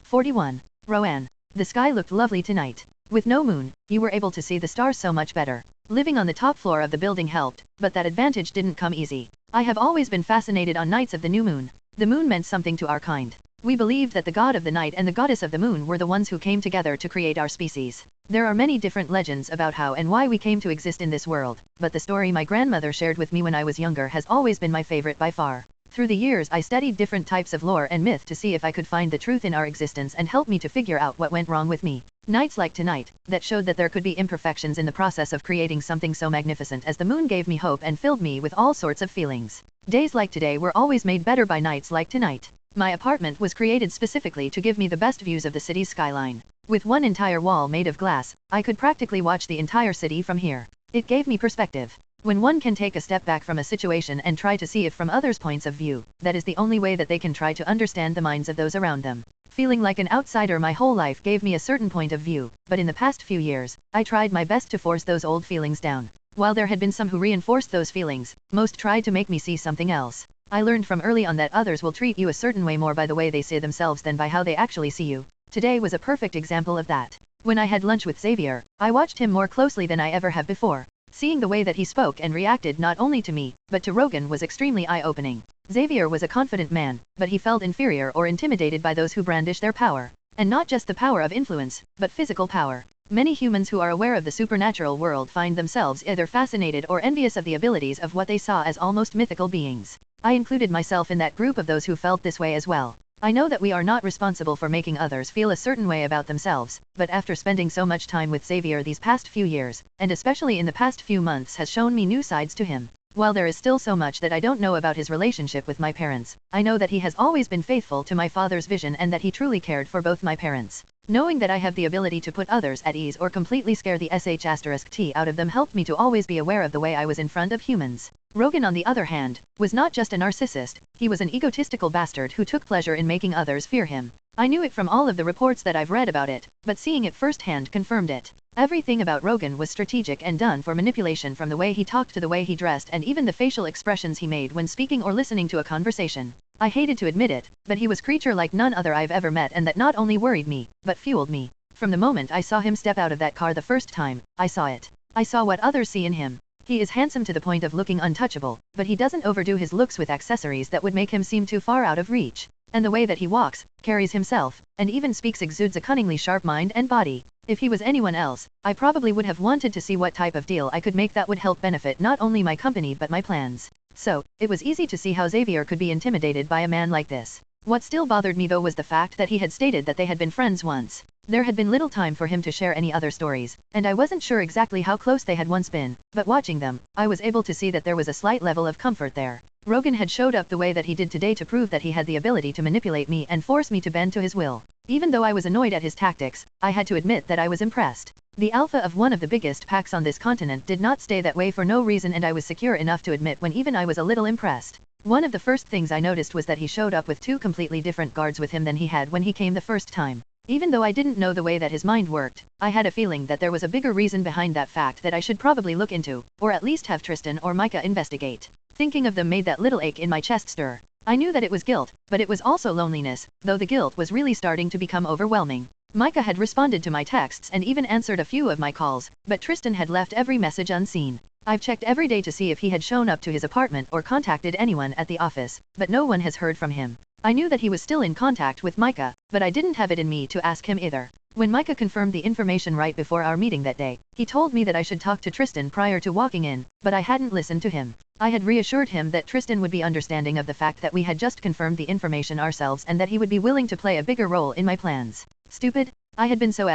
41. Roanne. The sky looked lovely tonight. With no moon, you were able to see the stars so much better. Living on the top floor of the building helped, but that advantage didn't come easy. I have always been fascinated on nights of the new moon. The moon meant something to our kind. We believed that the god of the night and the goddess of the moon were the ones who came together to create our species. There are many different legends about how and why we came to exist in this world, but the story my grandmother shared with me when I was younger has always been my favorite by far. Through the years I studied different types of lore and myth to see if I could find the truth in our existence and help me to figure out what went wrong with me. Nights like tonight, that showed that there could be imperfections in the process of creating something so magnificent as the moon gave me hope and filled me with all sorts of feelings. Days like today were always made better by nights like tonight. My apartment was created specifically to give me the best views of the city's skyline. With one entire wall made of glass, I could practically watch the entire city from here. It gave me perspective. When one can take a step back from a situation and try to see it from others' points of view, that is the only way that they can try to understand the minds of those around them. Feeling like an outsider my whole life gave me a certain point of view, but in the past few years, I tried my best to force those old feelings down. While there had been some who reinforced those feelings, most tried to make me see something else. I learned from early on that others will treat you a certain way more by the way they see themselves than by how they actually see you. Today was a perfect example of that. When I had lunch with Xavier, I watched him more closely than I ever have before. Seeing the way that he spoke and reacted not only to me, but to Rogan was extremely eye-opening. Xavier was a confident man, but he felt inferior or intimidated by those who brandish their power. And not just the power of influence, but physical power. Many humans who are aware of the supernatural world find themselves either fascinated or envious of the abilities of what they saw as almost mythical beings. I included myself in that group of those who felt this way as well. I know that we are not responsible for making others feel a certain way about themselves, but after spending so much time with Xavier these past few years, and especially in the past few months, has shown me new sides to him. While there is still so much that I don't know about his relationship with my parents, I know that he has always been faithful to my father's vision and that he truly cared for both my parents. Knowing that I have the ability to put others at ease or completely scare the sh*t out of them helped me to always be aware of the way I was in front of humans. Rogan, on the other hand, was not just a narcissist, he was an egotistical bastard who took pleasure in making others fear him. I knew it from all of the reports that I've read about it, but seeing it firsthand confirmed it. Everything about Rogan was strategic and done for manipulation, from the way he talked to the way he dressed and even the facial expressions he made when speaking or listening to a conversation. I hated to admit it, but he was creature like none other I've ever met, and that not only worried me, but fueled me. From the moment I saw him step out of that car the first time, I saw it. I saw what others see in him. He is handsome to the point of looking untouchable, but he doesn't overdo his looks with accessories that would make him seem too far out of reach. And the way that he walks, carries himself, and even speaks exudes a cunningly sharp mind and body. If he was anyone else, I probably would have wanted to see what type of deal I could make that would help benefit not only my company but my plans. So, it was easy to see how Xavier could be intimidated by a man like this. What still bothered me though was the fact that he had stated that they had been friends once. There had been little time for him to share any other stories, and I wasn't sure exactly how close they had once been, but watching them, I was able to see that there was a slight level of comfort there. Rogan had showed up the way that he did today to prove that he had the ability to manipulate me and force me to bend to his will. Even though I was annoyed at his tactics, I had to admit that I was impressed. The alpha of one of the biggest packs on this continent did not stay that way for no reason, and I was secure enough to admit when even I was a little impressed. One of the first things I noticed was that he showed up with two completely different guards with him than he had when he came the first time. Even though I didn't know the way that his mind worked, I had a feeling that there was a bigger reason behind that fact that I should probably look into, or at least have Tristan or Micah investigate. Thinking of them made that little ache in my chest stir. I knew that it was guilt, but it was also loneliness, though the guilt was really starting to become overwhelming. Micah had responded to my texts and even answered a few of my calls, but Tristan had left every message unseen. I've checked every day to see if he had shown up to his apartment or contacted anyone at the office, but no one has heard from him. I knew that he was still in contact with Micah, but I didn't have it in me to ask him either. When Micah confirmed the information right before our meeting that day, he told me that I should talk to Tristan prior to walking in, but I hadn't listened to him. I had reassured him that Tristan would be understanding of the fact that we had just confirmed the information ourselves and that he would be willing to play a bigger role in my plans. Stupid? I had been so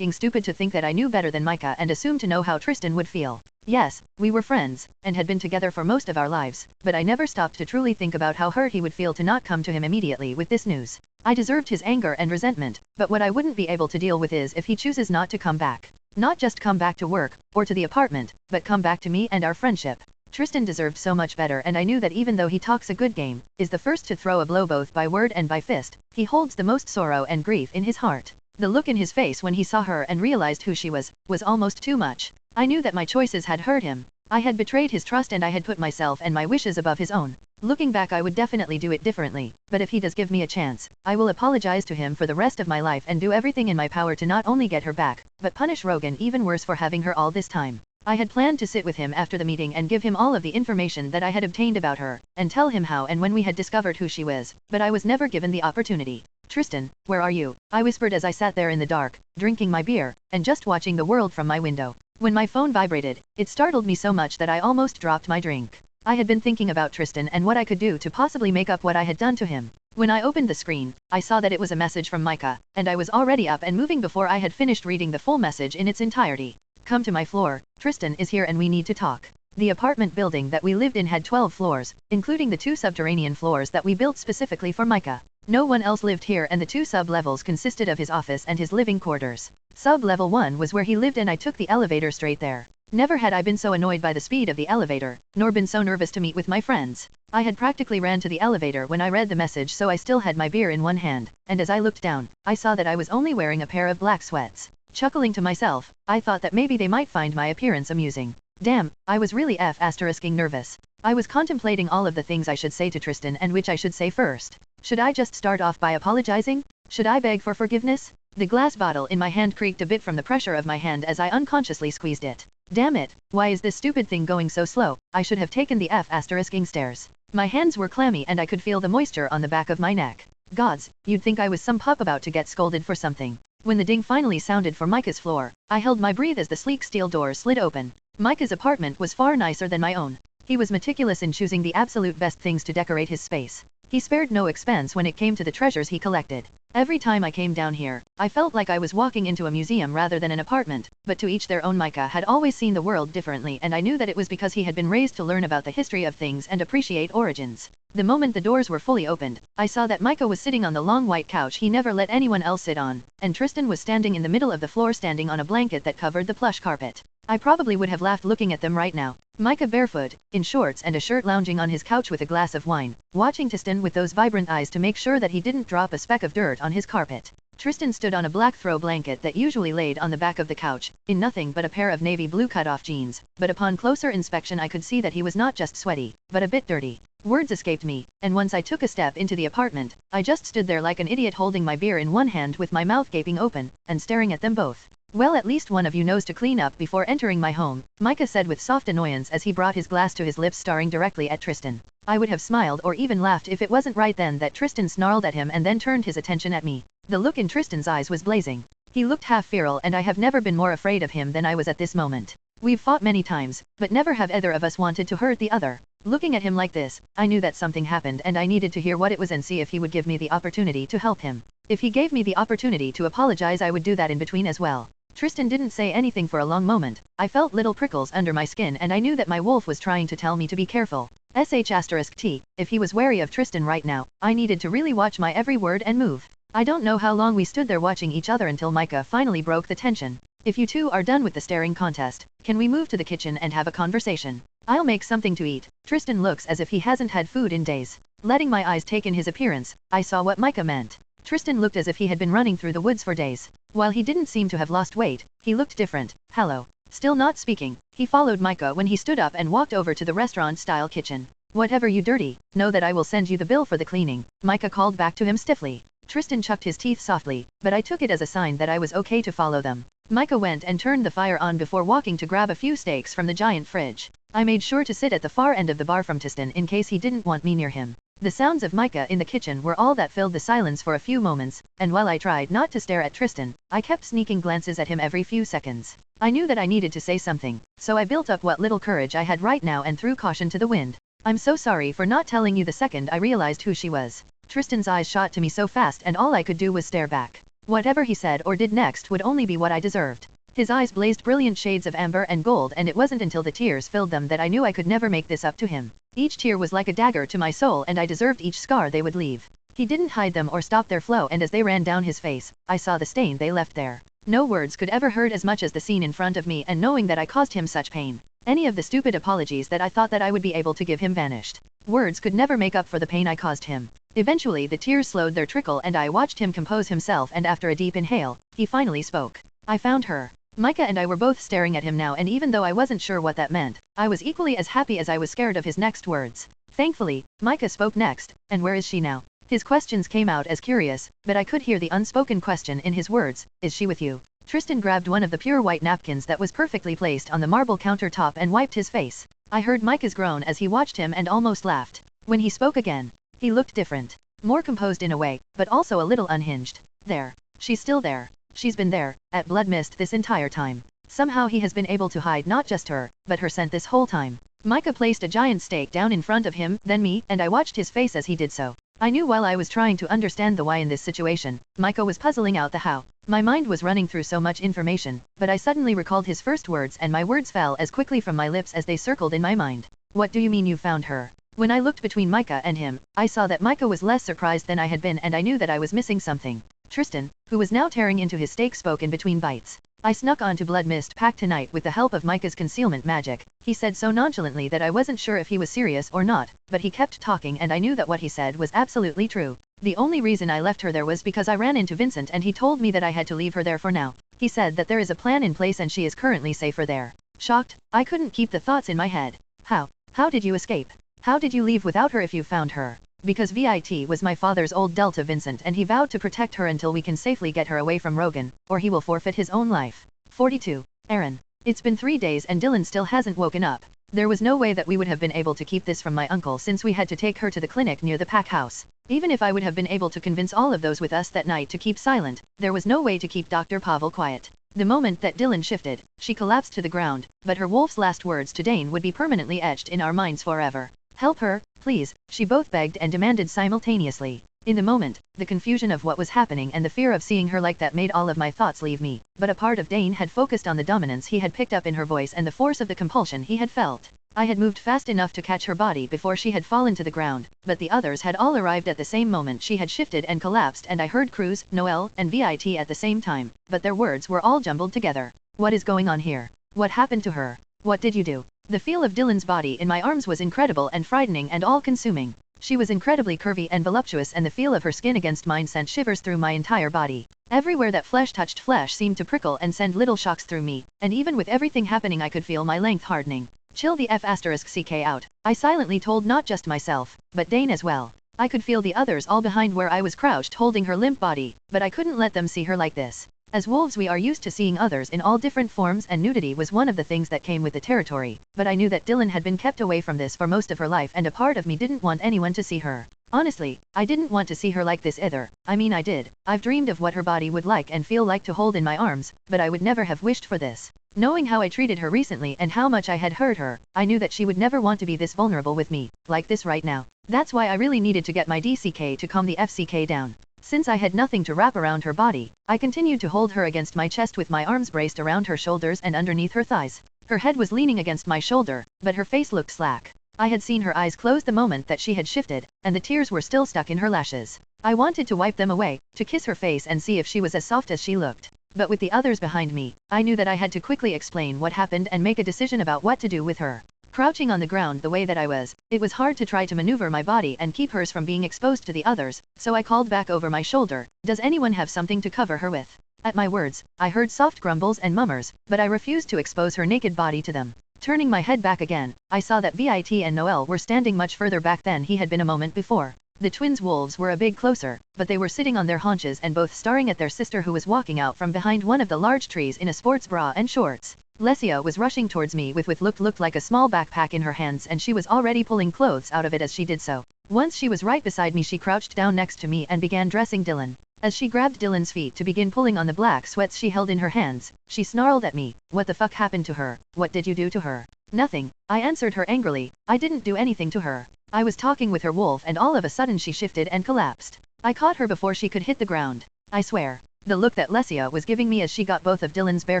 stupid to think that I knew better than Micah and assumed to know how Tristan would feel. Yes, we were friends, and had been together for most of our lives, but I never stopped to truly think about how hurt he would feel to not come to him immediately with this news. I deserved his anger and resentment, but what I wouldn't be able to deal with is if he chooses not to come back. Not just come back to work, or to the apartment, but come back to me and our friendship. Tristan deserved so much better, and I knew that even though he talks a good game, is the first to throw a blow both by word and by fist, he holds the most sorrow and grief in his heart. The look in his face when he saw her and realized who she was almost too much. I knew that my choices had hurt him. I had betrayed his trust and I had put myself and my wishes above his own. Looking back, I would definitely do it differently, but if he does give me a chance, I will apologize to him for the rest of my life and do everything in my power to not only get her back, but punish Rogan even worse for having her all this time. I had planned to sit with him after the meeting and give him all of the information that I had obtained about her, and tell him how and when we had discovered who she was, but I was never given the opportunity. Tristan, where are you? I whispered as I sat there in the dark, drinking my beer, and just watching the world from my window. When my phone vibrated, it startled me so much that I almost dropped my drink. I had been thinking about Tristan and what I could do to possibly make up what I had done to him. When I opened the screen, I saw that it was a message from Micah, and I was already up and moving before I had finished reading the full message in its entirety. Come to my floor, Tristan is here and we need to talk. The apartment building that we lived in had 12 floors, including the 2 subterranean floors that we built specifically for Micah. No one else lived here and the 2 sub-levels consisted of his office and his living quarters. Sub-level 1 was where he lived and I took the elevator straight there. Never had I been so annoyed by the speed of the elevator, nor been so nervous to meet with my friends. I had practically ran to the elevator when I read the message, so I still had my beer in one hand, and as I looked down, I saw that I was only wearing a pair of black sweats. Chuckling to myself, I thought that maybe they might find my appearance amusing. Damn, I was really nervous. I was contemplating all of the things I should say to Tristan and which I should say first. Should I just start off by apologizing? Should I beg for forgiveness? The glass bottle in my hand creaked a bit from the pressure of my hand as I unconsciously squeezed it. Damn it, why is this stupid thing going so slow? I should have taken the *ing stairs. My hands were clammy and I could feel the moisture on the back of my neck. Gods, you'd think I was some pup about to get scolded for something. When the ding finally sounded for Micah's floor, I held my breath as the sleek steel doors slid open. Micah's apartment was far nicer than my own. He was meticulous in choosing the absolute best things to decorate his space. He spared no expense when it came to the treasures he collected. Every time I came down here, I felt like I was walking into a museum rather than an apartment, but to each their own. Micah had always seen the world differently and I knew that it was because he had been raised to learn about the history of things and appreciate origins. The moment the doors were fully opened, I saw that Micah was sitting on the long white couch he never let anyone else sit on, and Tristan was standing in the middle of the floor standing on a blanket that covered the plush carpet. I probably would have laughed looking at them right now. Micah barefoot, in shorts and a shirt, lounging on his couch with a glass of wine, watching Tristan with those vibrant eyes to make sure that he didn't drop a speck of dirt on his carpet. Tristan stood on a black throw blanket that usually laid on the back of the couch, in nothing but a pair of navy blue cut-off jeans, but upon closer inspection I could see that he was not just sweaty, but a bit dirty. Words escaped me, and once I took a step into the apartment, I just stood there like an idiot holding my beer in one hand with my mouth gaping open, and staring at them both. Well, at least one of you knows to clean up before entering my home, Micah said with soft annoyance as he brought his glass to his lips, staring directly at Tristan. I would have smiled or even laughed if it wasn't right then that Tristan snarled at him and then turned his attention at me. The look in Tristan's eyes was blazing. He looked half feral and I have never been more afraid of him than I was at this moment. We've fought many times, but never have either of us wanted to hurt the other. Looking at him like this, I knew that something happened and I needed to hear what it was and see if he would give me the opportunity to help him. If he gave me the opportunity to apologize, I would do that in between as well. Tristan didn't say anything for a long moment. I felt little prickles under my skin and I knew that my wolf was trying to tell me to be careful. If he was wary of Tristan right now, I needed to really watch my every word and move. I don't know how long we stood there watching each other until Micah finally broke the tension. If you two are done with the staring contest, can we move to the kitchen and have a conversation? I'll make something to eat. Tristan looks as if he hasn't had food in days. Letting my eyes take in his appearance, I saw what Micah meant. Tristan looked as if he had been running through the woods for days. While he didn't seem to have lost weight, he looked different. Hello. Still not speaking, he followed Micah when he stood up and walked over to the restaurant-style kitchen. Whatever you dirty, know that I will send you the bill for the cleaning, Micah called back to him stiffly. Tristan chucked his teeth softly, but I took it as a sign that I was okay to follow them. Micah went and turned the fire on before walking to grab a few steaks from the giant fridge. I made sure to sit at the far end of the bar from Tristan in case he didn't want me near him. The sounds of Micah in the kitchen were all that filled the silence for a few moments, and while I tried not to stare at Tristan, I kept sneaking glances at him every few seconds. I knew that I needed to say something, so I built up what little courage I had right now and threw caution to the wind. I'm so sorry for not telling you the second I realized who she was. Tristan's eyes shot to me so fast and all I could do was stare back. Whatever he said or did next would only be what I deserved. His eyes blazed brilliant shades of amber and gold, and it wasn't until the tears filled them that I knew I could never make this up to him. Each tear was like a dagger to my soul and I deserved each scar they would leave. He didn't hide them or stop their flow, and as they ran down his face, I saw the stain they left there. No words could ever hurt as much as the scene in front of me and knowing that I caused him such pain. Any of the stupid apologies that I thought that I would be able to give him vanished. Words could never make up for the pain I caused him. Eventually the tears slowed their trickle and I watched him compose himself, and after a deep inhale, he finally spoke. I found her. Micah and I were both staring at him now, and even though I wasn't sure what that meant, I was equally as happy as I was scared of his next words. Thankfully, Micah spoke next. And where is she now? His questions came out as curious, but I could hear the unspoken question in his words. Is she with you? Tristan grabbed one of the pure white napkins that was perfectly placed on the marble countertop and wiped his face. I heard Micah's groan as he watched him and almost laughed. When he spoke again, he looked different. More composed in a way, but also a little unhinged. There. She's still there. She's been there, at Blood Mist this entire time. Somehow he has been able to hide not just her, but her scent this whole time. Micah placed a giant stake down in front of him, then me, and I watched his face as he did so. I knew while I was trying to understand the why in this situation, Micah was puzzling out the how. My mind was running through so much information, but I suddenly recalled his first words and my words fell as quickly from my lips as they circled in my mind. What do you mean you found her? When I looked between Micah and him, I saw that Micah was less surprised than I had been, and I knew that I was missing something. Tristan, who was now tearing into his steak, spoke in between bites. I snuck onto Blood Mist Pact tonight with the help of Micah's concealment magic. He said so nonchalantly that I wasn't sure if he was serious or not, but he kept talking and I knew that what he said was absolutely true. The only reason I left her there was because I ran into Vincent and he told me that I had to leave her there for now. He said that there is a plan in place and she is currently safer there. Shocked, I couldn't keep the thoughts in my head. How did you escape? How did you leave without her if you found her? Because VIT was my father's old Delta Vincent and he vowed to protect her until we can safely get her away from Rogan, or he will forfeit his own life. 42. Aaron. It's been 3 days and Dylan still hasn't woken up. There was no way that we would have been able to keep this from my uncle since we had to take her to the clinic near the pack house. Even if I would have been able to convince all of those with us that night to keep silent, there was no way to keep Dr. Pavel quiet. The moment that Dylan shifted, she collapsed to the ground, but her wolf's last words to Dane would be permanently etched in our minds forever. Help her, please, she both begged and demanded simultaneously. In the moment, the confusion of what was happening and the fear of seeing her like that made all of my thoughts leave me, but a part of Dane had focused on the dominance he had picked up in her voice and the force of the compulsion he had felt. I had moved fast enough to catch her body before she had fallen to the ground, but the others had all arrived at the same moment she had shifted and collapsed, and I heard Cruz, Noel, and VIT at the same time, but their words were all jumbled together. What is going on here? What happened to her? What did you do? The feel of Dylan's body in my arms was incredible and frightening and all-consuming. She was incredibly curvy and voluptuous, and the feel of her skin against mine sent shivers through my entire body. Everywhere that flesh touched flesh seemed to prickle and send little shocks through me, and even with everything happening I could feel my length hardening. Chill the F***ck out, I silently told not just myself, but Dane as well. I could feel the others all behind where I was crouched holding her limp body, but I couldn't let them see her like this. As wolves we are used to seeing others in all different forms, and nudity was one of the things that came with the territory, but I knew that Dylan had been kept away from this for most of her life, and a part of me didn't want anyone to see her. Honestly, I didn't want to see her like this either. I mean, I did. I've dreamed of what her body would like and feel like to hold in my arms, but I would never have wished for this. Knowing how I treated her recently and how much I had hurt her, I knew that she would never want to be this vulnerable with me, like this right now. That's why I really needed to get my DCK to calm the FCK down. Since I had nothing to wrap around her body, I continued to hold her against my chest with my arms braced around her shoulders and underneath her thighs. Her head was leaning against my shoulder, but her face looked slack. I had seen her eyes close the moment that she had shifted, and the tears were still stuck in her lashes. I wanted to wipe them away, to kiss her face and see if she was as soft as she looked. But with the others behind me, I knew that I had to quickly explain what happened and make a decision about what to do with her. Crouching on the ground the way that I was, it was hard to try to maneuver my body and keep hers from being exposed to the others, so I called back over my shoulder, "Does anyone have something to cover her with?" At my words, I heard soft grumbles and mummers, but I refused to expose her naked body to them. Turning my head back again, I saw that VIT and Noel were standing much further back than he had been a moment before. The twins' wolves were a bit closer, but they were sitting on their haunches and both staring at their sister, who was walking out from behind one of the large trees in a sports bra and shorts. Lesia was rushing towards me with what looked like a small backpack in her hands, and she was already pulling clothes out of it as she did so. Once she was right beside me, she crouched down next to me and began dressing Dylan. As she grabbed Dylan's feet to begin pulling on the black sweats she held in her hands, she snarled at me, "What the fuck happened to her? What did you do to her?" "Nothing," I answered her angrily. "I didn't do anything to her. I was talking with her wolf and all of a sudden she shifted and collapsed. I caught her before she could hit the ground. I swear." The look that Lesia was giving me as she got both of Dylan's bare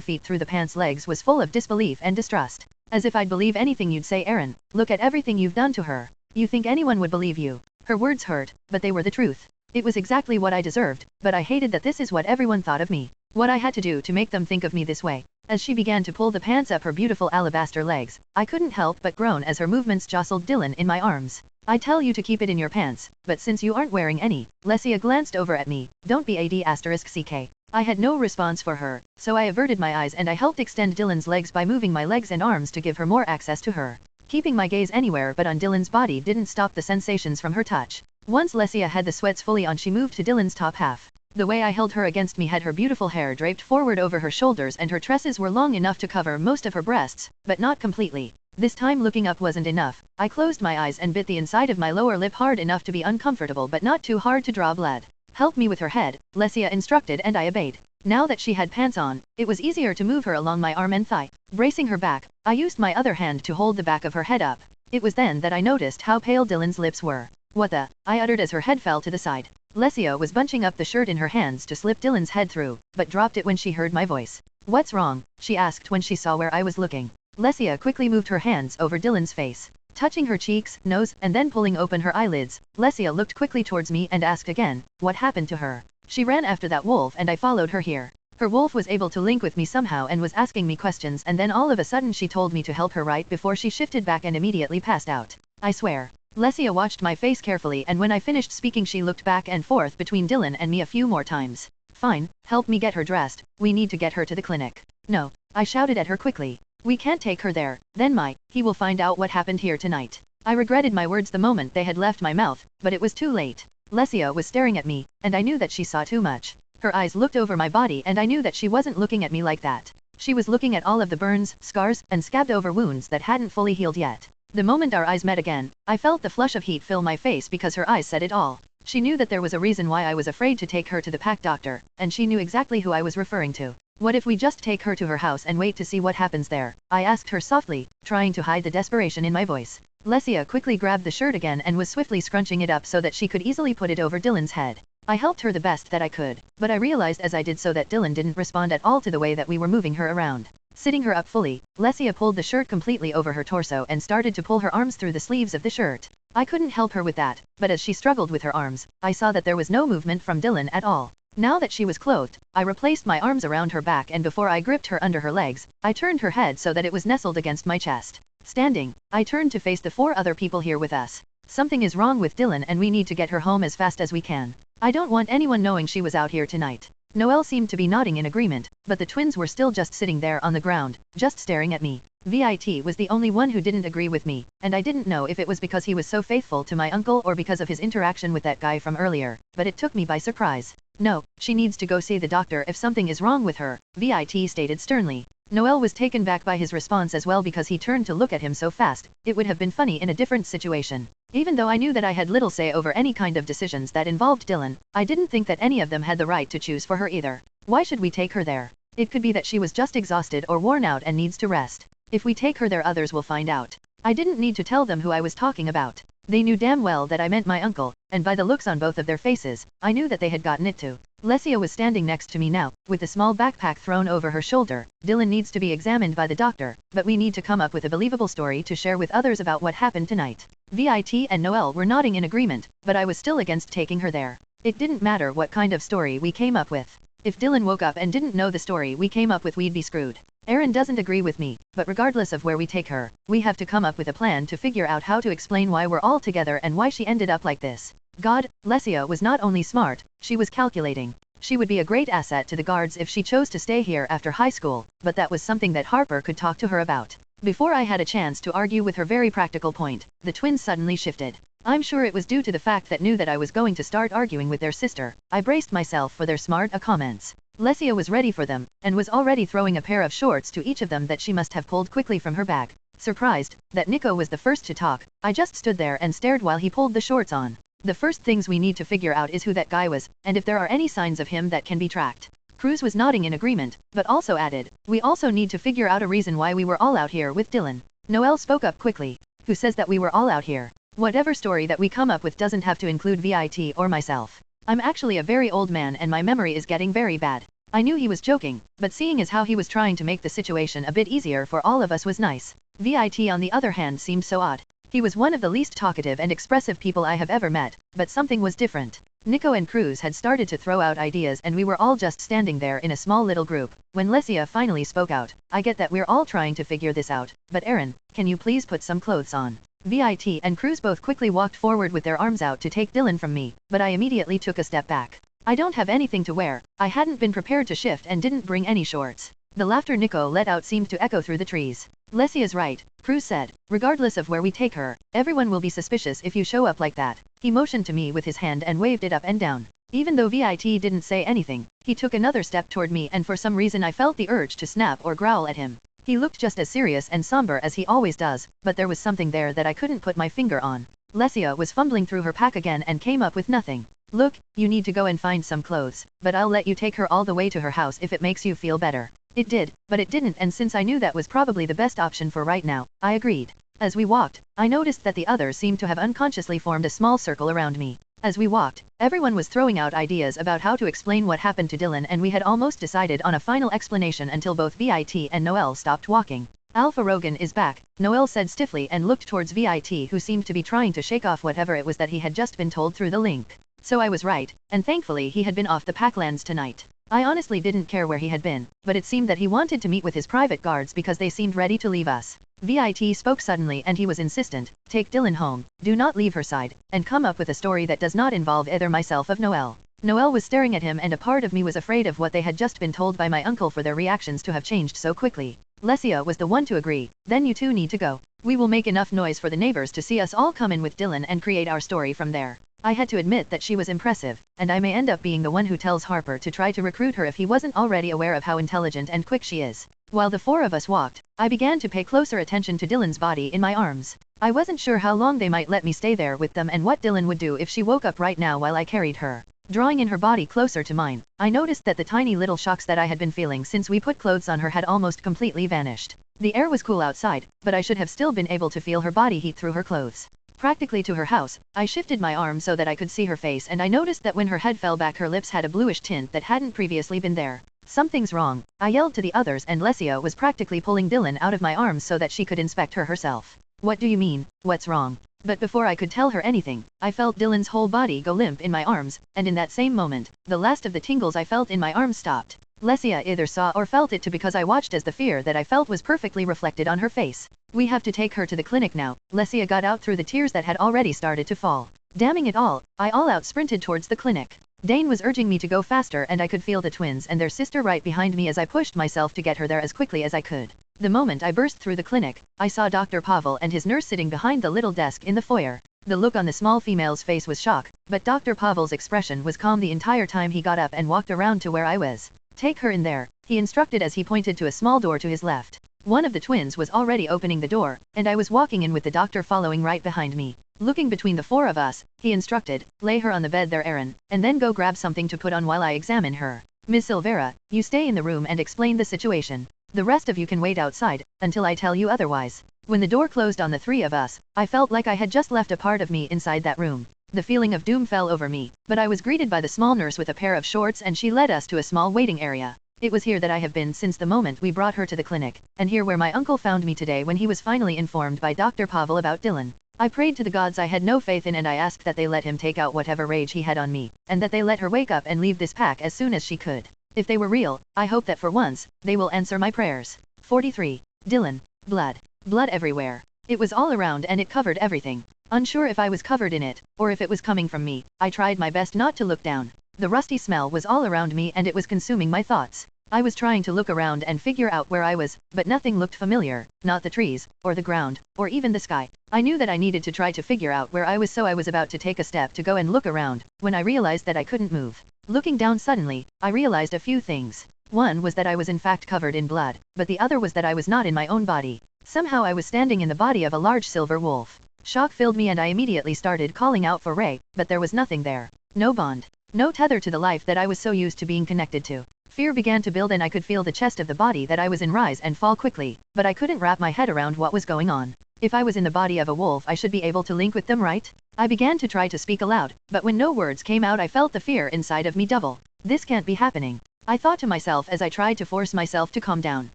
feet through the pants legs was full of disbelief and distrust. "As if I'd believe anything you'd say, Aaron. Look at everything you've done to her. You think anyone would believe you?" Her words hurt, but they were the truth. It was exactly what I deserved, but I hated that this is what everyone thought of me. What I had to do to make them think of me this way. As she began to pull the pants up her beautiful alabaster legs, I couldn't help but groan as her movements jostled Dylan in my arms. "I tell you to keep it in your pants, but since you aren't wearing any," Lesia glanced over at me, "don't be a d***ck. I had no response for her, so I averted my eyes and I helped extend Dylan's legs by moving my legs and arms to give her more access to her. Keeping my gaze anywhere but on Dylan's body didn't stop the sensations from her touch. Once Lesia had the sweats fully on, she moved to Dylan's top half. The way I held her against me had her beautiful hair draped forward over her shoulders and her tresses were long enough to cover most of her breasts, but not completely. This time looking up wasn't enough. I closed my eyes and bit the inside of my lower lip hard enough to be uncomfortable but not too hard to draw blood. Help me with her head, Lesia instructed, and I obeyed. Now that she had pants on, it was easier to move her along my arm and thigh. Bracing her back, I used my other hand to hold the back of her head up. It was then that I noticed how pale Dylan's lips were. What the? I uttered as her head fell to the side. Lesia was bunching up the shirt in her hands to slip Dylan's head through, but dropped it when she heard my voice. What's wrong? She asked when she saw where I was looking. Lesia quickly moved her hands over Dylan's face, touching her cheeks, nose, and then pulling open her eyelids. Lesia looked quickly towards me and asked again, what happened to her? She ran after that wolf and I followed her here. Her wolf was able to link with me somehow and was asking me questions, and then all of a sudden she told me to help her right before she shifted back and immediately passed out. I swear. Lesia watched my face carefully, and when I finished speaking she looked back and forth between Dylan and me a few more times. Fine, help me get her dressed, we need to get her to the clinic. No, I shouted at her quickly. We can't take her there, then he will find out what happened here tonight. I regretted my words the moment they had left my mouth, but it was too late. Lesia was staring at me, and I knew that she saw too much. Her eyes looked over my body and I knew that she wasn't looking at me like that. She was looking at all of the burns, scars, and scabbed over wounds that hadn't fully healed yet. The moment our eyes met again, I felt the flush of heat fill my face because her eyes said it all. She knew that there was a reason why I was afraid to take her to the pack doctor, and she knew exactly who I was referring to. What if we just take her to her house and wait to see what happens there? I asked her softly, trying to hide the desperation in my voice. Lesia quickly grabbed the shirt again and was swiftly scrunching it up so that she could easily put it over Dylan's head. I helped her the best that I could, but I realized as I did so that Dylan didn't respond at all to the way that we were moving her around. Sitting her up fully, Lesia pulled the shirt completely over her torso and started to pull her arms through the sleeves of the shirt. I couldn't help her with that, but as she struggled with her arms, I saw that there was no movement from Dylan at all. Now that she was clothed, I replaced my arms around her back, and before I gripped her under her legs, I turned her head so that it was nestled against my chest. Standing, I turned to face the 4 other people here with us. Something is wrong with Dylan and we need to get her home as fast as we can. I don't want anyone knowing she was out here tonight. Noelle seemed to be nodding in agreement, but the twins were still just sitting there on the ground, just staring at me. VIT was the only one who didn't agree with me, and I didn't know if it was because he was so faithful to my uncle or because of his interaction with that guy from earlier, but it took me by surprise. No, she needs to go see the doctor if something is wrong with her, VIT stated sternly. Noelle was taken back by his response as well because he turned to look at him so fast. It would have been funny in a different situation. Even though I knew that I had little say over any kind of decisions that involved Dylan, I didn't think that any of them had the right to choose for her either. Why should we take her there? It could be that she was just exhausted or worn out and needs to rest. If we take her there, others will find out. I didn't need to tell them who I was talking about. They knew damn well that I meant my uncle, and by the looks on both of their faces, I knew that they had gotten it too. Lesia was standing next to me now, with the small backpack thrown over her shoulder. Dylan needs to be examined by the doctor, but we need to come up with a believable story to share with others about what happened tonight. VIT and Noelle were nodding in agreement, but I was still against taking her there. It didn't matter what kind of story we came up with. If Dylan woke up and didn't know the story we came up with, we'd be screwed. Aaron doesn't agree with me, but regardless of where we take her, we have to come up with a plan to figure out how to explain why we're all together and why she ended up like this. God, Lesia was not only smart, she was calculating. She would be a great asset to the guards if she chose to stay here after high school, but that was something that Harper could talk to her about. Before I had a chance to argue with her very practical point, the twins suddenly shifted. I'm sure it was due to the fact that knew that I was going to start arguing with their sister. I braced myself for their smart comments. Lesia was ready for them, and was already throwing a pair of shorts to each of them that she must have pulled quickly from her bag. Surprised that Nico was the first to talk, I just stood there and stared while he pulled the shorts on. The first things we need to figure out is who that guy was, and if there are any signs of him that can be tracked. Cruz was nodding in agreement, but also added, we also need to figure out a reason why we were all out here with Dylan. Noelle spoke up quickly. Who says that we were all out here? Whatever story that we come up with doesn't have to include VIT or myself. I'm actually a very old man and my memory is getting very bad. I knew he was joking, but seeing as how he was trying to make the situation a bit easier for all of us was nice. VIT on the other hand seemed so odd. He was one of the least talkative and expressive people I have ever met, but something was different. Nico and Cruz had started to throw out ideas and we were all just standing there in a small little group. When Lesia finally spoke out, I get that we're all trying to figure this out, but Aaron, can you please put some clothes on? VIT and Cruz both quickly walked forward with their arms out to take Dylan from me, but I immediately took a step back. I don't have anything to wear. I hadn't been prepared to shift and didn't bring any shorts. The laughter Nico let out seemed to echo through the trees. Lesia's right, Cruz said. Regardless of where we take her, everyone will be suspicious if you show up like that. He motioned to me with his hand and waved it up and down. Even though VIT didn't say anything, he took another step toward me and for some reason I felt the urge to snap or growl at him. He looked just as serious and somber as he always does, but there was something there that I couldn't put my finger on. Lesia was fumbling through her pack again and came up with nothing. Look, you need to go and find some clothes, but I'll let you take her all the way to her house if it makes you feel better. It did, but it didn't, and since I knew that was probably the best option for right now, I agreed. As we walked, I noticed that the others seemed to have unconsciously formed a small circle around me. As we walked, everyone was throwing out ideas about how to explain what happened to Dylan, and we had almost decided on a final explanation until both VIT and Noelle stopped walking. Alpha Rogan is back, Noelle said stiffly and looked towards VIT, who seemed to be trying to shake off whatever it was that he had just been told through the link. So I was right, and thankfully he had been off the Packlands tonight. I honestly didn't care where he had been, but it seemed that he wanted to meet with his private guards because they seemed ready to leave us. VIT spoke suddenly and he was insistent. Take Dylan home, do not leave her side, and come up with a story that does not involve either myself or Noelle. Noelle was staring at him and a part of me was afraid of what they had just been told by my uncle for their reactions to have changed so quickly. Lesia was the one to agree. Then you two need to go. We will make enough noise for the neighbors to see us all come in with Dylan and create our story from there. I had to admit that she was impressive, and I may end up being the one who tells Harper to try to recruit her if he wasn't already aware of how intelligent and quick she is. While the four of us walked, I began to pay closer attention to Dylan's body in my arms. I wasn't sure how long they might let me stay there with them and what Dylan would do if she woke up right now while I carried her. Drawing in her body closer to mine, I noticed that the tiny little shocks that I had been feeling since we put clothes on her had almost completely vanished. The air was cool outside, but I should have still been able to feel her body heat through her clothes. Practically to her house, I shifted my arm so that I could see her face, and I noticed that when her head fell back her lips had a bluish tint that hadn't previously been there. Something's wrong, I yelled to the others, and Lesia was practically pulling Dylan out of my arms so that she could inspect her herself. What do you mean, what's wrong? But before I could tell her anything, I felt Dylan's whole body go limp in my arms, and in that same moment, the last of the tingles I felt in my arms stopped. Lesia either saw or felt it too because I watched as the fear that I felt was perfectly reflected on her face. We have to take her to the clinic now, Lesia got out through the tears that had already started to fall. Damning it all, I all out sprinted towards the clinic. Dane was urging me to go faster, and I could feel the twins and their sister right behind me as I pushed myself to get her there as quickly as I could. The moment I burst through the clinic, I saw Dr. Pavel and his nurse sitting behind the little desk in the foyer. The look on the small female's face was shock, but Dr. Pavel's expression was calm the entire time he got up and walked around to where I was. Take her in there, he instructed as he pointed to a small door to his left. One of the twins was already opening the door, and I was walking in with the doctor following right behind me. Looking between the four of us, he instructed, lay her on the bed there, Aaron, and then go grab something to put on while I examine her. Miss Silvera, you stay in the room and explain the situation. The rest of you can wait outside, until I tell you otherwise. When the door closed on the three of us, I felt like I had just left a part of me inside that room. The feeling of doom fell over me, but I was greeted by the small nurse with a pair of shorts, and she led us to a small waiting area. It was here that I have been since the moment we brought her to the clinic, and here where my uncle found me today when he was finally informed by Dr. Pavel about Dylan. I prayed to the gods I had no faith in, and I asked that they let him take out whatever rage he had on me, and that they let her wake up and leave this pack as soon as she could. If they were real, I hope that for once, they will answer my prayers. 43. Dylan. Blood. Blood everywhere. It was all around and it covered everything. Unsure if I was covered in it, or if it was coming from me, I tried my best not to look down. The rusty smell was all around me and it was consuming my thoughts. I was trying to look around and figure out where I was, but nothing looked familiar, not the trees, or the ground, or even the sky. I knew that I needed to try to figure out where I was, so I was about to take a step to go and look around, when I realized that I couldn't move. Looking down suddenly, I realized a few things. One was that I was in fact covered in blood, but the other was that I was not in my own body. Somehow I was standing in the body of a large silver wolf. Shock filled me and I immediately started calling out for Ray, but there was nothing there. No bond. No tether to the life that I was so used to being connected to. Fear began to build and I could feel the chest of the body that I was in rise and fall quickly, but I couldn't wrap my head around what was going on. If I was in the body of a wolf, I should be able to link with them, right? I began to try to speak aloud, but when no words came out I felt the fear inside of me double. This can't be happening, I thought to myself as I tried to force myself to calm down.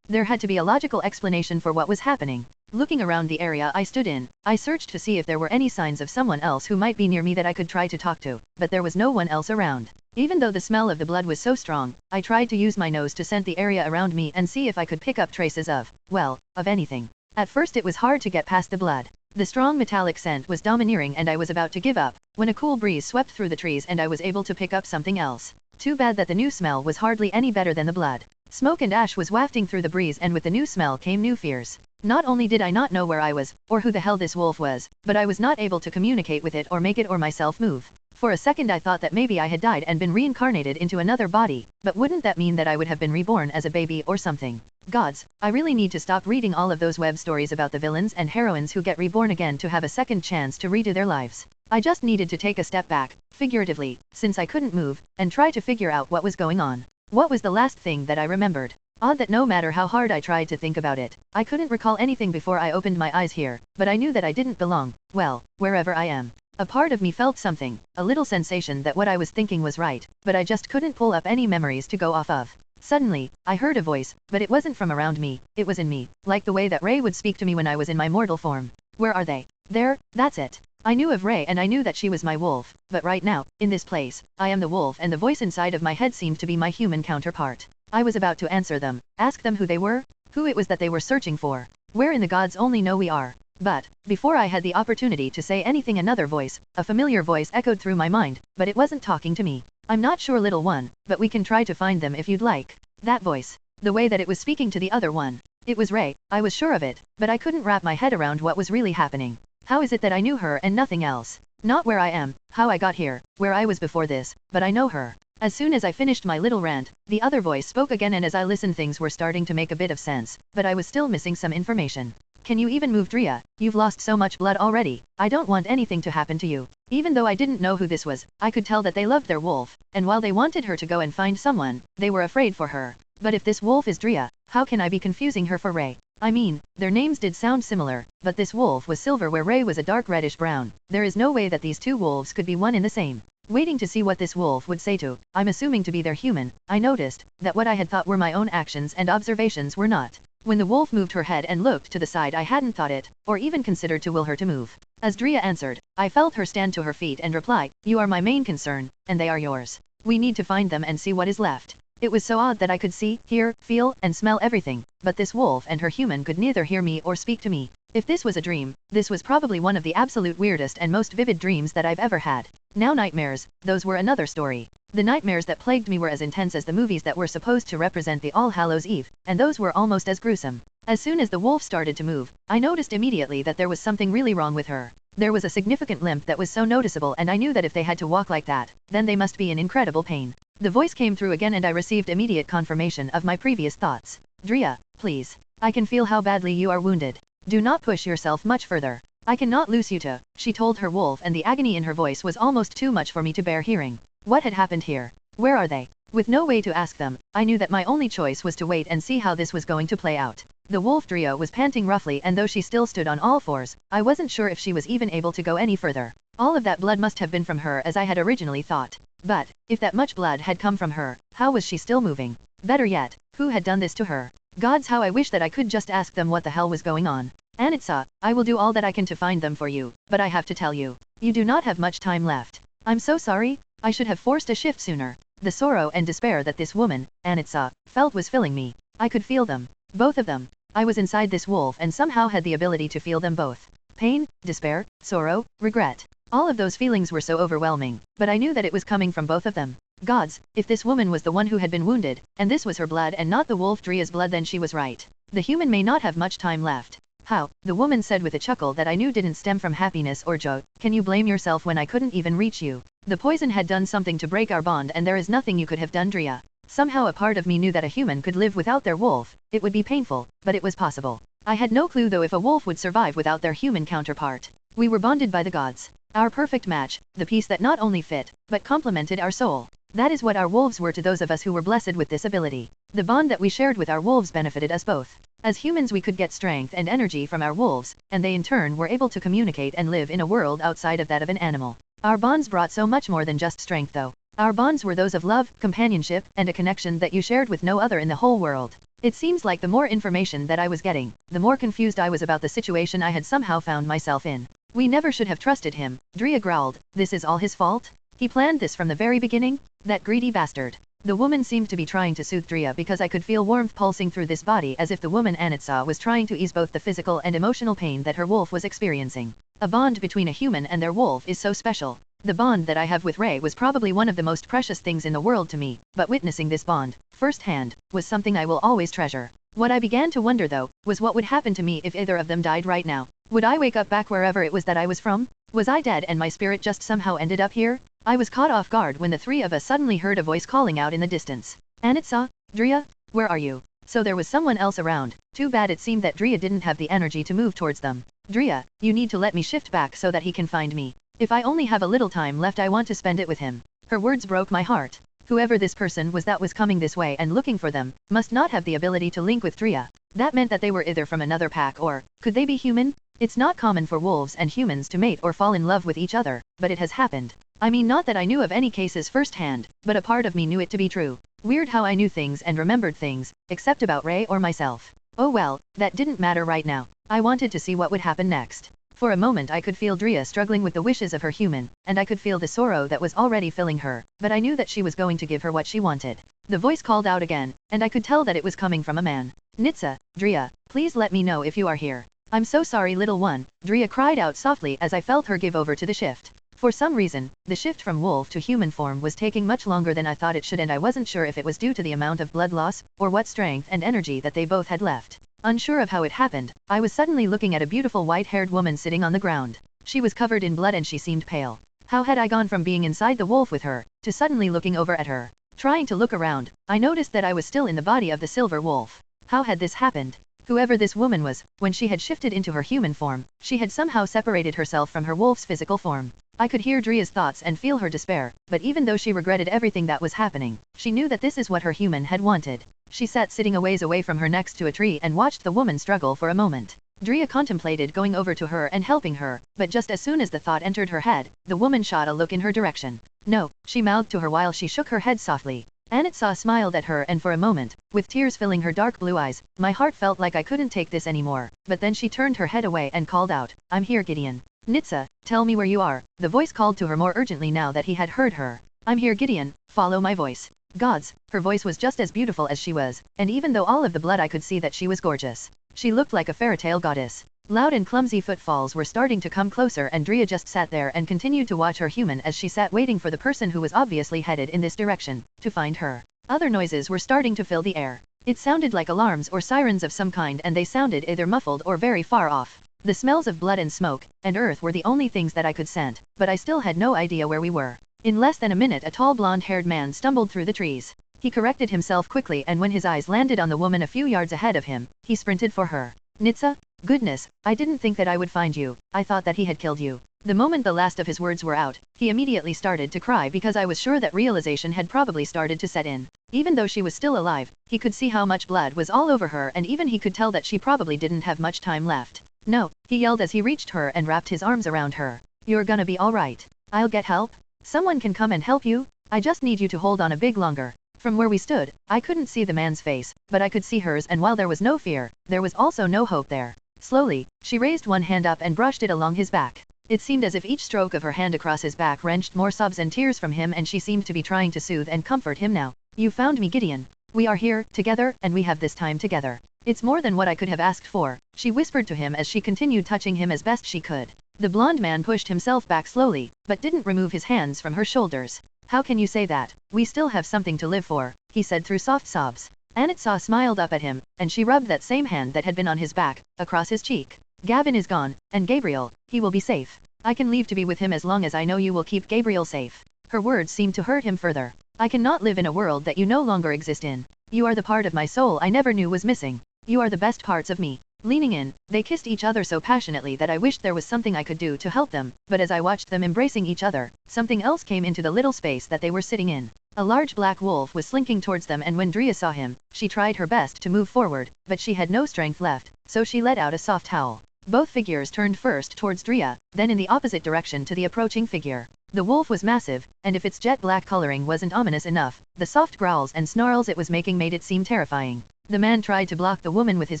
There had to be a logical explanation for what was happening. Looking around the area I stood in, I searched to see if there were any signs of someone else who might be near me that I could try to talk to, but there was no one else around. Even though the smell of the blood was so strong, I tried to use my nose to scent the area around me and see if I could pick up traces of, well, of anything. At first it was hard to get past the blood. The strong metallic scent was domineering and I was about to give up, when a cool breeze swept through the trees and I was able to pick up something else. Too bad that the new smell was hardly any better than the blood. Smoke and ash was wafting through the breeze, and with the new smell came new fears. Not only did I not know where I was, or who the hell this wolf was, but I was not able to communicate with it or make it or myself move. For a second I thought that maybe I had died and been reincarnated into another body, but wouldn't that mean that I would have been reborn as a baby or something? Gods, I really need to stop reading all of those web stories about the villains and heroines who get reborn again to have a second chance to redo their lives. I just needed to take a step back, figuratively, since I couldn't move, and try to figure out what was going on. What was the last thing that I remembered? Odd that no matter how hard I tried to think about it, I couldn't recall anything before I opened my eyes here, but I knew that I didn't belong, well, wherever I am. A part of me felt something, a little sensation that what I was thinking was right, but I just couldn't pull up any memories to go off of. Suddenly, I heard a voice, but it wasn't from around me, it was in me, like the way that Ray would speak to me when I was in my mortal form. Where are they? There, that's it. I knew of Ray and I knew that she was my wolf, but right now, in this place, I am the wolf and the voice inside of my head seemed to be my human counterpart. I was about to answer them, ask them who they were, who it was that they were searching for. Where in the gods only know we are. But, before I had the opportunity to say anything, another voice, a familiar voice, echoed through my mind, but it wasn't talking to me. I'm not sure, little one, but we can try to find them if you'd like. That voice. The way that it was speaking to the other one. It was Ray, I was sure of it, but I couldn't wrap my head around what was really happening. How is it that I knew her and nothing else? Not where I am, how I got here, where I was before this, but I know her. As soon as I finished my little rant, the other voice spoke again, and as I listened things were starting to make a bit of sense, but I was still missing some information. Can you even move, Drea? You've lost so much blood already. I don't want anything to happen to you. Even though I didn't know who this was, I could tell that they loved their wolf, and while they wanted her to go and find someone, they were afraid for her. But if this wolf is Drea, how can I be confusing her for Ray? I mean, their names did sound similar, but this wolf was silver where Ray was a dark reddish brown. There is no way that these two wolves could be one in the same. Waiting to see what this wolf would say to, I'm assuming to be their human, I noticed that what I had thought were my own actions and observations were not. When the wolf moved her head and looked to the side, I hadn't thought it, or even considered to will her to move. As Drea answered, I felt her stand to her feet and reply, you are my main concern, and they are yours. We need to find them and see what is left. It was so odd that I could see, hear, feel, and smell everything, but this wolf and her human could neither hear me or speak to me. If this was a dream, this was probably one of the absolute weirdest and most vivid dreams that I've ever had. Now nightmares, those were another story. The nightmares that plagued me were as intense as the movies that were supposed to represent the All Hallows Eve, and those were almost as gruesome. As soon as the wolf started to move, I noticed immediately that there was something really wrong with her. There was a significant limp that was so noticeable, and I knew that if they had to walk like that, then they must be in incredible pain. The voice came through again and I received immediate confirmation of my previous thoughts. Drea, please. I can feel how badly you are wounded. Do not push yourself much further. I cannot lose you to, she told her wolf, and the agony in her voice was almost too much for me to bear hearing. What had happened here? Where are they? With no way to ask them, I knew that my only choice was to wait and see how this was going to play out. The wolf Drea was panting roughly, and though she still stood on all fours, I wasn't sure if she was even able to go any further. All of that blood must have been from her as I had originally thought. But, if that much blood had come from her, how was she still moving? Better yet, who had done this to her? Gods, how I wish that I could just ask them what the hell was going on. Anitsa, I will do all that I can to find them for you, but I have to tell you, you do not have much time left. I'm so sorry, I should have forced a shift sooner. The sorrow and despair that this woman, Anitsa, felt was filling me. I could feel them. Both of them. I was inside this wolf and somehow had the ability to feel them both. Pain, despair, sorrow, regret. All of those feelings were so overwhelming, but I knew that it was coming from both of them. Gods, if this woman was the one who had been wounded, and this was her blood and not the wolf Drea's blood, then she was right. The human may not have much time left. How? The woman said with a chuckle that I knew didn't stem from happiness or joy. Can you blame yourself when I couldn't even reach you? The poison had done something to break our bond, and there is nothing you could have done, Drea. Somehow a part of me knew that a human could live without their wolf. It would be painful, but it was possible. I had no clue though if a wolf would survive without their human counterpart. We were bonded by the gods. Our perfect match, the piece that not only fit, but complemented our soul. That is what our wolves were to those of us who were blessed with this ability. The bond that we shared with our wolves benefited us both. As humans we could get strength and energy from our wolves, and they in turn were able to communicate and live in a world outside of that of an animal. Our bonds brought so much more than just strength though. Our bonds were those of love, companionship, and a connection that you shared with no other in the whole world. It seems like the more information that I was getting, the more confused I was about the situation I had somehow found myself in. We never should have trusted him, Drea growled. This is all his fault? He planned this from the very beginning? That greedy bastard. The woman seemed to be trying to soothe Drea because I could feel warmth pulsing through this body as if the woman Anitsa was trying to ease both the physical and emotional pain that her wolf was experiencing. A bond between a human and their wolf is so special. The bond that I have with Ray was probably one of the most precious things in the world to me, but witnessing this bond, firsthand, was something I will always treasure. What I began to wonder though, was what would happen to me if either of them died right now. Would I wake up back wherever it was that I was from? Was I dead and my spirit just somehow ended up here? I was caught off guard when the three of us suddenly heard a voice calling out in the distance. Anitsa? Drea? Where are you? So there was someone else around. Too bad it seemed that Drea didn't have the energy to move towards them. Drea, you need to let me shift back so that he can find me. If I only have a little time left I want to spend it with him. Her words broke my heart. Whoever this person was that was coming this way and looking for them, must not have the ability to link with Drea. That meant that they were either from another pack or, could they be human? It's not common for wolves and humans to mate or fall in love with each other, but it has happened. I mean, not that I knew of any cases firsthand, but a part of me knew it to be true. Weird how I knew things and remembered things, except about Ray or myself. Oh well, that didn't matter right now. I wanted to see what would happen next. For a moment I could feel Drea struggling with the wishes of her human, and I could feel the sorrow that was already filling her, but I knew that she was going to give her what she wanted. The voice called out again, and I could tell that it was coming from a man. Nitsa, Drea, please let me know if you are here. I'm so sorry little one, Drea cried out softly as I felt her give over to the shift. For some reason, the shift from wolf to human form was taking much longer than I thought it should, and I wasn't sure if it was due to the amount of blood loss, or what strength and energy that they both had left. Unsure of how it happened, I was suddenly looking at a beautiful white-haired woman sitting on the ground. She was covered in blood and she seemed pale. How had I gone from being inside the wolf with her, to suddenly looking over at her? Trying to look around, I noticed that I was still in the body of the silver wolf. How had this happened? Whoever this woman was, when she had shifted into her human form, she had somehow separated herself from her wolf's physical form. I could hear Drea's thoughts and feel her despair, but even though she regretted everything that was happening, she knew that this is what her human had wanted. She sat sitting a ways away from her next to a tree and watched the woman struggle for a moment. Drea contemplated going over to her and helping her, but just as soon as the thought entered her head, the woman shot a look in her direction. No, she mouthed to her while she shook her head softly. Anitsa smiled at her and for a moment, with tears filling her dark blue eyes, my heart felt like I couldn't take this anymore, but then she turned her head away and called out, I'm here Gideon. Nitsa, tell me where you are. The voice called to her more urgently now that he had heard her. I'm here Gideon, follow my voice. Gods, her voice was just as beautiful as she was, and even though all of the blood I could see that she was gorgeous. She looked like a fairytale goddess. Loud and clumsy footfalls were starting to come closer and Drea just sat there and continued to watch her human as she sat waiting for the person who was obviously headed in this direction, to find her. Other noises were starting to fill the air. It sounded like alarms or sirens of some kind and they sounded either muffled or very far off. The smells of blood and smoke, and earth were the only things that I could scent, but I still had no idea where we were. In less than a minute a tall blonde-haired man stumbled through the trees. He corrected himself quickly and when his eyes landed on the woman a few yards ahead of him, he sprinted for her. Nitsa? Goodness, I didn't think that I would find you, I thought that he had killed you. The moment the last of his words were out, he immediately started to cry because I was sure that realization had probably started to set in. Even though she was still alive, he could see how much blood was all over her and even he could tell that she probably didn't have much time left. No, he yelled as he reached her and wrapped his arms around her. You're gonna be alright. I'll get help. Someone can come and help you. I just need you to hold on a bit longer. From where we stood, I couldn't see the man's face, but I could see hers and while there was no fear, there was also no hope there. Slowly, she raised one hand up and brushed it along his back. It seemed as if each stroke of her hand across his back wrenched more sobs and tears from him and she seemed to be trying to soothe and comfort him now. You found me Gideon. We are here, together, and we have this time together. It's more than what I could have asked for, she whispered to him as she continued touching him as best she could. The blonde man pushed himself back slowly, but didn't remove his hands from her shoulders. How can you say that? We still have something to live for, he said through soft sobs. Anitsa smiled up at him, and she rubbed that same hand that had been on his back, across his cheek. Gavin is gone, and Gabriel, he will be safe. I can leave to be with him as long as I know you will keep Gabriel safe. Her words seemed to hurt him further. I cannot live in a world that you no longer exist in. You are the part of my soul I never knew was missing. You are the best parts of me. Leaning in, they kissed each other so passionately that I wished there was something I could do to help them, but as I watched them embracing each other, something else came into the little space that they were sitting in. A large black wolf was slinking towards them and when Drea saw him, she tried her best to move forward, but she had no strength left, so she let out a soft howl. Both figures turned first towards Drea, then in the opposite direction to the approaching figure. The wolf was massive, and if its jet black coloring wasn't ominous enough, the soft growls and snarls it was making made it seem terrifying. The man tried to block the woman with his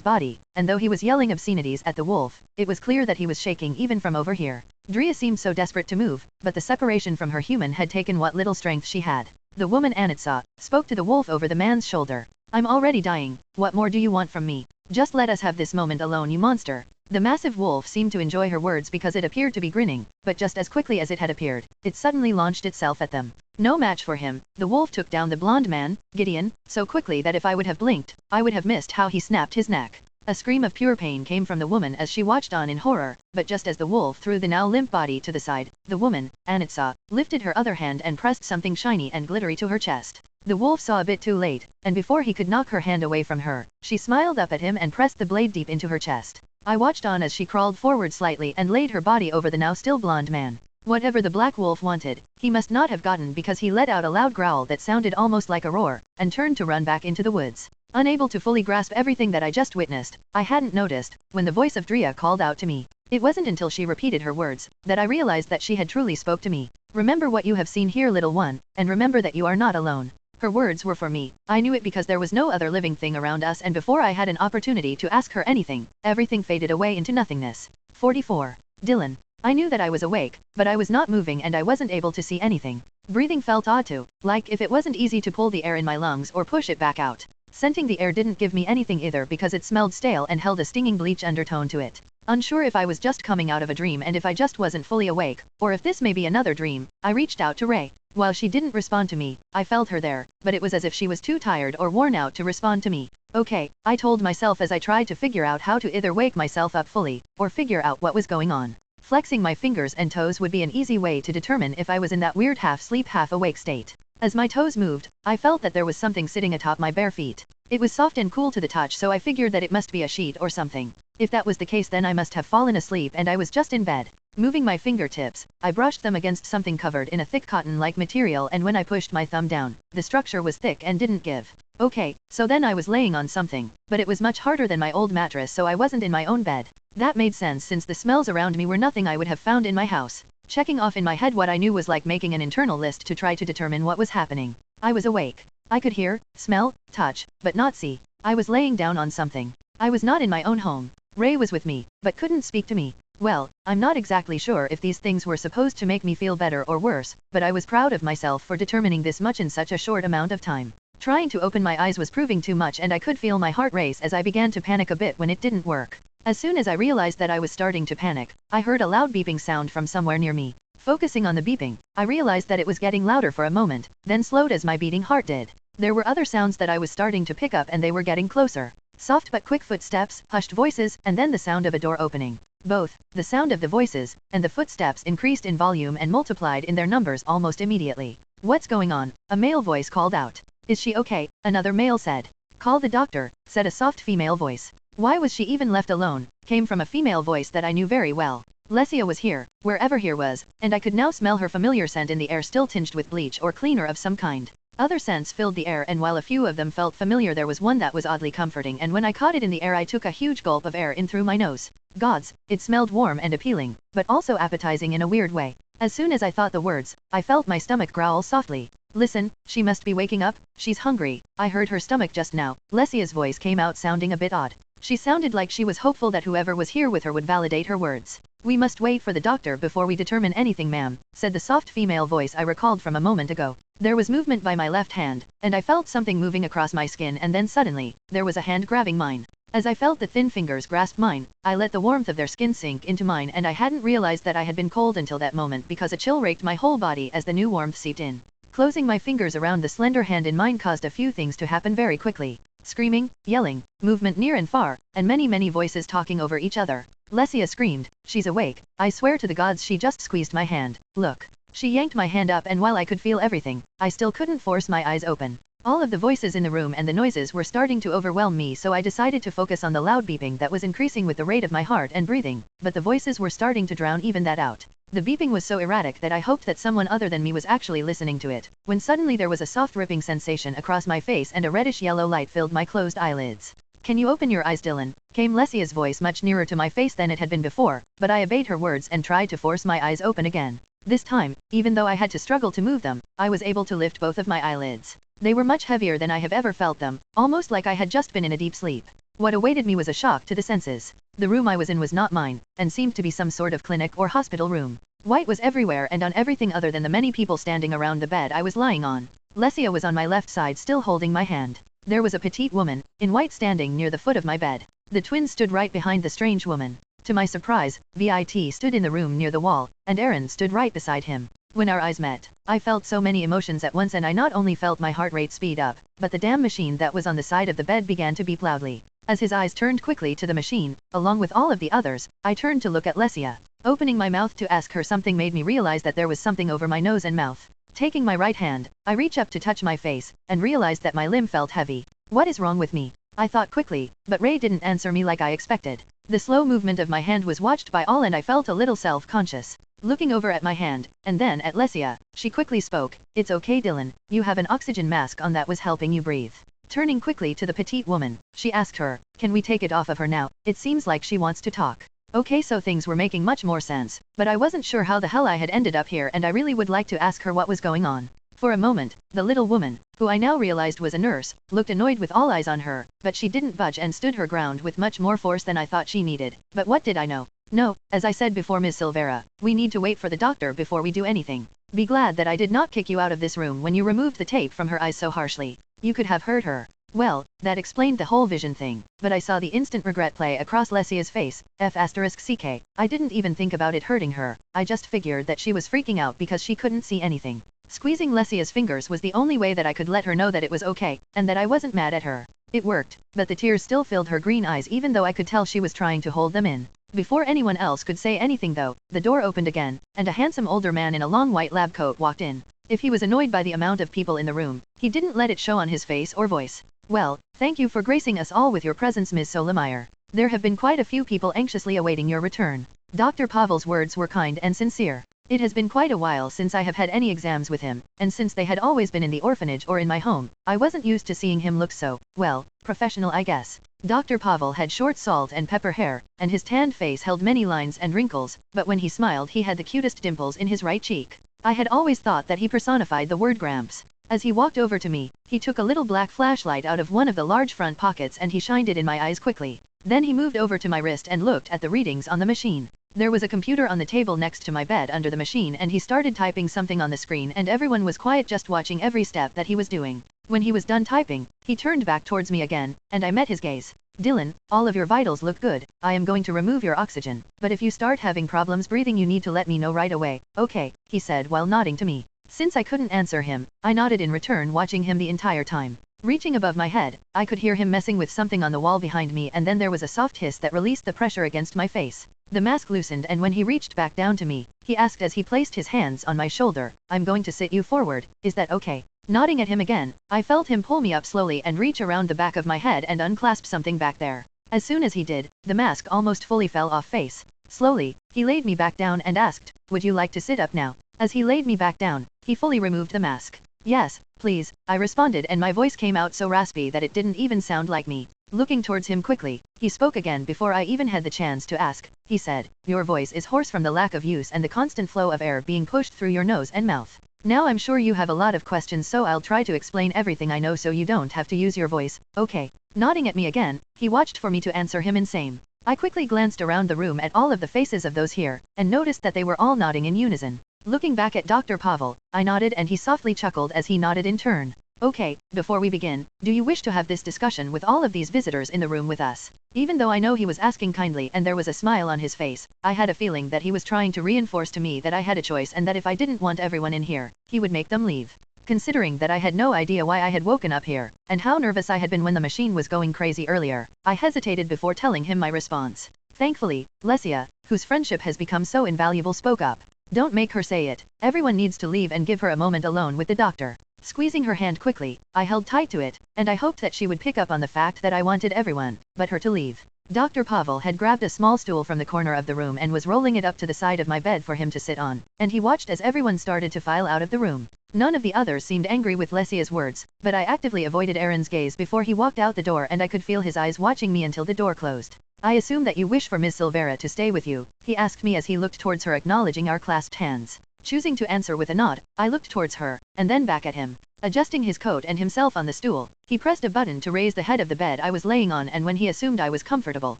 body, and though he was yelling obscenities at the wolf, it was clear that he was shaking even from over here. Drea seemed so desperate to move, but the separation from her human had taken what little strength she had. The woman Anitsa spoke to the wolf over the man's shoulder. I'm already dying, what more do you want from me? Just let us have this moment alone, you monster. The massive wolf seemed to enjoy her words because it appeared to be grinning, but just as quickly as it had appeared, it suddenly launched itself at them. No match for him, the wolf took down the blonde man, Gideon, so quickly that if I would have blinked, I would have missed how he snapped his neck. A scream of pure pain came from the woman as she watched on in horror, but just as the wolf threw the now limp body to the side, the woman, Anitsa, lifted her other hand and pressed something shiny and glittery to her chest. The wolf saw a bit too late, and before he could knock her hand away from her, she smiled up at him and pressed the blade deep into her chest. I watched on as she crawled forward slightly and laid her body over the now still blonde man. Whatever the black wolf wanted, he must not have gotten because he let out a loud growl that sounded almost like a roar, and turned to run back into the woods. Unable to fully grasp everything that I just witnessed, I hadn't noticed, when the voice of Drea called out to me. It wasn't until she repeated her words, that I realized that she had truly spoke to me. Remember what you have seen here, little one, and remember that you are not alone. Her words were for me. I knew it because there was no other living thing around us, and before I had an opportunity to ask her anything, everything faded away into nothingness. 44. Dylan. I knew that I was awake, but I was not moving and I wasn't able to see anything. Breathing felt odd too, like if it wasn't easy to pull the air in my lungs or push it back out. Scenting the air didn't give me anything either because it smelled stale and held a stinging bleach undertone to it. Unsure if I was just coming out of a dream and if I just wasn't fully awake, or if this may be another dream, I reached out to Ray. While she didn't respond to me, I felt her there, but it was as if she was too tired or worn out to respond to me. Okay, I told myself as I tried to figure out how to either wake myself up fully, or figure out what was going on. Flexing my fingers and toes would be an easy way to determine if I was in that weird half-sleep half-awake state. As my toes moved, I felt that there was something sitting atop my bare feet. It was soft and cool to the touch, so I figured that it must be a sheet or something. If that was the case, then I must have fallen asleep and I was just in bed. Moving my fingertips, I brushed them against something covered in a thick cotton-like material, and when I pushed my thumb down, the structure was thick and didn't give. Okay, so then I was laying on something, but it was much harder than my old mattress, so I wasn't in my own bed. That made sense since the smells around me were nothing I would have found in my house. Checking off in my head what I knew was like making an internal list to try to determine what was happening. I was awake. I could hear, smell, touch, but not see. I was laying down on something. I was not in my own home. Ray was with me, but couldn't speak to me. Well, I'm not exactly sure if these things were supposed to make me feel better or worse, but I was proud of myself for determining this much in such a short amount of time. Trying to open my eyes was proving too much, and I could feel my heart race as I began to panic a bit when it didn't work. As soon as I realized that I was starting to panic, I heard a loud beeping sound from somewhere near me. Focusing on the beeping, I realized that it was getting louder for a moment, then slowed as my beating heart did. There were other sounds that I was starting to pick up and they were getting closer. Soft but quick footsteps, hushed voices, and then the sound of a door opening. Both, the sound of the voices, and the footsteps increased in volume and multiplied in their numbers almost immediately. What's going on? A male voice called out. Is she okay? Another male said. Call the doctor, said a soft female voice. Why was she even left alone? Came from a female voice that I knew very well. Lesia was here, wherever here was, and I could now smell her familiar scent in the air, still tinged with bleach or cleaner of some kind. Other scents filled the air, and while a few of them felt familiar, there was one that was oddly comforting, and when I caught it in the air I took a huge gulp of air in through my nose. Gods, it smelled warm and appealing, but also appetizing in a weird way. As soon as I thought the words, I felt my stomach growl softly. Listen, she must be waking up, she's hungry. I heard her stomach just now. Lesia's voice came out sounding a bit odd. She sounded like she was hopeful that whoever was here with her would validate her words. We must wait for the doctor before we determine anything, ma'am, said the soft female voice I recalled from a moment ago. There was movement by my left hand, and I felt something moving across my skin, and then suddenly, there was a hand grabbing mine. As I felt the thin fingers grasp mine, I let the warmth of their skin sink into mine, and I hadn't realized that I had been cold until that moment because a chill raked my whole body as the new warmth seeped in. Closing my fingers around the slender hand in mine caused a few things to happen very quickly. Screaming, yelling, movement near and far, and many voices talking over each other. Lesia screamed, she's awake. I swear to the gods she just squeezed my hand. Look. She yanked my hand up, and while I could feel everything, I still couldn't force my eyes open. All of the voices in the room and the noises were starting to overwhelm me, so I decided to focus on the loud beeping that was increasing with the rate of my heart and breathing, but the voices were starting to drown even that out. The beeping was so erratic that I hoped that someone other than me was actually listening to it, when suddenly there was a soft ripping sensation across my face and a reddish-yellow light filled my closed eyelids. Can you open your eyes, Dylan? Came Lesia's voice much nearer to my face than it had been before, but I obeyed her words and tried to force my eyes open again. This time, even though I had to struggle to move them, I was able to lift both of my eyelids. They were much heavier than I have ever felt them, almost like I had just been in a deep sleep. What awaited me was a shock to the senses. The room I was in was not mine, and seemed to be some sort of clinic or hospital room. White was everywhere and on everything other than the many people standing around the bed I was lying on. Lesia was on my left side still holding my hand. There was a petite woman, in white standing near the foot of my bed. The twins stood right behind the strange woman. To my surprise, VIT stood in the room near the wall, and Aaron stood right beside him. When our eyes met, I felt so many emotions at once, and I not only felt my heart rate speed up, but the damn machine that was on the side of the bed began to beep loudly. As his eyes turned quickly to the machine, along with all of the others, I turned to look at Lesia. Opening my mouth to ask her something made me realize that there was something over my nose and mouth. Taking my right hand, I reach up to touch my face, and realized that my limb felt heavy. What is wrong with me? I thought quickly, but Ray didn't answer me like I expected. The slow movement of my hand was watched by all, and I felt a little self-conscious. Looking over at my hand, and then at Lesia, she quickly spoke, "It's okay Dylan, you have an oxygen mask on that was helping you breathe." Turning quickly to the petite woman, she asked her, "Can we take it off of her now? It seems like she wants to talk." Okay, so things were making much more sense, but I wasn't sure how the hell I had ended up here, and I really would like to ask her what was going on. For a moment, the little woman, who I now realized was a nurse, looked annoyed with all eyes on her, but she didn't budge and stood her ground with much more force than I thought she needed. But what did I know? No, as I said before, Ms. Silvera, we need to wait for the doctor before we do anything. Be glad that I did not kick you out of this room when you removed the tape from her eyes so harshly. You could have hurt her. Well, that explained the whole vision thing, but I saw the instant regret play across Lesia's face. F***ck. I didn't even think about it hurting her, I just figured that she was freaking out because she couldn't see anything. Squeezing Lesia's fingers was the only way that I could let her know that it was okay, and that I wasn't mad at her. It worked, but the tears still filled her green eyes even though I could tell she was trying to hold them in. Before anyone else could say anything though, the door opened again, and a handsome older man in a long white lab coat walked in. If he was annoyed by the amount of people in the room, he didn't let it show on his face or voice. "Well, thank you for gracing us all with your presence, Ms. Solemeyer. There have been quite a few people anxiously awaiting your return." Dr. Pavel's words were kind and sincere. It has been quite a while since I have had any exams with him, and since they had always been in the orphanage or in my home, I wasn't used to seeing him look so, well, professional I guess. Dr. Pavel had short salt and pepper hair, and his tanned face held many lines and wrinkles, but when he smiled he had the cutest dimples in his right cheek. I had always thought that he personified the word Gramps. As he walked over to me, he took a little black flashlight out of one of the large front pockets and he shined it in my eyes quickly. Then he moved over to my wrist and looked at the readings on the machine. There was a computer on the table next to my bed under the machine, and he started typing something on the screen, and everyone was quiet just watching every step that he was doing. When he was done typing, he turned back towards me again, and I met his gaze. "Dylan, all of your vitals look good. I am going to remove your oxygen, but if you start having problems breathing you need to let me know right away, okay?" he said while nodding to me. Since I couldn't answer him, I nodded in return, watching him the entire time. Reaching above my head, I could hear him messing with something on the wall behind me, and then there was a soft hiss that released the pressure against my face. The mask loosened, and when he reached back down to me, he asked as he placed his hands on my shoulder, "I'm going to sit you forward, is that okay?" Nodding at him again, I felt him pull me up slowly and reach around the back of my head and unclasp something back there. As soon as he did, the mask almost fully fell off face. Slowly, he laid me back down and asked, "Would you like to sit up now?" As he laid me back down, he fully removed the mask. "Yes, please," I responded, and my voice came out so raspy that it didn't even sound like me. Looking towards him quickly, he spoke again before I even had the chance to ask. He said, "Your voice is hoarse from the lack of use and the constant flow of air being pushed through your nose and mouth. Now I'm sure you have a lot of questions, so I'll try to explain everything I know so you don't have to use your voice, okay?" Nodding at me again, he watched for me to answer him in same. I quickly glanced around the room at all of the faces of those here, and noticed that they were all nodding in unison. Looking back at Dr. Pavel, I nodded and he softly chuckled as he nodded in turn. "Okay, before we begin, do you wish to have this discussion with all of these visitors in the room with us?" Even though I know he was asking kindly and there was a smile on his face, I had a feeling that he was trying to reinforce to me that I had a choice and that if I didn't want everyone in here, he would make them leave. Considering that I had no idea why I had woken up here, and how nervous I had been when the machine was going crazy earlier, I hesitated before telling him my response. Thankfully, Lesia, whose friendship has become so invaluable, spoke up. "Don't make her say it. Everyone needs to leave and give her a moment alone with the doctor." Squeezing her hand quickly, I held tight to it, and I hoped that she would pick up on the fact that I wanted everyone but her to leave. Dr. Pavel had grabbed a small stool from the corner of the room and was rolling it up to the side of my bed for him to sit on, and he watched as everyone started to file out of the room. None of the others seemed angry with Lesia's words, but I actively avoided Aaron's gaze before he walked out the door, and I could feel his eyes watching me until the door closed. "I assume that you wish for Ms. Silvera to stay with you," he asked me as he looked towards her, acknowledging our clasped hands. Choosing to answer with a nod, I looked towards her, and then back at him. Adjusting his coat and himself on the stool, he pressed a button to raise the head of the bed I was laying on, and when he assumed I was comfortable,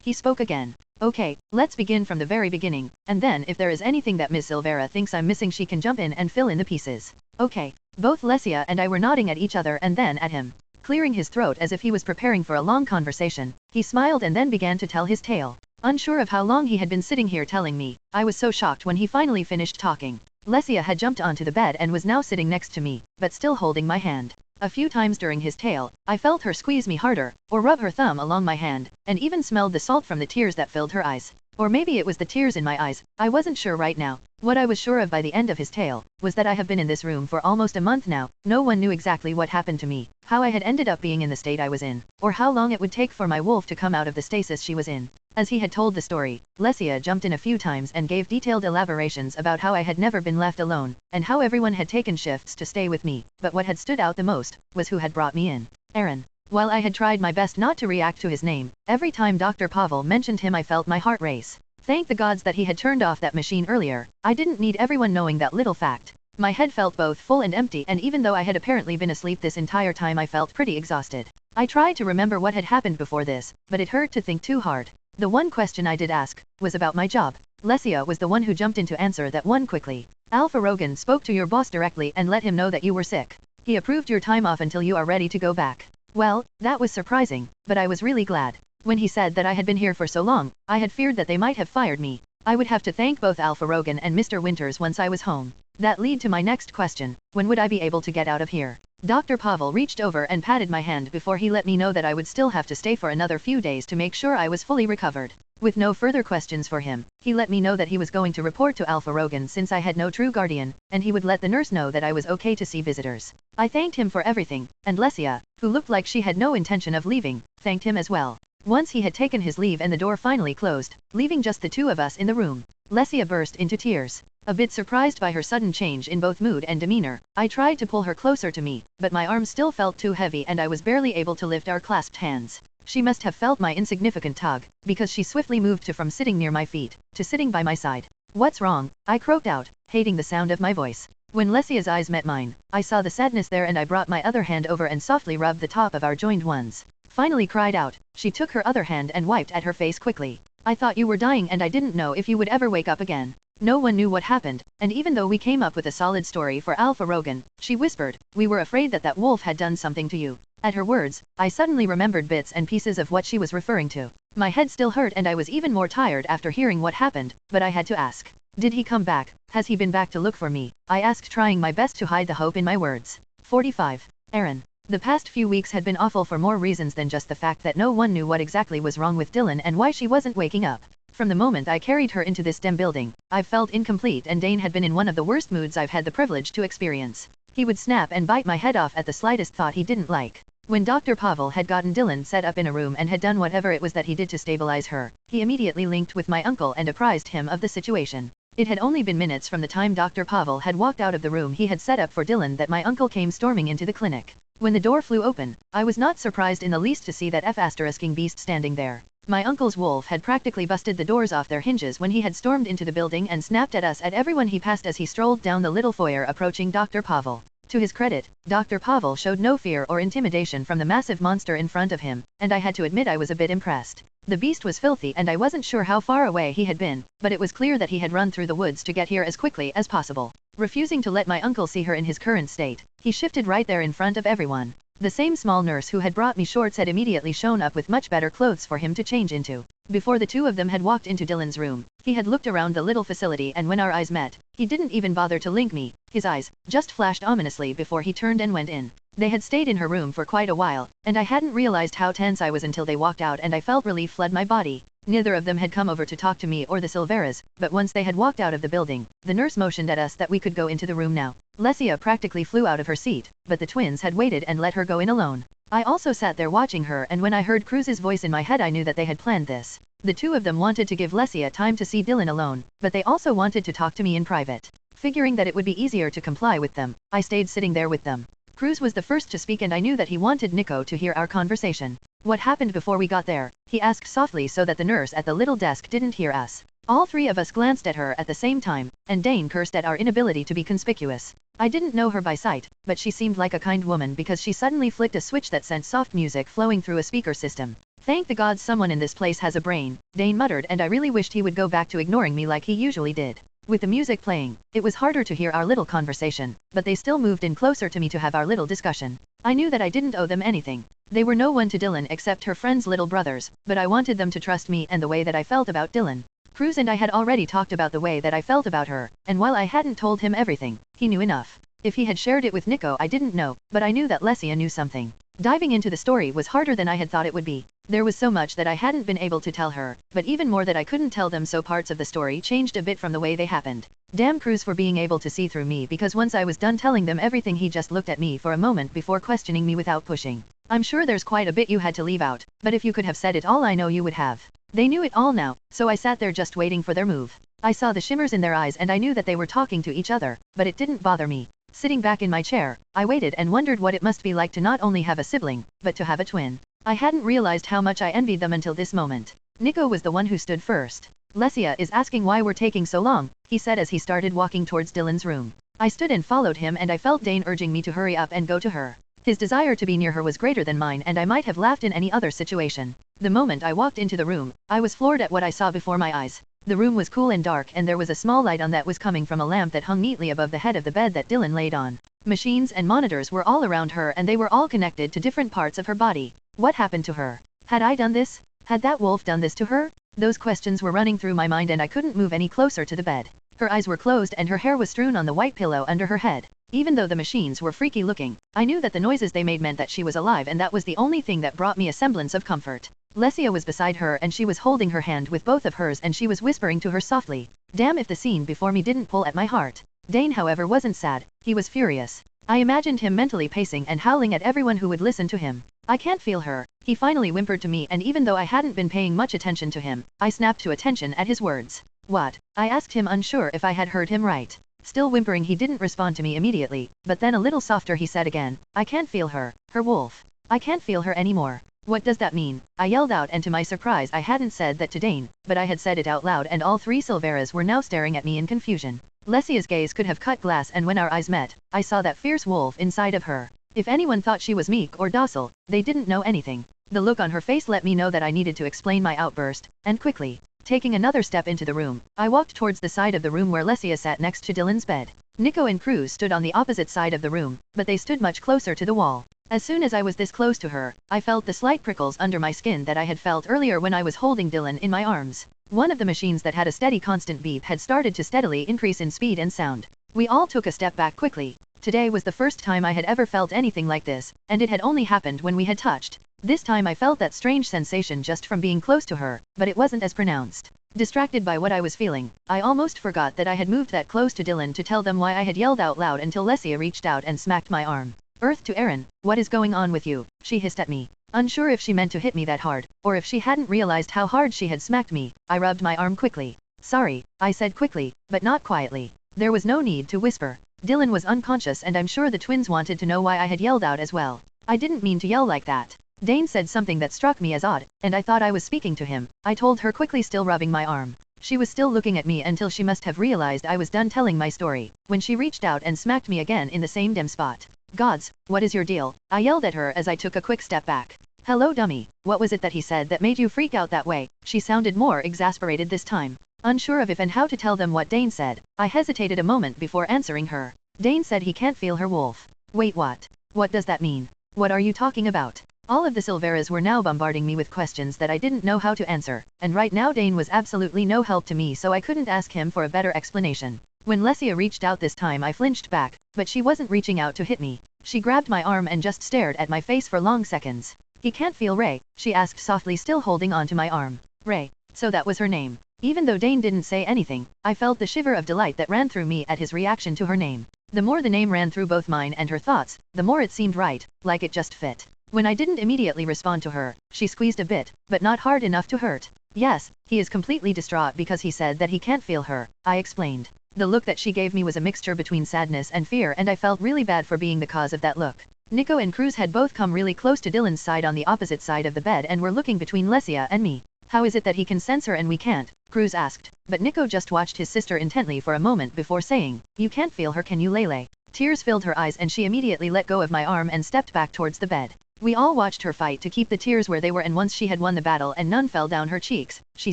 he spoke again. "Okay, let's begin from the very beginning, and then if there is anything that Ms. Silvera thinks I'm missing she can jump in and fill in the pieces." "Okay." Both Lesia and I were nodding at each other and then at him. Clearing his throat as if he was preparing for a long conversation, he smiled and then began to tell his tale. Unsure of how long he had been sitting here telling me, I was so shocked when he finally finished talking. Lesia had jumped onto the bed and was now sitting next to me, but still holding my hand. A few times during his tale, I felt her squeeze me harder, or rub her thumb along my hand, and even smelled the salt from the tears that filled her eyes. Or maybe it was the tears in my eyes, I wasn't sure right now. What I was sure of by the end of his tale, was that I have been in this room for almost a month now. No one knew exactly what happened to me, how I had ended up being in the state I was in, or how long it would take for my wolf to come out of the stasis she was in. As he had told the story, Lesia jumped in a few times and gave detailed elaborations about how I had never been left alone, and how everyone had taken shifts to stay with me, but what had stood out the most, was who had brought me in. Aaron. While I had tried my best not to react to his name, every time Dr. Pavel mentioned him I felt my heart race. Thank the gods that he had turned off that machine earlier. I didn't need everyone knowing that little fact. My head felt both full and empty, and even though I had apparently been asleep this entire time I felt pretty exhausted. I tried to remember what had happened before this, but it hurt to think too hard. The one question I did ask, was about my job. Lesia was the one who jumped in to answer that one quickly. Alpha Rogan spoke to your boss directly and let him know that you were sick. He approved your time off until you are ready to go back. Well, that was surprising, but I was really glad. When he said that I had been here for so long, I had feared that they might have fired me. I would have to thank both Alpha Rogan and Mr. Winters once I was home. That lead to my next question, when would I be able to get out of here? Dr. Pavel reached over and patted my hand before he let me know that I would still have to stay for another few days to make sure I was fully recovered. With no further questions for him, he let me know that he was going to report to Alpha Rogan since I had no true guardian, and he would let the nurse know that I was okay to see visitors. I thanked him for everything, and Lesia, who looked like she had no intention of leaving, thanked him as well. Once he had taken his leave and the door finally closed, leaving just the two of us in the room, Lesia burst into tears. A bit surprised by her sudden change in both mood and demeanor, I tried to pull her closer to me, but my arms still felt too heavy and I was barely able to lift our clasped hands. She must have felt my insignificant tug, because she swiftly moved from sitting near my feet, to sitting by my side. What's wrong? I croaked out, hating the sound of my voice. When Lesia's eyes met mine, I saw the sadness there and I brought my other hand over and softly rubbed the top of our joined ones. Finally cried out. She took her other hand and wiped at her face quickly. I thought you were dying and I didn't know if you would ever wake up again. No one knew what happened, and even though we came up with a solid story for Alpha Rogan, she whispered, we were afraid that that wolf had done something to you. At her words, I suddenly remembered bits and pieces of what she was referring to. My head still hurt and I was even more tired after hearing what happened, but I had to ask. Did he come back? Has he been back to look for me? I asked, trying my best to hide the hope in my words. 45. Aaron. The past few weeks had been awful for more reasons than just the fact that no one knew what exactly was wrong with Dylan and why she wasn't waking up. From the moment I carried her into this damn building, I've felt incomplete and Dane had been in one of the worst moods I've had the privilege to experience. He would snap and bite my head off at the slightest thought he didn't like. When Dr. Pavel had gotten Dylan set up in a room and had done whatever it was that he did to stabilize her, he immediately linked with my uncle and apprised him of the situation. It had only been minutes from the time Dr. Pavel had walked out of the room he had set up for Dylan that my uncle came storming into the clinic. When the door flew open, I was not surprised in the least to see that F***ing beast standing there. My uncle's wolf had practically busted the doors off their hinges when he had stormed into the building and snapped at us at everyone he passed as he strolled down the little foyer approaching Dr. Pavel. To his credit, Dr. Pavel showed no fear or intimidation from the massive monster in front of him, and I had to admit I was a bit impressed. The beast was filthy and I wasn't sure how far away he had been, but it was clear that he had run through the woods to get here as quickly as possible. Refusing to let my uncle see her in his current state, he shifted right there in front of everyone. The same small nurse who had brought me shorts had immediately shown up with much better clothes for him to change into. Before the two of them had walked into Dylan's room, he had looked around the little facility and when our eyes met, he didn't even bother to link me. His eyes just flashed ominously before he turned and went in. They had stayed in her room for quite a while, and I hadn't realized how tense I was until they walked out and I felt relief flood my body. Neither of them had come over to talk to me or the Silveras, but once they had walked out of the building, the nurse motioned at us that we could go into the room now. Lesia practically flew out of her seat, but the twins had waited and let her go in alone. I also sat there watching her and when I heard Cruz's voice in my head I knew that they had planned this. The two of them wanted to give Lesia time to see Dylan alone, but they also wanted to talk to me in private. Figuring that it would be easier to comply with them, I stayed sitting there with them. Cruz was the first to speak and I knew that he wanted Nico to hear our conversation. What happened before we got there? He asked softly so that the nurse at the little desk didn't hear us. All three of us glanced at her at the same time, and Dane cursed at our inability to be conspicuous. I didn't know her by sight, but she seemed like a kind woman because she suddenly flicked a switch that sent soft music flowing through a speaker system. Thank the gods someone in this place has a brain, Dane muttered, and I really wished he would go back to ignoring me like he usually did. With the music playing, it was harder to hear our little conversation, but they still moved in closer to me to have our little discussion. I knew that I didn't owe them anything. They were no one to Dylan except her friend's little brothers, but I wanted them to trust me and the way that I felt about Dylan. Cruz and I had already talked about the way that I felt about her, and while I hadn't told him everything, he knew enough. If he had shared it with Nico, I didn't know, but I knew that Lesia knew something. Diving into the story was harder than I had thought it would be. There was so much that I hadn't been able to tell her, but even more that I couldn't tell them, so parts of the story changed a bit from the way they happened. Damn Cruz for being able to see through me, because once I was done telling them everything he just looked at me for a moment before questioning me without pushing. I'm sure there's quite a bit you had to leave out, but if you could have said it all, I know you would have. They knew it all now, so I sat there just waiting for their move. I saw the shimmers in their eyes and I knew that they were talking to each other, but it didn't bother me. Sitting back in my chair, I waited and wondered what it must be like to not only have a sibling, but to have a twin. I hadn't realized how much I envied them until this moment. Nico was the one who stood first. Lesia is asking why we're taking so long, he said as he started walking towards Dylan's room. I stood and followed him, and I felt Dane urging me to hurry up and go to her. His desire to be near her was greater than mine, and I might have laughed in any other situation. The moment I walked into the room, I was floored at what I saw before my eyes. The room was cool and dark, and there was a small light on that was coming from a lamp that hung neatly above the head of the bed that Dylan laid on. Machines and monitors were all around her, and they were all connected to different parts of her body. What happened to her? Had I done this? Had that wolf done this to her? Those questions were running through my mind, and I couldn't move any closer to the bed. Her eyes were closed and her hair was strewn on the white pillow under her head. Even though the machines were freaky looking, I knew that the noises they made meant that she was alive, and that was the only thing that brought me a semblance of comfort. Lesia was beside her and she was holding her hand with both of hers, and she was whispering to her softly. Damn if the scene before me didn't pull at my heart. Dane, however, wasn't sad, he was furious. I imagined him mentally pacing and howling at everyone who would listen to him. I can't feel her, he finally whimpered to me, and even though I hadn't been paying much attention to him, I snapped to attention at his words. What? I asked him, unsure if I had heard him right. Still whimpering, he didn't respond to me immediately, but then a little softer he said again, I can't feel her, her wolf. I can't feel her anymore. What does that mean? I yelled out, and to my surprise I hadn't said that to Dane, but I had said it out loud, and all three Silveras were now staring at me in confusion. Lesia's gaze could have cut glass, and when our eyes met, I saw that fierce wolf inside of her. If anyone thought she was meek or docile, they didn't know anything. The look on her face let me know that I needed to explain my outburst, and quickly. Taking another step into the room, I walked towards the side of the room where Lesia sat next to Dylan's bed. Nico and Cruz stood on the opposite side of the room, but they stood much closer to the wall. As soon as I was this close to her, I felt the slight prickles under my skin that I had felt earlier when I was holding Dylan in my arms. One of the machines that had a steady constant beep had started to steadily increase in speed and sound. We all took a step back quickly. Today was the first time I had ever felt anything like this, and it had only happened when we had touched. This time I felt that strange sensation just from being close to her, but it wasn't as pronounced. Distracted by what I was feeling, I almost forgot that I had moved that close to Dylan to tell them why I had yelled out loud until Lesia reached out and smacked my arm. Earth to Aaron, what is going on with you? She hissed at me. Unsure if she meant to hit me that hard, or if she hadn't realized how hard she had smacked me, I rubbed my arm quickly. Sorry, I said quickly, but not quietly. There was no need to whisper. Dylan was unconscious, and I'm sure the twins wanted to know why I had yelled out as well. I didn't mean to yell like that. Dane said something that struck me as odd, and I thought I was speaking to him. I told her quickly, still rubbing my arm. She was still looking at me until she must have realized I was done telling my story, when she reached out and smacked me again in the same dim spot. Gods, what is your deal? I yelled at her as I took a quick step back. Hello dummy, what was it that he said that made you freak out that way? She sounded more exasperated this time. Unsure of if and how to tell them what Dane said, I hesitated a moment before answering her. Dane said he can't feel her wolf. Wait, what? What does that mean? What are you talking about? All of the Silveras were now bombarding me with questions that I didn't know how to answer, and right now Dane was absolutely no help to me, so I couldn't ask him for a better explanation. When Lesia reached out this time, I flinched back, but she wasn't reaching out to hit me. She grabbed my arm and just stared at my face for long seconds. He can't feel Ray? She asked softly, still holding on to my arm. Ray. So that was her name. Even though Dane didn't say anything, I felt the shiver of delight that ran through me at his reaction to her name. The more the name ran through both mine and her thoughts, the more it seemed right, like it just fit. When I didn't immediately respond to her, she squeezed a bit, but not hard enough to hurt. Yes, he is completely distraught because he said that he can't feel her, I explained. The look that she gave me was a mixture between sadness and fear, and I felt really bad for being the cause of that look. Nico and Cruz had both come really close to Dylan's side on the opposite side of the bed and were looking between Lesia and me. How is it that he can sense her and we can't? Cruz asked, but Nico just watched his sister intently for a moment before saying, you can't feel her, can you, Lele? Tears filled her eyes and she immediately let go of my arm and stepped back towards the bed. We all watched her fight to keep the tears where they were, and once she had won the battle and none fell down her cheeks, she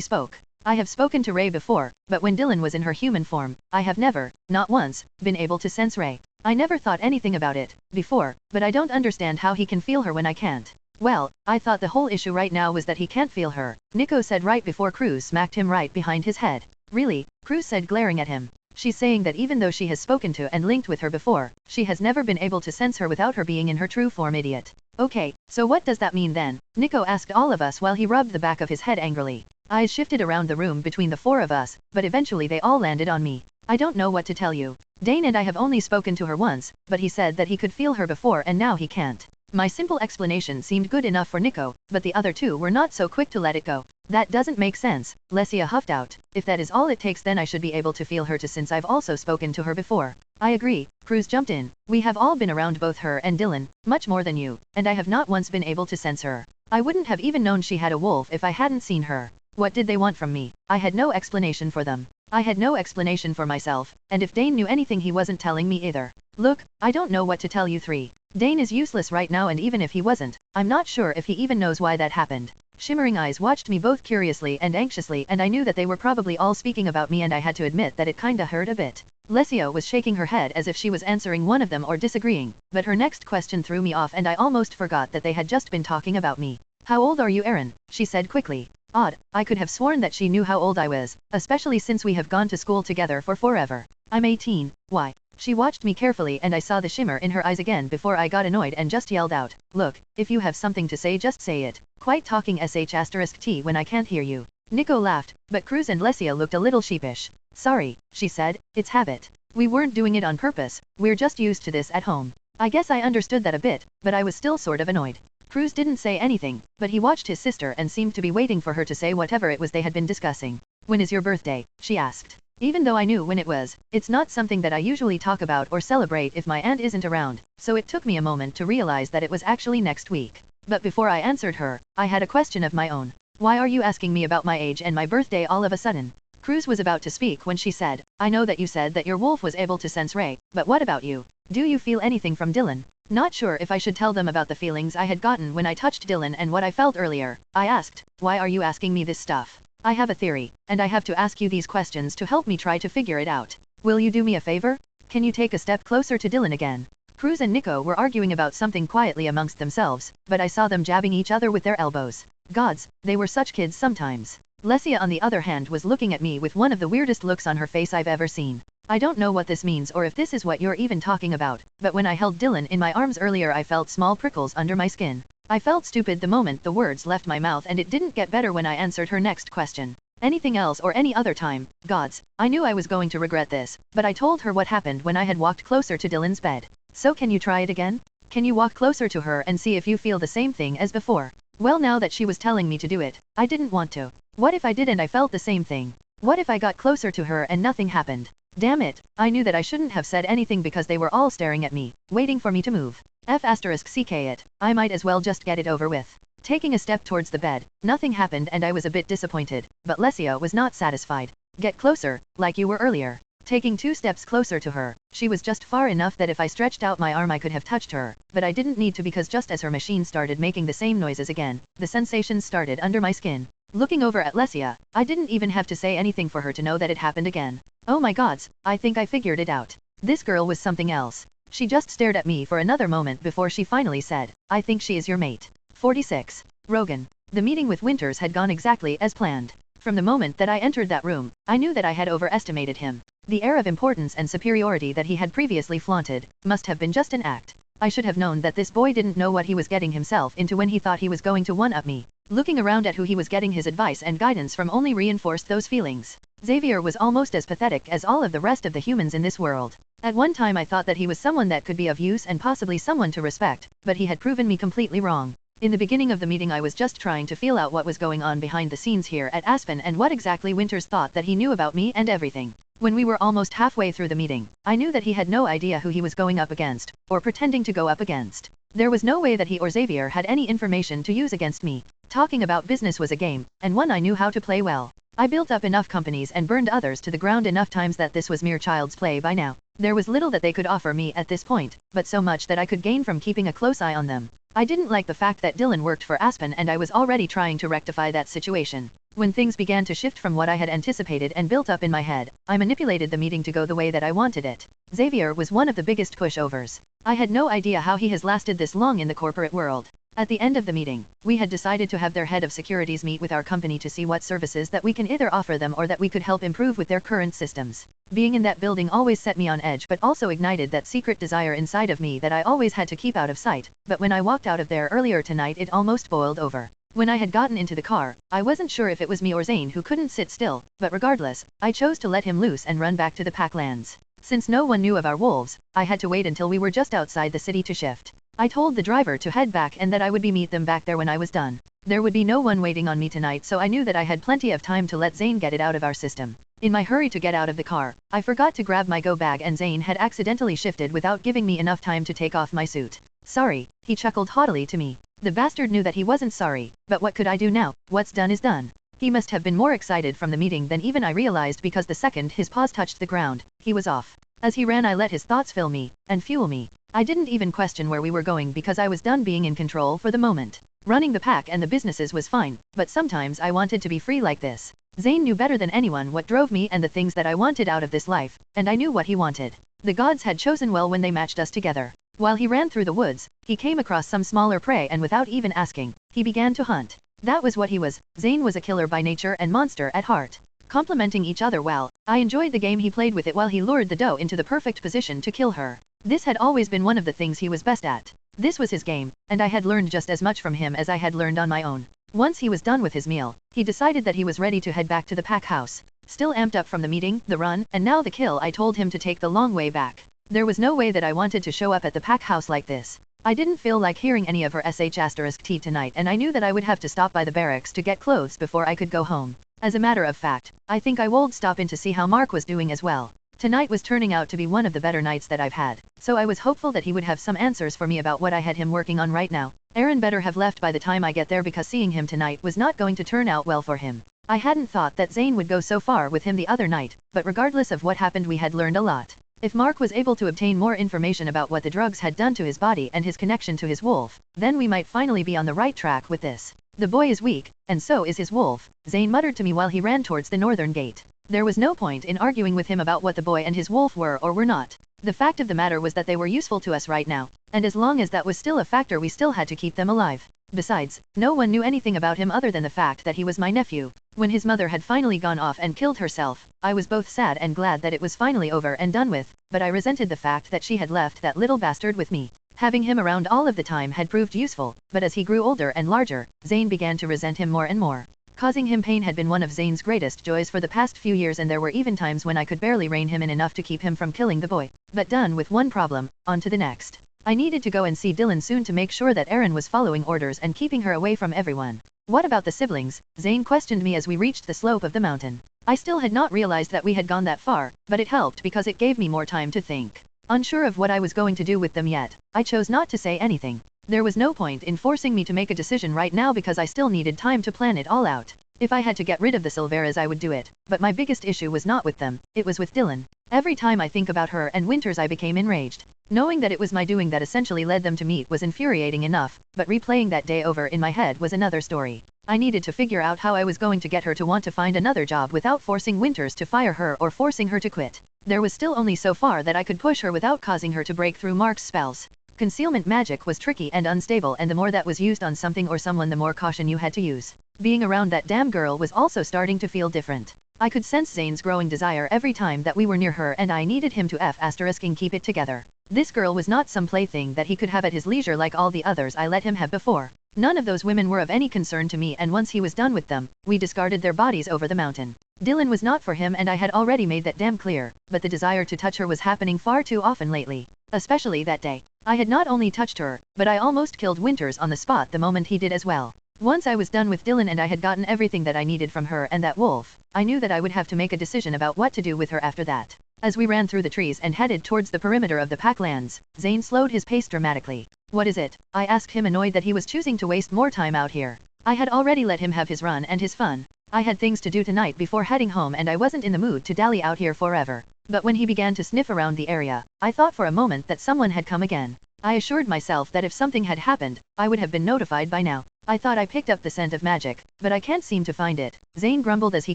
spoke. I have spoken to Ray before, but when Dylan was in her human form, I have never, not once, been able to sense Ray. I never thought anything about it, before, but I don't understand how he can feel her when I can't. Well, I thought the whole issue right now was that he can't feel her, Nico said right before Cruz smacked him right behind his head. Really? Cruz said glaring at him. She's saying that even though she has spoken to and linked with her before, she has never been able to sense her without her being in her true form. Idiot. Okay, so what does that mean then? Nico asked all of us while he rubbed the back of his head angrily. Eyes shifted around the room between the four of us, but eventually they all landed on me. I don't know what to tell you. Dane and I have only spoken to her once, but he said that he could feel her before and now he can't. My simple explanation seemed good enough for Nico, but the other two were not so quick to let it go. That doesn't make sense, Lesia huffed out. If that is all it takes then I should be able to feel her too since I've also spoken to her before. I agree, Cruz jumped in. We have all been around both her and Dylan, much more than you, and I have not once been able to sense her. I wouldn't have even known she had a wolf if I hadn't seen her. What did they want from me? I had no explanation for them. I had no explanation for myself, and if Dane knew anything he wasn't telling me either. Look, I don't know what to tell you three. Dane is useless right now and even if he wasn't, I'm not sure if he even knows why that happened. Shimmering eyes watched me both curiously and anxiously and I knew that they were probably all speaking about me and I had to admit that it kinda hurt a bit. Lesia was shaking her head as if she was answering one of them or disagreeing, but her next question threw me off and I almost forgot that they had just been talking about me. How old are you, Aaron? She said quickly. Odd, I could have sworn that she knew how old I was, especially since we have gone to school together for forever. I'm 18, why? She watched me carefully and I saw the shimmer in her eyes again before I got annoyed and just yelled out, look, if you have something to say just say it. Quite talking sh*t when I can't hear you. Nico laughed, but Cruz and Lesia looked a little sheepish. Sorry, she said, it's habit. We weren't doing it on purpose, we're just used to this at home. I guess I understood that a bit, but I was still sort of annoyed. Cruz didn't say anything, but he watched his sister and seemed to be waiting for her to say whatever it was they had been discussing. When is your birthday? She asked. Even though I knew when it was, it's not something that I usually talk about or celebrate if my aunt isn't around, so it took me a moment to realize that it was actually next week. But before I answered her, I had a question of my own. Why are you asking me about my age and my birthday all of a sudden? Cruz was about to speak when she said, I know that you said that your wolf was able to sense Ray, but what about you? Do you feel anything from Dylan? Not sure if I should tell them about the feelings I had gotten when I touched Dylan and what I felt earlier. I asked, why are you asking me this stuff? I have a theory, and I have to ask you these questions to help me try to figure it out. Will you do me a favor? Can you take a step closer to Dylan again? Cruz and Nico were arguing about something quietly amongst themselves, but I saw them jabbing each other with their elbows. Gods, they were such kids sometimes. Lesia on the other hand was looking at me with one of the weirdest looks on her face I've ever seen. I don't know what this means or if this is what you're even talking about, but when I held Dylan in my arms earlier I felt small prickles under my skin. I felt stupid the moment the words left my mouth and it didn't get better when I answered her next question. Anything else or any other time, gods, I knew I was going to regret this, but I told her what happened when I had walked closer to Dylan's bed. So can you try it again? Can you walk closer to her and see if you feel the same thing as before? Well, now that she was telling me to do it, I didn't want to. What if I did and I felt the same thing? What if I got closer to her and nothing happened? Damn it, I knew that I shouldn't have said anything because they were all staring at me, waiting for me to move. F***ck it, I might as well just get it over with. Taking a step towards the bed, nothing happened and I was a bit disappointed, but Lesia was not satisfied. Get closer, like you were earlier. Taking 2 steps closer to her, she was just far enough that if I stretched out my arm I could have touched her, but I didn't need to because just as her machine started making the same noises again, the sensations started under my skin. Looking over at Lesia, I didn't even have to say anything for her to know that it happened again. Oh my gods, I think I figured it out. This girl was something else. She just stared at me for another moment before she finally said, I think she is your mate. 46. Rogan. The meeting with Winters had gone exactly as planned. From the moment that I entered that room, I knew that I had overestimated him. The air of importance and superiority that he had previously flaunted must have been just an act. I should have known that this boy didn't know what he was getting himself into when he thought he was going to one-up me. Looking around at who he was getting his advice and guidance from only reinforced those feelings. Xavier was almost as pathetic as all of the rest of the humans in this world. At one time I thought that he was someone that could be of use and possibly someone to respect, but he had proven me completely wrong. In the beginning of the meeting I was just trying to feel out what was going on behind the scenes here at Aspen and what exactly Winters thought that he knew about me and everything. When we were almost halfway through the meeting, I knew that he had no idea who he was going up against, or pretending to go up against. There was no way that he or Xavier had any information to use against me. Talking about business was a game, and one I knew how to play well. I built up enough companies and burned others to the ground enough times that this was mere child's play by now. There was little that they could offer me at this point, but so much that I could gain from keeping a close eye on them. I didn't like the fact that Dylan worked for Aspen and I was already trying to rectify that situation. When things began to shift from what I had anticipated and built up in my head, I manipulated the meeting to go the way that I wanted it. Xavier was one of the biggest pushovers. I had no idea how he has lasted this long in the corporate world. At the end of the meeting, we had decided to have their head of securities meet with our company to see what services that we can either offer them or that we could help improve with their current systems. Being in that building always set me on edge but also ignited that secret desire inside of me that I always had to keep out of sight, but when I walked out of there earlier tonight it almost boiled over. When I had gotten into the car, I wasn't sure if it was me or Zane who couldn't sit still, but regardless, I chose to let him loose and run back to the Packlands. Since no one knew of our wolves, I had to wait until we were just outside the city to shift. I told the driver to head back and that I would meet them back there when I was done. There would be no one waiting on me tonight, so I knew that I had plenty of time to let Zane get it out of our system. In my hurry to get out of the car, I forgot to grab my go bag and Zane had accidentally shifted without giving me enough time to take off my suit. Sorry, he chuckled haughtily to me. The bastard knew that he wasn't sorry, but what could I do now? What's done is done. He must have been more excited from the meeting than even I realized, because the second his paws touched the ground, he was off. As he ran, I let his thoughts fill me and fuel me. I didn't even question where we were going because I was done being in control for the moment. Running the pack and the businesses was fine, but sometimes I wanted to be free like this. Zane knew better than anyone what drove me and the things that I wanted out of this life, and I knew what he wanted. The gods had chosen well when they matched us together. While he ran through the woods, he came across some smaller prey and without even asking, he began to hunt. That was what he was. Zane was a killer by nature and monster at heart. Complementing each other well, I enjoyed the game he played with it while he lured the doe into the perfect position to kill her. This had always been one of the things he was best at. This was his game, and I had learned just as much from him as I had learned on my own. Once he was done with his meal, he decided that he was ready to head back to the pack house. Still amped up from the meeting, the run, and now the kill, I told him to take the long way back. There was no way that I wanted to show up at the pack house like this. I didn't feel like hearing any of her sh*t tonight, and I knew that I would have to stop by the barracks to get clothes before I could go home. As a matter of fact, I think I would stop in to see how Mark was doing as well. Tonight was turning out to be one of the better nights that I've had, so I was hopeful that he would have some answers for me about what I had him working on right now. Aaron better have left by the time I get there, because seeing him tonight was not going to turn out well for him. I hadn't thought that Zane would go so far with him the other night, but regardless of what happened, we had learned a lot. If Mark was able to obtain more information about what the drugs had done to his body and his connection to his wolf, then we might finally be on the right track with this. The boy is weak, and so is his wolf, Zane muttered to me while he ran towards the northern gate. There was no point in arguing with him about what the boy and his wolf were or were not. The fact of the matter was that they were useful to us right now, and as long as that was still a factor, we still had to keep them alive. Besides, no one knew anything about him other than the fact that he was my nephew. When his mother had finally gone off and killed herself, I was both sad and glad that it was finally over and done with, but I resented the fact that she had left that little bastard with me. Having him around all of the time had proved useful, but as he grew older and larger, Zane began to resent him more and more. Causing him pain had been one of Zane's greatest joys for the past few years, and there were even times when I could barely rein him in enough to keep him from killing the boy. But done with one problem, on to the next. I needed to go and see Dylan soon to make sure that Erin was following orders and keeping her away from everyone. What about the siblings? Zane questioned me as we reached the slope of the mountain. I still had not realized that we had gone that far, but it helped because it gave me more time to think. Unsure of what I was going to do with them yet, I chose not to say anything. There was no point in forcing me to make a decision right now because I still needed time to plan it all out. If I had to get rid of the Silveras, I would do it, but my biggest issue was not with them, it was with Dylan. Every time I think about her and Winters, I became enraged. Knowing that it was my doing that essentially led them to meet was infuriating enough, but replaying that day over in my head was another story. I needed to figure out how I was going to get her to want to find another job without forcing Winters to fire her or forcing her to quit. There was still only so far that I could push her without causing her to break through Mark's spells. Concealment magic was tricky and unstable, and the more that was used on something or someone, the more caution you had to use. Being around that damn girl was also starting to feel different. I could sense Zane's growing desire every time that we were near her, and I needed him to keep it together. This girl was not some plaything that he could have at his leisure like all the others I let him have before. None of those women were of any concern to me, and once he was done with them, we discarded their bodies over the mountain. Dylan was not for him, and I had already made that damn clear, but the desire to touch her was happening far too often lately. Especially that day. I had not only touched her, but I almost killed Winters on the spot the moment he did as well. Once I was done with Dylan and I had gotten everything that I needed from her and that wolf, I knew that I would have to make a decision about what to do with her after that. As we ran through the trees and headed towards the perimeter of the Packlands, Zane slowed his pace dramatically. What is it? I asked him, annoyed that he was choosing to waste more time out here. I had already let him have his run and his fun. I had things to do tonight before heading home, and I wasn't in the mood to dally out here forever. But when he began to sniff around the area, I thought for a moment that someone had come again. I assured myself that if something had happened, I would have been notified by now. I thought I picked up the scent of magic, but I can't seem to find it, Zane grumbled as he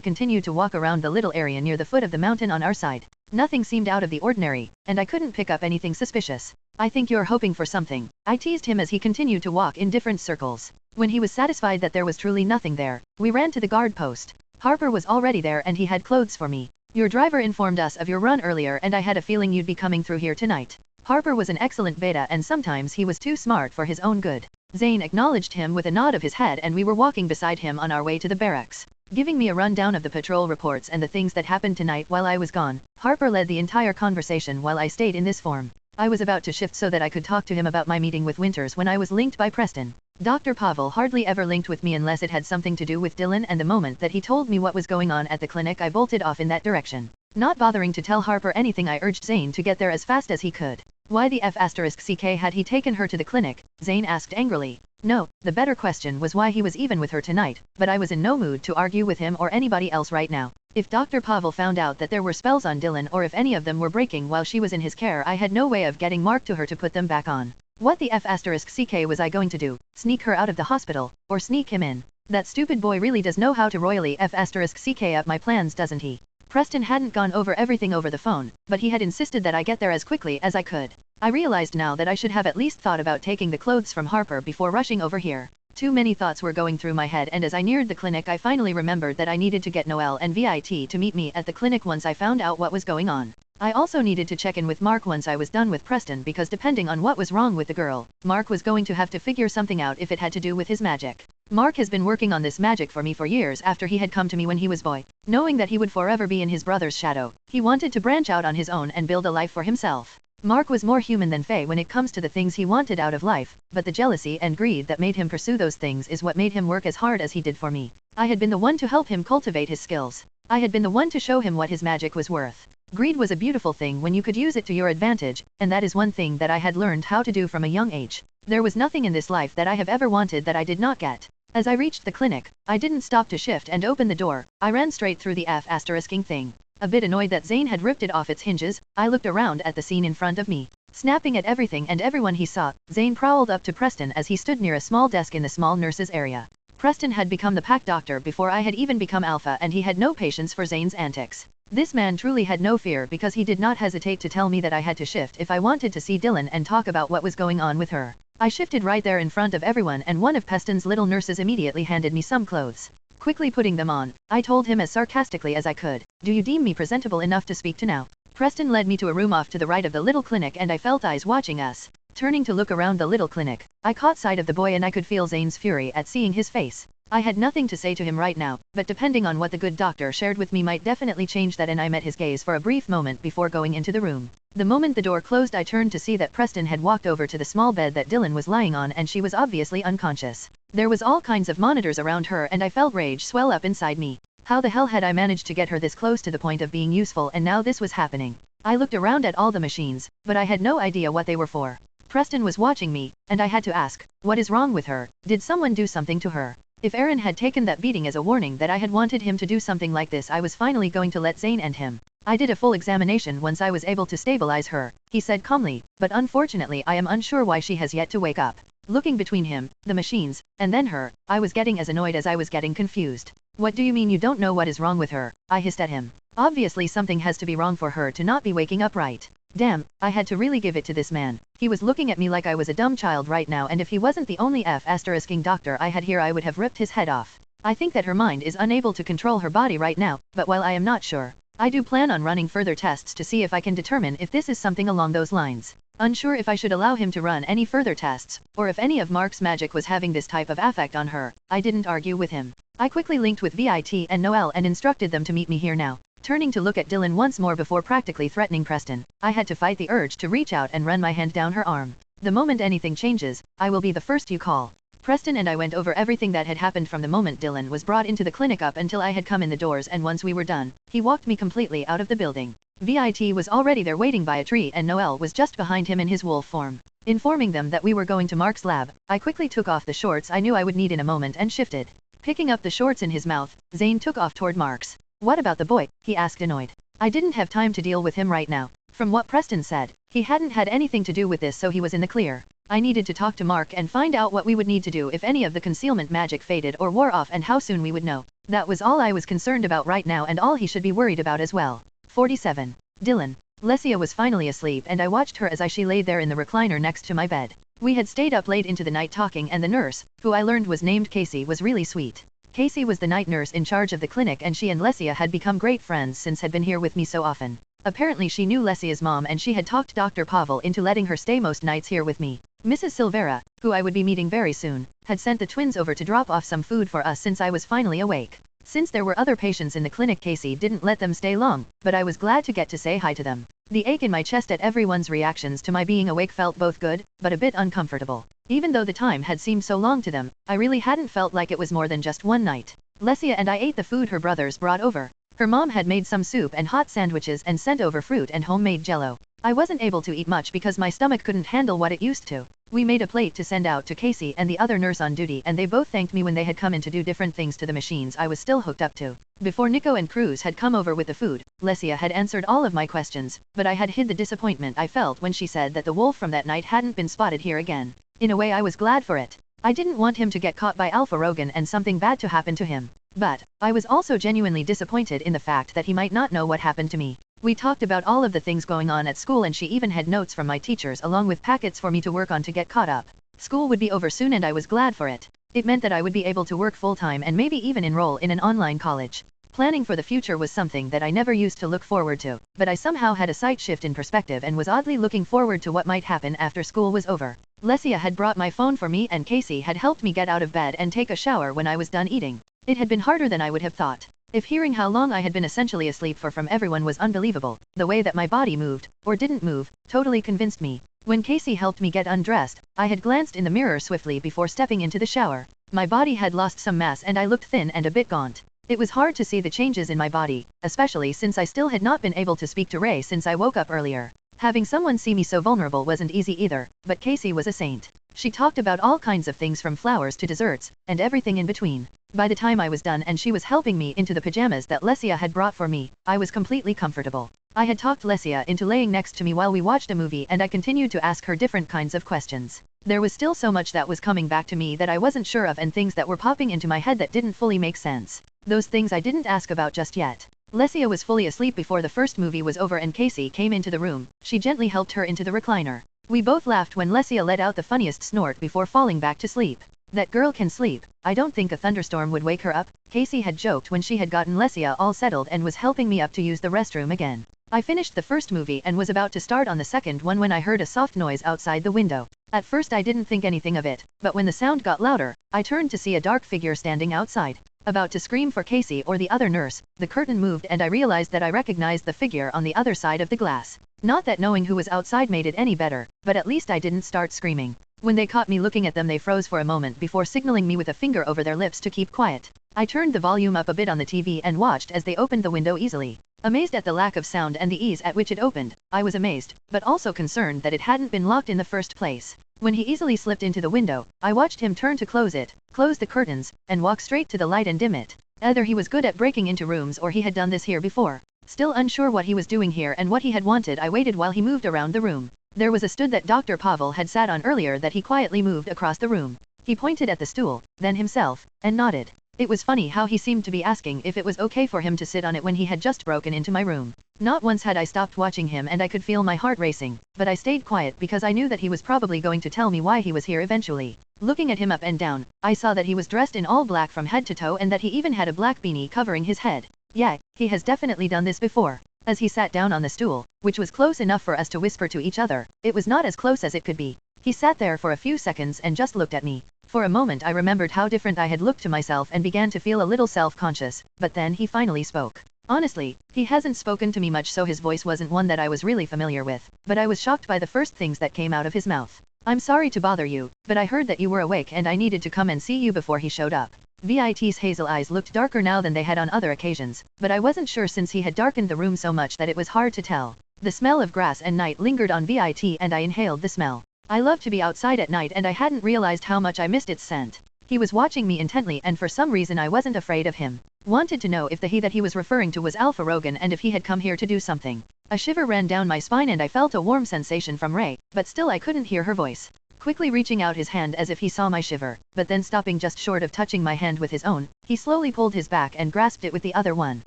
continued to walk around the little area near the foot of the mountain on our side. Nothing seemed out of the ordinary, and I couldn't pick up anything suspicious. I think you're hoping for something, I teased him as he continued to walk in different circles. When he was satisfied that there was truly nothing there, we ran to the guard post. Harper was already there and he had clothes for me. Your driver informed us of your run earlier and I had a feeling you'd be coming through here tonight. Harper was an excellent beta and sometimes he was too smart for his own good. Zane acknowledged him with a nod of his head and we were walking beside him on our way to the barracks. Giving me a rundown of the patrol reports and the things that happened tonight while I was gone, Harper led the entire conversation while I stayed in this form. I was about to shift so that I could talk to him about my meeting with Winters when I was linked by Preston. Dr. Pavel hardly ever linked with me unless it had something to do with Dylan, and the moment that he told me what was going on at the clinic I bolted off in that direction. Not bothering to tell Harper anything, I urged Zane to get there as fast as he could. Why the F***ck had he taken her to the clinic? Zane asked angrily. No, the better question was why he was even with her tonight, but I was in no mood to argue with him or anybody else right now. If Dr. Pavel found out that there were spells on Dylan or if any of them were breaking while she was in his care, I had no way of getting Mark to her to put them back on. What the F***ck was I going to do? Sneak her out of the hospital, or sneak him in? That stupid boy really does know how to royally F***ck up my plans, doesn't he? Preston hadn't gone over everything over the phone, but he had insisted that I get there as quickly as I could. I realized now that I should have at least thought about taking the clothes from Harper before rushing over here. Too many thoughts were going through my head, and as I neared the clinic I finally remembered that I needed to get Noelle and VIT to meet me at the clinic once I found out what was going on. I also needed to check in with Mark once I was done with Preston, because depending on what was wrong with the girl, Mark was going to have to figure something out if it had to do with his magic. Mark has been working on this magic for me for years after he had come to me when he was boy. Knowing that he would forever be in his brother's shadow, he wanted to branch out on his own and build a life for himself. Mark was more human than Faye when it comes to the things he wanted out of life, but the jealousy and greed that made him pursue those things is what made him work as hard as he did for me. I had been the one to help him cultivate his skills. I had been the one to show him what his magic was worth. Greed was a beautiful thing when you could use it to your advantage, and that is one thing that I had learned how to do from a young age. There was nothing in this life that I have ever wanted that I did not get. As I reached the clinic, I didn't stop to shift and open the door, I ran straight through the F***ing thing. A bit annoyed that Zane had ripped it off its hinges, I looked around at the scene in front of me. Snapping at everything and everyone he saw, Zane prowled up to Preston as he stood near a small desk in the small nurses area. Preston had become the pack doctor before I had even become alpha, and he had no patience for Zane's antics. This man truly had no fear, because he did not hesitate to tell me that I had to shift if I wanted to see Dylan and talk about what was going on with her. I shifted right there in front of everyone, and one of Preston's little nurses immediately handed me some clothes. Quickly putting them on, I told him as sarcastically as I could, "Do you deem me presentable enough to speak to now?" Preston led me to a room off to the right of the little clinic, and I felt eyes watching us. Turning to look around the little clinic, I caught sight of the boy and I could feel Zane's fury at seeing his face. I had nothing to say to him right now, but depending on what the good doctor shared with me might definitely change that, and I met his gaze for a brief moment before going into the room. The moment the door closed, I turned to see that Preston had walked over to the small bed that Dylan was lying on, and she was obviously unconscious. There was all kinds of monitors around her, and I felt rage swell up inside me. How the hell had I managed to get her this close to the point of being useful, and now this was happening? I looked around at all the machines, but I had no idea what they were for. Preston was watching me, and I had to ask, what is wrong with her? Did someone do something to her? If Aaron had taken that beating as a warning that I had wanted him to do something like this, I was finally going to let Zane end him. I did a full examination once I was able to stabilize her, he said calmly, but unfortunately I am unsure why she has yet to wake up. Looking between him, the machines, and then her, I was getting as annoyed as I was getting confused. What do you mean you don't know what is wrong with her? I hissed at him. Obviously something has to be wrong for her to not be waking up right. Damn, I had to really give it to this man. He was looking at me like I was a dumb child right now, and if he wasn't the only F***ing doctor I had here, I would have ripped his head off. I think that her mind is unable to control her body right now, but while I am not sure, I do plan on running further tests to see if I can determine if this is something along those lines. Unsure if I should allow him to run any further tests, or if any of Mark's magic was having this type of effect on her, I didn't argue with him. I quickly linked with VIT and Noelle and instructed them to meet me here now. Turning to look at Dylan once more before practically threatening Preston, I had to fight the urge to reach out and run my hand down her arm. The moment anything changes, I will be the first you call. Preston and I went over everything that had happened from the moment Dylan was brought into the clinic up until I had come in the doors, and once we were done, he walked me completely out of the building. VIT was already there waiting by a tree, and Noelle was just behind him in his wolf form. Informing them that we were going to Mark's lab, I quickly took off the shorts I knew I would need in a moment and shifted. Picking up the shorts in his mouth, Zane took off toward Mark's. "What about the boy?" he asked annoyed. I didn't have time to deal with him right now. From what Preston said, he hadn't had anything to do with this, so he was in the clear. I needed to talk to Mark and find out what we would need to do if any of the concealment magic faded or wore off and how soon we would know. That was all I was concerned about right now and all he should be worried about as well. 47. Dylan. Lesia was finally asleep and I watched her as she lay there in the recliner next to my bed. We had stayed up late into the night talking and the nurse, who I learned was named Casey, was really sweet. Casey was the night nurse in charge of the clinic and she and Lesia had become great friends since had been here with me so often. Apparently she knew Lesia's mom and she had talked Dr. Pavel into letting her stay most nights here with me. Mrs. Silvera, who I would be meeting very soon, had sent the twins over to drop off some food for us since I was finally awake. Since there were other patients in the clinic, Casey didn't let them stay long, but I was glad to get to say hi to them. The ache in my chest at everyone's reactions to my being awake felt both good, but a bit uncomfortable. Even though the time had seemed so long to them, I really hadn't felt like it was more than just one night. Lesia and I ate the food her brothers brought over. Her mom had made some soup and hot sandwiches and sent over fruit and homemade jello. I wasn't able to eat much because my stomach couldn't handle what it used to. We made a plate to send out to Casey and the other nurse on duty and they both thanked me when they had come in to do different things to the machines I was still hooked up to. Before Nico and Cruz had come over with the food, Lesia had answered all of my questions, but I had hid the disappointment I felt when she said that the wolf from that night hadn't been spotted here again. In a way I was glad for it. I didn't want him to get caught by Alpha Rogan and something bad to happen to him. But, I was also genuinely disappointed in the fact that he might not know what happened to me. We talked about all of the things going on at school and she even had notes from my teachers along with packets for me to work on to get caught up. School would be over soon and I was glad for it. It meant that I would be able to work full-time and maybe even enroll in an online college. Planning for the future was something that I never used to look forward to, but I somehow had a slight shift in perspective and was oddly looking forward to what might happen after school was over. Lesia had brought my phone for me and Casey had helped me get out of bed and take a shower when I was done eating. It had been harder than I would have thought. If hearing how long I had been essentially asleep for from everyone was unbelievable, the way that my body moved, or didn't move, totally convinced me. When Casey helped me get undressed, I had glanced in the mirror swiftly before stepping into the shower. My body had lost some mass and I looked thin and a bit gaunt. It was hard to see the changes in my body, especially since I still had not been able to speak to Ray since I woke up earlier. Having someone see me so vulnerable wasn't easy either, but Casey was a saint. She talked about all kinds of things from flowers to desserts, and everything in between. By the time I was done and she was helping me into the pajamas that Lesia had brought for me, I was completely comfortable. I had talked Lesia into laying next to me while we watched a movie and I continued to ask her different kinds of questions. There was still so much that was coming back to me that I wasn't sure of and things that were popping into my head that didn't fully make sense. Those things I didn't ask about just yet. Lesia was fully asleep before the first movie was over and Casey came into the room. She gently helped her into the recliner. We both laughed when Lesia let out the funniest snort before falling back to sleep. That girl can sleep. I don't think a thunderstorm would wake her up, Casey had joked when she had gotten Lesia all settled and was helping me up to use the restroom again. I finished the first movie and was about to start on the second one when I heard a soft noise outside the window. At first I didn't think anything of it, but when the sound got louder, I turned to see a dark figure standing outside. About to scream for Casey or the other nurse, the curtain moved and I realized that I recognized the figure on the other side of the glass. Not that knowing who was outside made it any better, but at least I didn't start screaming. When they caught me looking at them they froze for a moment before signaling me with a finger over their lips to keep quiet. I turned the volume up a bit on the TV and watched as they opened the window easily. Amazed at the lack of sound and the ease at which it opened, I was amazed, but also concerned that it hadn't been locked in the first place. When he easily slipped into the window, I watched him turn to close it, close the curtains, and walk straight to the light and dim it. Either he was good at breaking into rooms or he had done this here before. Still unsure what he was doing here and what he had wanted, I waited while he moved around the room. There was a stool that Dr. Pavel had sat on earlier that he quietly moved across the room. He pointed at the stool, then himself, and nodded. It was funny how he seemed to be asking if it was okay for him to sit on it when he had just broken into my room. Not once had I stopped watching him and I could feel my heart racing, but I stayed quiet because I knew that he was probably going to tell me why he was here eventually. Looking at him up and down, I saw that he was dressed in all black from head to toe and that he even had a black beanie covering his head. Yeah, he has definitely done this before. As he sat down on the stool, which was close enough for us to whisper to each other, it was not as close as it could be. He sat there for a few seconds and just looked at me. For a moment I remembered how different I had looked to myself and began to feel a little self-conscious, but then he finally spoke. Honestly, he hasn't spoken to me much so his voice wasn't one that I was really familiar with, but I was shocked by the first things that came out of his mouth. I'm sorry to bother you, but I heard that you were awake and I needed to come and see you before he showed up. VIT's hazel eyes looked darker now than they had on other occasions, but I wasn't sure since he had darkened the room so much that it was hard to tell. The smell of grass and night lingered on VIT and I inhaled the smell. I love to be outside at night and I hadn't realized how much I missed its scent. He was watching me intently and for some reason I wasn't afraid of him. Wanted to know if the he that he was referring to was Alpha Rogan and if he had come here to do something. A shiver ran down my spine and I felt a warm sensation from Ray, but still I couldn't hear her voice. quickly reaching out his hand as if he saw my shiver, but then stopping just short of touching my hand with his own. He slowly pulled his back and grasped it with the other one.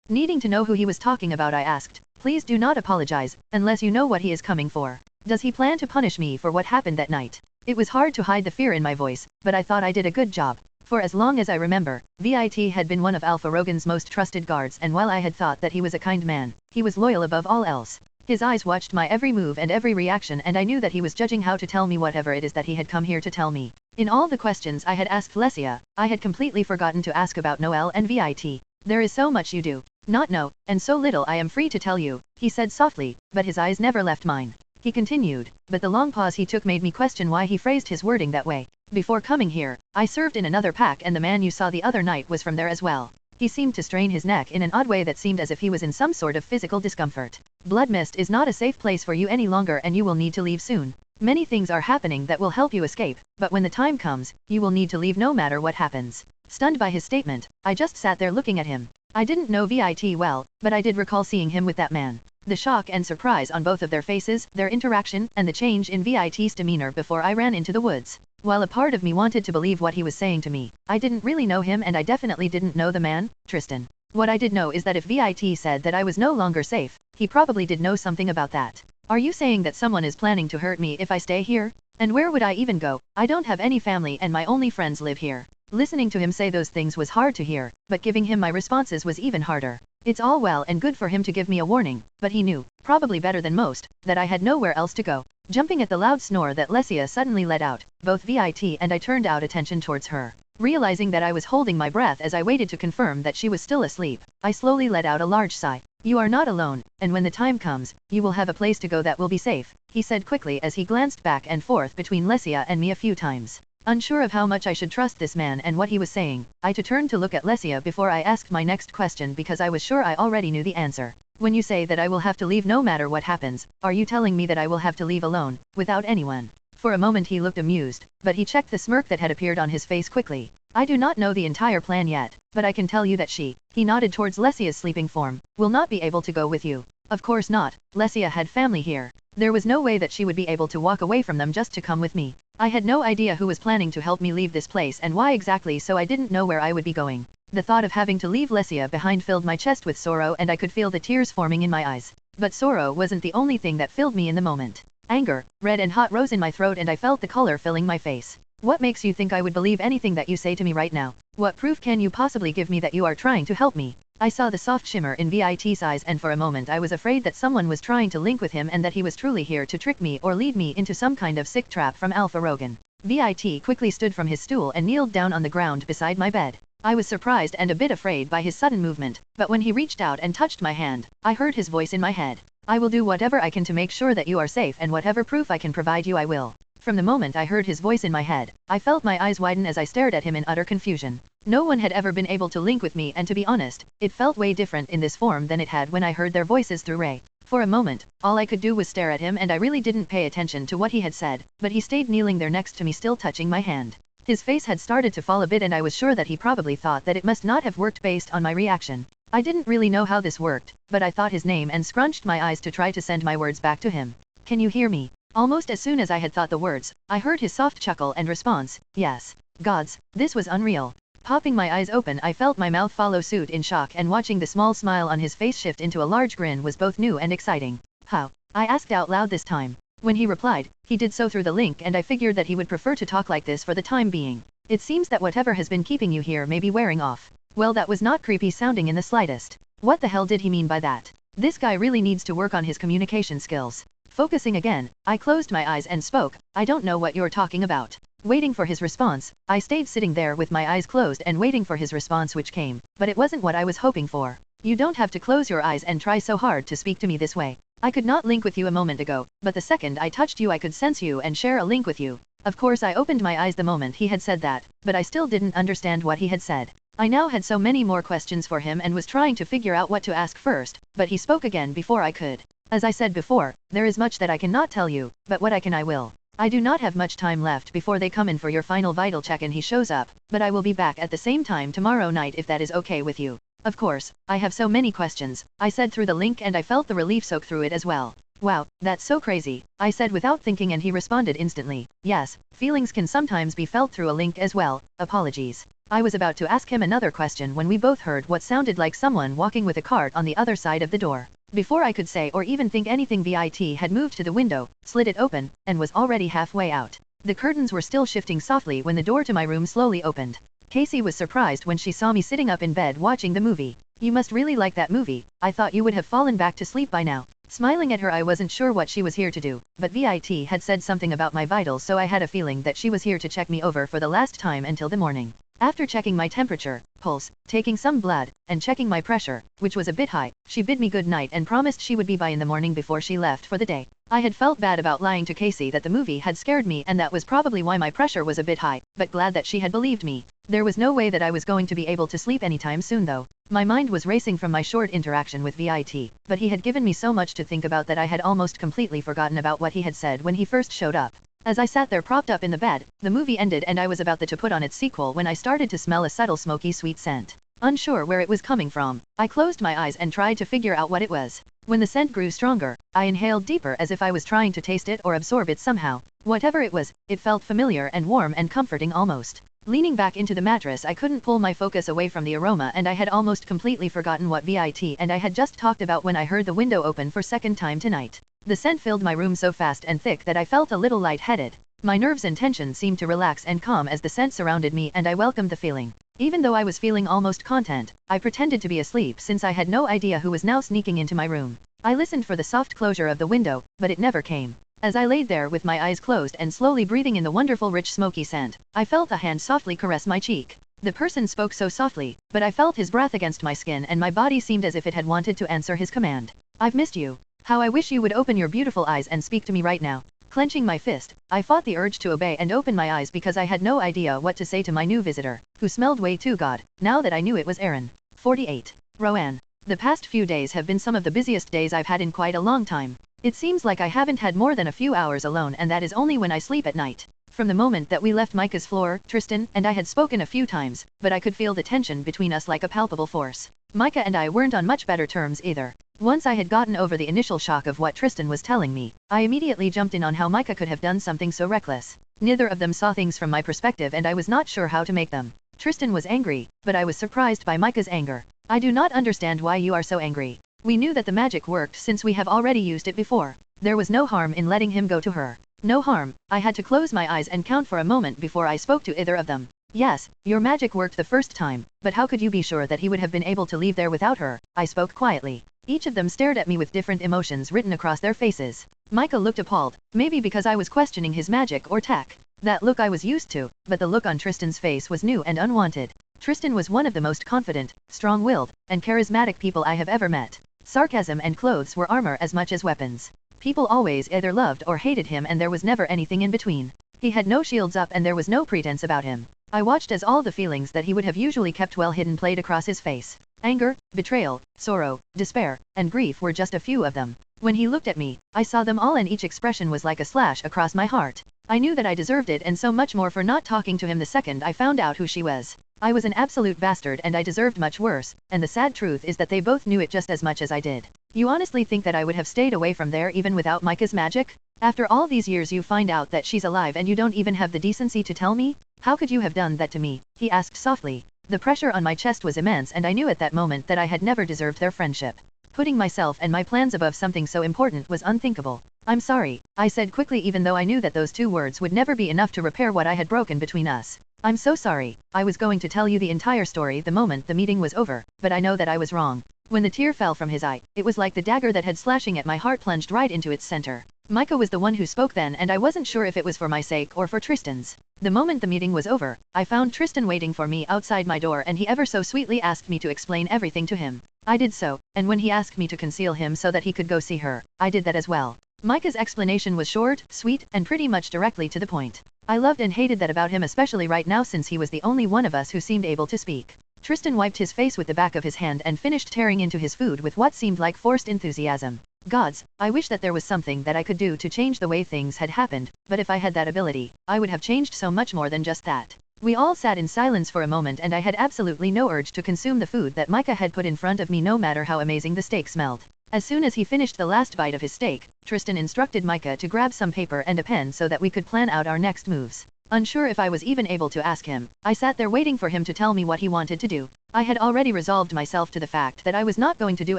Needing to know who he was talking about, I asked, "Please do not apologize, unless you know what he is coming for. Does he plan to punish me for what happened that night?" It was hard to hide the fear in my voice, but I thought I did a good job. For as long as I remember, VIT had been one of Alpha Rogan's most trusted guards, and while I had thought that he was a kind man, he was loyal above all else. His eyes watched my every move and every reaction, and I knew that he was judging how to tell me whatever it is that he had come here to tell me. In all the questions I had asked Lesia, I had completely forgotten to ask about Noel and VIT. "There is so much you do not know, and so little I am free to tell you," he said softly, but his eyes never left mine. He continued, but the long pause he took made me question why he phrased his wording that way. "Before coming here, I served in another pack, and the man you saw the other night was from there as well." He seemed to strain his neck in an odd way that seemed as if he was in some sort of physical discomfort. "Blood Mist is not a safe place for you any longer, and you will need to leave soon. Many things are happening that will help you escape, but when the time comes, you will need to leave no matter what happens." Stunned by his statement, I just sat there looking at him. I didn't know VIT well, but I did recall seeing him with that man. The shock and surprise on both of their faces, their interaction, and the change in VIT's demeanor before I ran into the woods. While a part of me wanted to believe what he was saying to me, I didn't really know him, and I definitely didn't know the man, Tristan. What I did know is that if VIT said that I was no longer safe, he probably did know something about that. "Are you saying that someone is planning to hurt me if I stay here? And where would I even go? I don't have any family and my only friends live here." Listening to him say those things was hard to hear, but giving him my responses was even harder. It's all well and good for him to give me a warning, but he knew, probably better than most, that I had nowhere else to go. Jumping at the loud snore that Lesia suddenly let out, both VIT and I turned out attention towards her. Realizing that I was holding my breath as I waited to confirm that she was still asleep, I slowly let out a large sigh. "You are not alone, and when the time comes, you will have a place to go that will be safe," he said quickly as he glanced back and forth between Lesia and me a few times. Unsure of how much I should trust this man and what he was saying, I turned to look at Lesia before I asked my next question because I was sure I already knew the answer. "When you say that I will have to leave no matter what happens, are you telling me that I will have to leave alone, without anyone?" For a moment he looked amused, but he checked the smirk that had appeared on his face quickly. "I do not know the entire plan yet, but I can tell you that he nodded towards Lesia's sleeping form, "will not be able to go with you." Of course not, Lesia had family here. There was no way that she would be able to walk away from them just to come with me. I had no idea who was planning to help me leave this place and why exactly, so I didn't know where I would be going. The thought of having to leave Lesia behind filled my chest with sorrow, and I could feel the tears forming in my eyes. But sorrow wasn't the only thing that filled me in the moment. Anger, red and hot, rose in my throat and I felt the color filling my face. "What makes you think I would believe anything that you say to me right now? What proof can you possibly give me that you are trying to help me?" I saw the soft shimmer in VIT's eyes, and for a moment I was afraid that someone was trying to link with him and that he was truly here to trick me or lead me into some kind of sick trap from Alpha Rogan. VIT quickly stood from his stool and kneeled down on the ground beside my bed. I was surprised and a bit afraid by his sudden movement, but when he reached out and touched my hand, I heard his voice in my head. "I will do whatever I can to make sure that you are safe, and whatever proof I can provide you I will." From the moment I heard his voice in my head, I felt my eyes widen as I stared at him in utter confusion. No one had ever been able to link with me, and to be honest, it felt way different in this form than it had when I heard their voices through Ray. For a moment, all I could do was stare at him, and I really didn't pay attention to what he had said, but he stayed kneeling there next to me, still touching my hand. His face had started to fall a bit, and I was sure that he probably thought that it must not have worked based on my reaction. I didn't really know how this worked, but I thought his name and scrunched my eyes to try to send my words back to him. "Can you hear me?" Almost as soon as I had thought the words, I heard his soft chuckle and response, "Yes." Gods, this was unreal. Popping my eyes open, I felt my mouth follow suit in shock, and watching the small smile on his face shift into a large grin was both new and exciting. "How?" I asked out loud this time. When he replied, he did so through the link, and I figured that he would prefer to talk like this for the time being. "It seems that whatever has been keeping you here may be wearing off." Well, that was not creepy sounding in the slightest. What the hell did he mean by that? This guy really needs to work on his communication skills. Focusing again, I closed my eyes and spoke, "I don't know what you're talking about." Waiting for his response, I stayed sitting there with my eyes closed and waiting for his response, which came, but it wasn't what I was hoping for. "You don't have to close your eyes and try so hard to speak to me this way. I could not link with you a moment ago, but the second I touched you I could sense you and share a link with you." Of course I opened my eyes the moment he had said that, but I still didn't understand what he had said. I now had so many more questions for him and was trying to figure out what to ask first, but he spoke again before I could. "As I said before, there is much that I cannot tell you, but what I can I will. I do not have much time left before they come in for your final vital check and he shows up, but I will be back at the same time tomorrow night if that is okay with you." Of course, I have so many questions, I said through the link, and I felt the relief soak through it as well. Wow, that's so crazy, I said without thinking, and he responded instantly, yes, feelings can sometimes be felt through a link as well, apologies. I was about to ask him another question when we both heard what sounded like someone walking with a cart on the other side of the door. Before I could say or even think anything, VIT had moved to the window, slid it open, and was already halfway out. The curtains were still shifting softly when the door to my room slowly opened. Casey was surprised when she saw me sitting up in bed watching the movie. You must really like that movie, I thought you would have fallen back to sleep by now. Smiling at her, I wasn't sure what she was here to do, but VIT had said something about my vitals, so I had a feeling that she was here to check me over for the last time until the morning. After checking my temperature, pulse, taking some blood, and checking my pressure, which was a bit high, she bid me good night and promised she would be by in the morning before she left for the day. I had felt bad about lying to Casey that the movie had scared me, and that was probably why my pressure was a bit high, but glad that she had believed me. There was no way that I was going to be able to sleep anytime soon though. My mind was racing from my short interaction with VIT, but he had given me so much to think about that I had almost completely forgotten about what he had said when he first showed up. As I sat there propped up in the bed, the movie ended and I was about to put on its sequel when I started to smell a subtle smoky sweet scent. Unsure where it was coming from, I closed my eyes and tried to figure out what it was. When the scent grew stronger, I inhaled deeper as if I was trying to taste it or absorb it somehow. Whatever it was, it felt familiar and warm and comforting almost. Leaning back into the mattress, I couldn't pull my focus away from the aroma, and I had almost completely forgotten what VIT and I had just talked about when I heard the window open for second time tonight. The scent filled my room so fast and thick that I felt a little lightheaded. My nerves and tension seemed to relax and calm as the scent surrounded me, and I welcomed the feeling. Even though I was feeling almost content, I pretended to be asleep since I had no idea who was now sneaking into my room. I listened for the soft closure of the window, but it never came. As I laid there with my eyes closed and slowly breathing in the wonderful rich smoky scent, I felt a hand softly caress my cheek. The person spoke so softly, but I felt his breath against my skin and my body seemed as if it had wanted to answer his command. I've missed you. How I wish you would open your beautiful eyes and speak to me right now. Clenching my fist, I fought the urge to obey and open my eyes because I had no idea what to say to my new visitor, who smelled way too good, now that I knew it was Aaron. 48. Roanne. The past few days have been some of the busiest days I've had in quite a long time. It seems like I haven't had more than a few hours alone, and that is only when I sleep at night. From the moment that we left Micah's floor, Tristan and I had spoken a few times, but I could feel the tension between us like a palpable force. Micah and I weren't on much better terms either. Once I had gotten over the initial shock of what Tristan was telling me, I immediately jumped in on how Micah could have done something so reckless. Neither of them saw things from my perspective and I was not sure how to make them. Tristan was angry, but I was surprised by Micah's anger. I do not understand why you are so angry. We knew that the magic worked since we have already used it before. There was no harm in letting him go to her. No harm. I had to close my eyes and count for a moment before I spoke to either of them. Yes, your magic worked the first time, but how could you be sure that he would have been able to leave there without her? I spoke quietly. Each of them stared at me with different emotions written across their faces. Micah looked appalled, maybe because I was questioning his magic or tech. That look I was used to, but the look on Tristan's face was new and unwanted. Tristan was one of the most confident, strong-willed, and charismatic people I have ever met. Sarcasm and clothes were armor as much as weapons. People always either loved or hated him and there was never anything in between. He had no shields up and there was no pretense about him. I watched as all the feelings that he would have usually kept well hidden played across his face. Anger, betrayal, sorrow, despair, and grief were just a few of them. When he looked at me, I saw them all and each expression was like a slash across my heart. I knew that I deserved it and so much more for not talking to him the second I found out who she was. I was an absolute bastard and I deserved much worse, and the sad truth is that they both knew it just as much as I did. You honestly think that I would have stayed away from there even without Micah's magic? After all these years you find out that she's alive and you don't even have the decency to tell me? How could you have done that to me? He asked softly. The pressure on my chest was immense and I knew at that moment that I had never deserved their friendship. Putting myself and my plans above something so important was unthinkable. I'm sorry, I said quickly even though I knew that those two words would never be enough to repair what I had broken between us. I'm so sorry. I was going to tell you the entire story the moment the meeting was over, but I know that I was wrong. When the tear fell from his eye, it was like the dagger that had slashing at my heart plunged right into its center. Micah was the one who spoke then and I wasn't sure if it was for my sake or for Tristan's. The moment the meeting was over, I found Tristan waiting for me outside my door and he ever so sweetly asked me to explain everything to him. I did so, and when he asked me to conceal him so that he could go see her, I did that as well. Micah's explanation was short, sweet, and pretty much directly to the point. I loved and hated that about him, especially right now since he was the only one of us who seemed able to speak. Tristan wiped his face with the back of his hand and finished tearing into his food with what seemed like forced enthusiasm. Gods, I wish that there was something that I could do to change the way things had happened, but if I had that ability, I would have changed so much more than just that. We all sat in silence for a moment and I had absolutely no urge to consume the food that Micah had put in front of me no matter how amazing the steak smelled. As soon as he finished the last bite of his steak, Tristan instructed Micah to grab some paper and a pen so that we could plan out our next moves. Unsure if I was even able to ask him, I sat there waiting for him to tell me what he wanted to do. I had already resolved myself to the fact that I was not going to do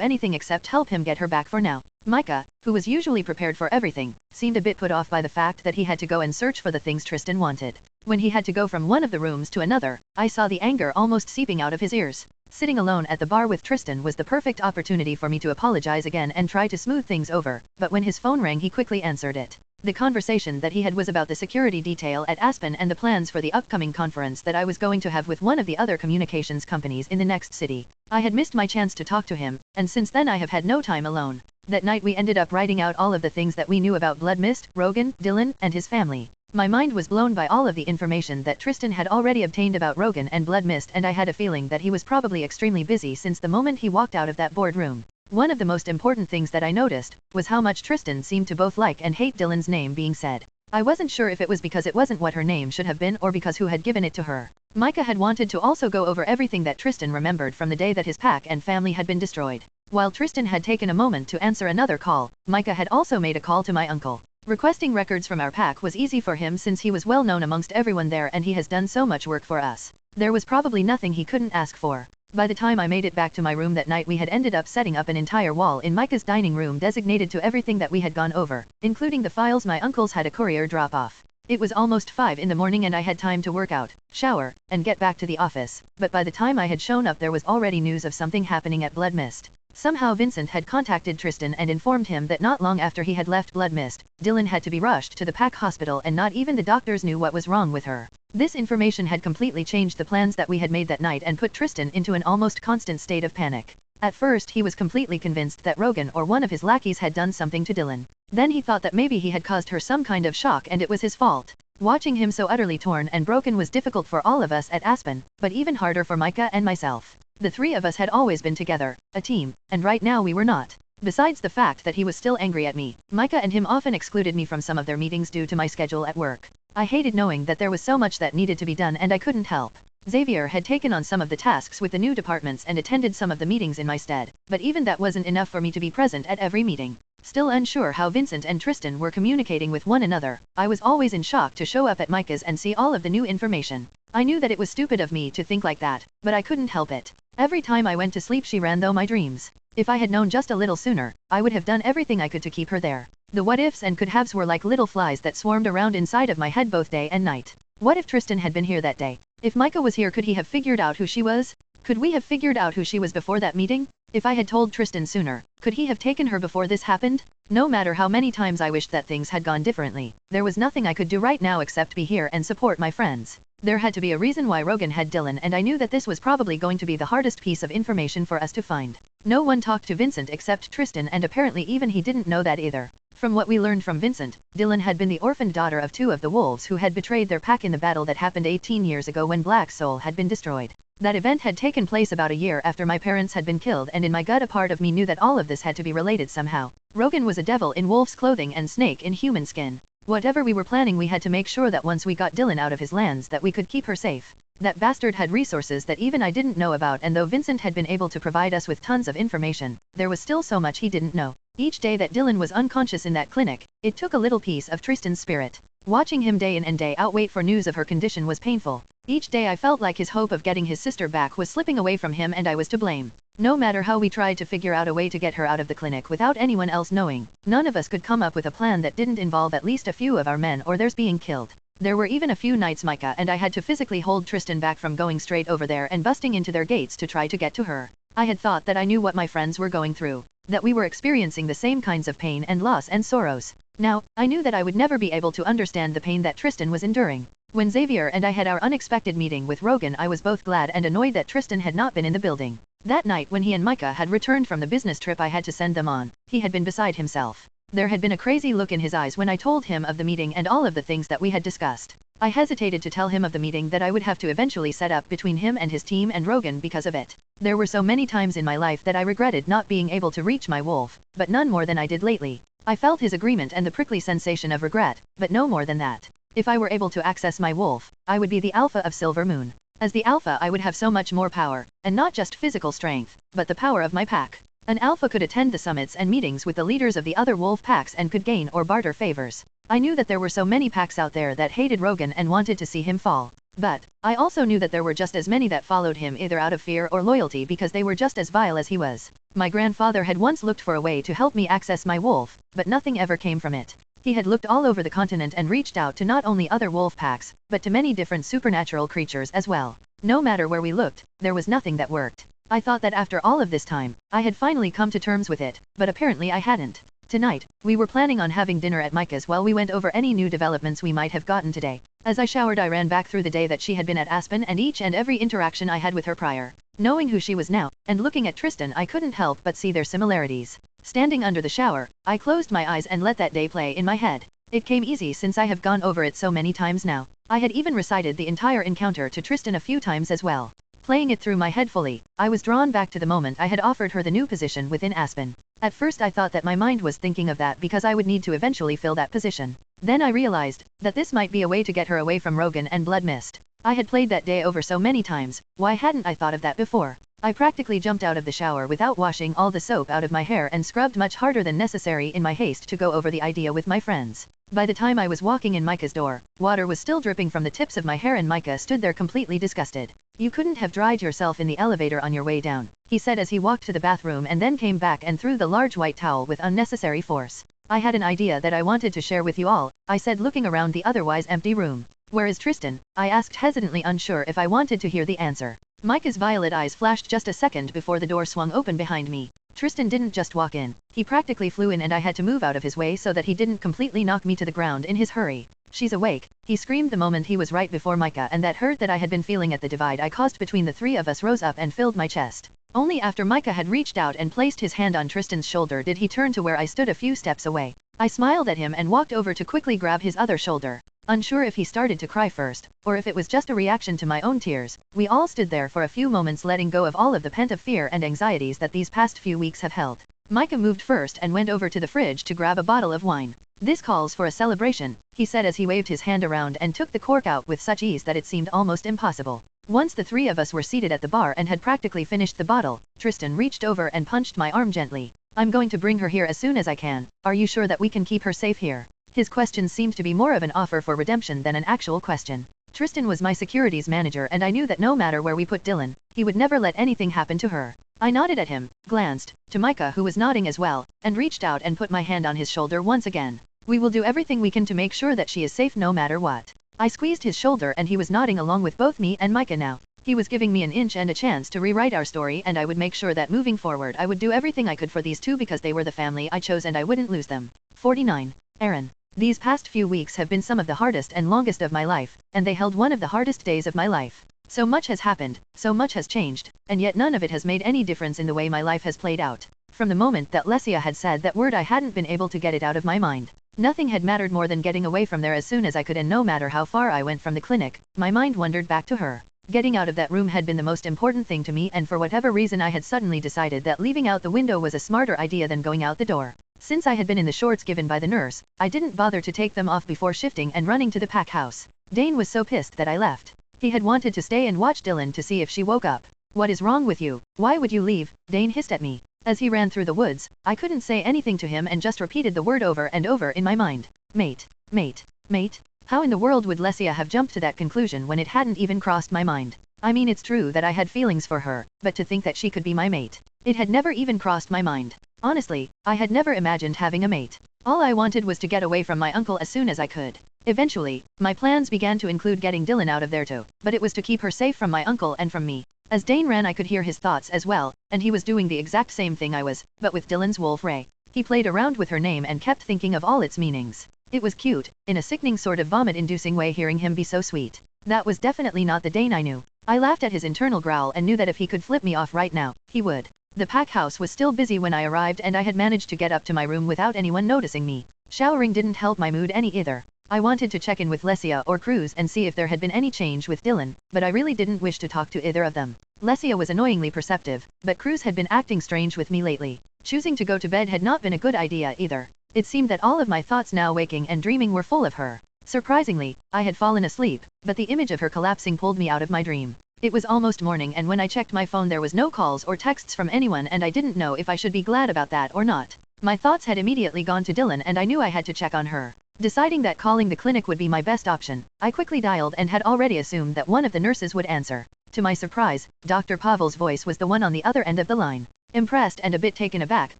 anything except help him get her back for now. Micah, who was usually prepared for everything, seemed a bit put off by the fact that he had to go and search for the things Tristan wanted. When he had to go from one of the rooms to another, I saw the anger almost seeping out of his ears. Sitting alone at the bar with Tristan was the perfect opportunity for me to apologize again and try to smooth things over, but when his phone rang he quickly answered it. The conversation that he had was about the security detail at Aspen and the plans for the upcoming conference that I was going to have with one of the other communications companies in the next city. I had missed my chance to talk to him, and since then I have had no time alone. That night we ended up writing out all of the things that we knew about Blood Mist, Rogan, Dylan, and his family. My mind was blown by all of the information that Tristan had already obtained about Rogan and Blood Mist, and I had a feeling that he was probably extremely busy since the moment he walked out of that boardroom. One of the most important things that I noticed was how much Tristan seemed to both like and hate Dylan's name being said. I wasn't sure if it was because it wasn't what her name should have been or because who had given it to her. Micah had wanted to also go over everything that Tristan remembered from the day that his pack and family had been destroyed. While Tristan had taken a moment to answer another call, Micah had also made a call to my uncle. Requesting records from our pack was easy for him since he was well known amongst everyone there and he has done so much work for us. There was probably nothing he couldn't ask for. By the time I made it back to my room that night we had ended up setting up an entire wall in Micah's dining room designated to everything that we had gone over, including the files my uncles had a courier drop off. It was almost 5 in the morning and I had time to work out, shower, and get back to the office, but by the time I had shown up there was already news of something happening at Blood Mist. Somehow Vincent had contacted Tristan and informed him that not long after he had left Blood Mist, Dylan had to be rushed to the pack hospital and not even the doctors knew what was wrong with her. This information had completely changed the plans that we had made that night and put Tristan into an almost constant state of panic. At first he was completely convinced that Rogan or one of his lackeys had done something to Dylan. Then he thought that maybe he had caused her some kind of shock and it was his fault. Watching him so utterly torn and broken was difficult for all of us at Aspen, but even harder for Micah and myself. The three of us had always been together, a team, and right now we were not. Besides the fact that he was still angry at me, Micah and him often excluded me from some of their meetings due to my schedule at work. I hated knowing that there was so much that needed to be done and I couldn't help. Xavier had taken on some of the tasks with the new departments and attended some of the meetings in my stead, but even that wasn't enough for me to be present at every meeting. Still unsure how Vincent and Tristan were communicating with one another, I was always in shock to show up at Micah's and see all of the new information. I knew that it was stupid of me to think like that, but I couldn't help it. Every time I went to sleep she ran through my dreams. If I had known just a little sooner, I would have done everything I could to keep her there. The what-ifs and could-haves were like little flies that swarmed around inside of my head both day and night. What if Tristan had been here that day? If Micah was here, could he have figured out who she was? Could we have figured out who she was before that meeting? If I had told Tristan sooner, could he have taken her before this happened? No matter how many times I wished that things had gone differently, there was nothing I could do right now except be here and support my friends. There had to be a reason why Rogan had Dylan and I knew that this was probably going to be the hardest piece of information for us to find. No one talked to Vincent except Tristan and apparently even he didn't know that either. From what we learned from Vincent, Dylan had been the orphaned daughter of 2 of the wolves who had betrayed their pack in the battle that happened 18 years ago when Black Soul had been destroyed. That event had taken place about a year after my parents had been killed and in my gut a part of me knew that all of this had to be related somehow. Rogan was a devil in wolf's clothing and snake in human skin. Whatever we were planning we had to make sure that once we got Dylan out of his lands that we could keep her safe. That bastard had resources that even I didn't know about and though Vincent had been able to provide us with tons of information, there was still so much he didn't know. Each day that Dylan was unconscious in that clinic, it took a little piece of Tristan's spirit. Watching him day in and day out wait for news of her condition was painful. Each day I felt like his hope of getting his sister back was slipping away from him and I was to blame. No matter how we tried to figure out a way to get her out of the clinic without anyone else knowing, none of us could come up with a plan that didn't involve at least a few of our men or theirs being killed. There were even a few nights Micah and I had to physically hold Tristan back from going straight over there and busting into their gates to try to get to her. I had thought that I knew what my friends were going through, that we were experiencing the same kinds of pain and loss and sorrows. Now, I knew that I would never be able to understand the pain that Tristan was enduring. When Xavier and I had our unexpected meeting with Rogan I was both glad and annoyed that Tristan had not been in the building. That night when he and Micah had returned from the business trip I had to send them on, he had been beside himself. There had been a crazy look in his eyes when I told him of the meeting and all of the things that we had discussed. I hesitated to tell him of the meeting that I would have to eventually set up between him and his team and Rogan because of it. There were so many times in my life that I regretted not being able to reach my wolf, but none more than I did lately. I felt his agreement and the prickly sensation of regret, but no more than that. If I were able to access my wolf, I would be the alpha of Silver Moon. As the alpha I would have so much more power, and not just physical strength, but the power of my pack. An alpha could attend the summits and meetings with the leaders of the other wolf packs and could gain or barter favors. I knew that there were so many packs out there that hated Rogan and wanted to see him fall. But I also knew that there were just as many that followed him either out of fear or loyalty because they were just as vile as he was. My grandfather had once looked for a way to help me access my wolf, but nothing ever came from it. He had looked all over the continent and reached out to not only other wolf packs, but to many different supernatural creatures as well. No matter where we looked, there was nothing that worked. I thought that after all of this time, I had finally come to terms with it, but apparently I hadn't. Tonight, we were planning on having dinner at Micah's while we went over any new developments we might have gotten today. As I showered, I ran back through the day that she had been at Aspen and each and every interaction I had with her prior. Knowing who she was now, and looking at Tristan, I couldn't help but see their similarities. Standing under the shower, I closed my eyes and let that day play in my head. It came easy since I have gone over it so many times now. I had even recited the entire encounter to Tristan a few times as well. Playing it through my head fully, I was drawn back to the moment I had offered her the new position within Aspen. At first I thought that my mind was thinking of that because I would need to eventually fill that position. Then I realized that this might be a way to get her away from Rogan and Blood Mist. I had played that day over so many times, why hadn't I thought of that before? I practically jumped out of the shower without washing all the soap out of my hair and scrubbed much harder than necessary in my haste to go over the idea with my friends. By the time I was walking in Micah's door, water was still dripping from the tips of my hair and Micah stood there completely disgusted. "You couldn't have dried yourself in the elevator on your way down," he said as he walked to the bathroom and then came back and threw the large white towel with unnecessary force. "I had an idea that I wanted to share with you all," I said, looking around the otherwise empty room. "Where is Tristan?" I asked, hesitantly unsure if I wanted to hear the answer. Micah's violet eyes flashed just a second before the door swung open behind me. Tristan didn't just walk in. He practically flew in and I had to move out of his way so that he didn't completely knock me to the ground in his hurry. "She's awake," he screamed the moment he was right before Micah, and that hurt that I had been feeling at the divide I caused between the three of us rose up and filled my chest. Only after Micah had reached out and placed his hand on Tristan's shoulder did he turn to where I stood a few steps away. I smiled at him and walked over to quickly grab his other shoulder. Unsure if he started to cry first, or if it was just a reaction to my own tears, we all stood there for a few moments letting go of all of the pent-up fear and anxieties that these past few weeks have held. Micah moved first and went over to the fridge to grab a bottle of wine. "This calls for a celebration," he said as he waved his hand around and took the cork out with such ease that it seemed almost impossible. Once the three of us were seated at the bar and had practically finished the bottle, Tristan reached over and punched my arm gently. "I'm going to bring her here as soon as I can. Are you sure that we can keep her safe here?" His question seemed to be more of an offer for redemption than an actual question. Tristan was my securities manager and I knew that no matter where we put Dylan, he would never let anything happen to her. I nodded at him, glanced to Micah, who was nodding as well, and reached out and put my hand on his shoulder once again. "We will do everything we can to make sure that she is safe no matter what." I squeezed his shoulder and he was nodding along with both me and Micah now. He was giving me an inch and a chance to rewrite our story, and I would make sure that moving forward I would do everything I could for these two because they were the family I chose and I wouldn't lose them. 49. Aaron. These past few weeks have been some of the hardest and longest of my life, and they held one of the hardest days of my life. So much has happened, so much has changed, and yet none of it has made any difference in the way my life has played out. From the moment that Lesia had said that word, I hadn't been able to get it out of my mind. Nothing had mattered more than getting away from there as soon as I could, and no matter how far I went from the clinic, my mind wandered back to her. Getting out of that room had been the most important thing to me, and for whatever reason I had suddenly decided that leaving out the window was a smarter idea than going out the door. Since I had been in the shorts given by the nurse, I didn't bother to take them off before shifting and running to the pack house. Dane was so pissed that I left. He had wanted to stay and watch Dylan to see if she woke up. "What is wrong with you? Why would you leave?" Dane hissed at me. As he ran through the woods, I couldn't say anything to him and just repeated the word over and over in my mind. Mate, mate, mate. How in the world would Lesia have jumped to that conclusion when it hadn't even crossed my mind? I mean, it's true that I had feelings for her, but to think that she could be my mate. It had never even crossed my mind. Honestly, I had never imagined having a mate. All I wanted was to get away from my uncle as soon as I could. Eventually, my plans began to include getting Dylan out of there too, but it was to keep her safe from my uncle and from me. As Dane ran, I could hear his thoughts as well, and he was doing the exact same thing I was, but with Dylan's wolf Ray. He played around with her name and kept thinking of all its meanings. It was cute, in a sickening sort of vomit-inducing way, hearing him be so sweet. That was definitely not the Dane I knew. I laughed at his internal growl and knew that if he could flip me off right now, he would. The pack house was still busy when I arrived, and I had managed to get up to my room without anyone noticing me. Showering didn't help my mood any either. I wanted to check in with Lesia or Cruz and see if there had been any change with Dylan, but I really didn't wish to talk to either of them. Lesia was annoyingly perceptive, but Cruz had been acting strange with me lately. Choosing to go to bed had not been a good idea either. It seemed that all of my thoughts, now waking and dreaming, were full of her. Surprisingly, I had fallen asleep, but the image of her collapsing pulled me out of my dream. It was almost morning, and when I checked my phone there was no calls or texts from anyone, and I didn't know if I should be glad about that or not. My thoughts had immediately gone to Dylan, and I knew I had to check on her. Deciding that calling the clinic would be my best option, I quickly dialed and had already assumed that one of the nurses would answer. To my surprise, Dr. Pavel's voice was the one on the other end of the line. Impressed and a bit taken aback,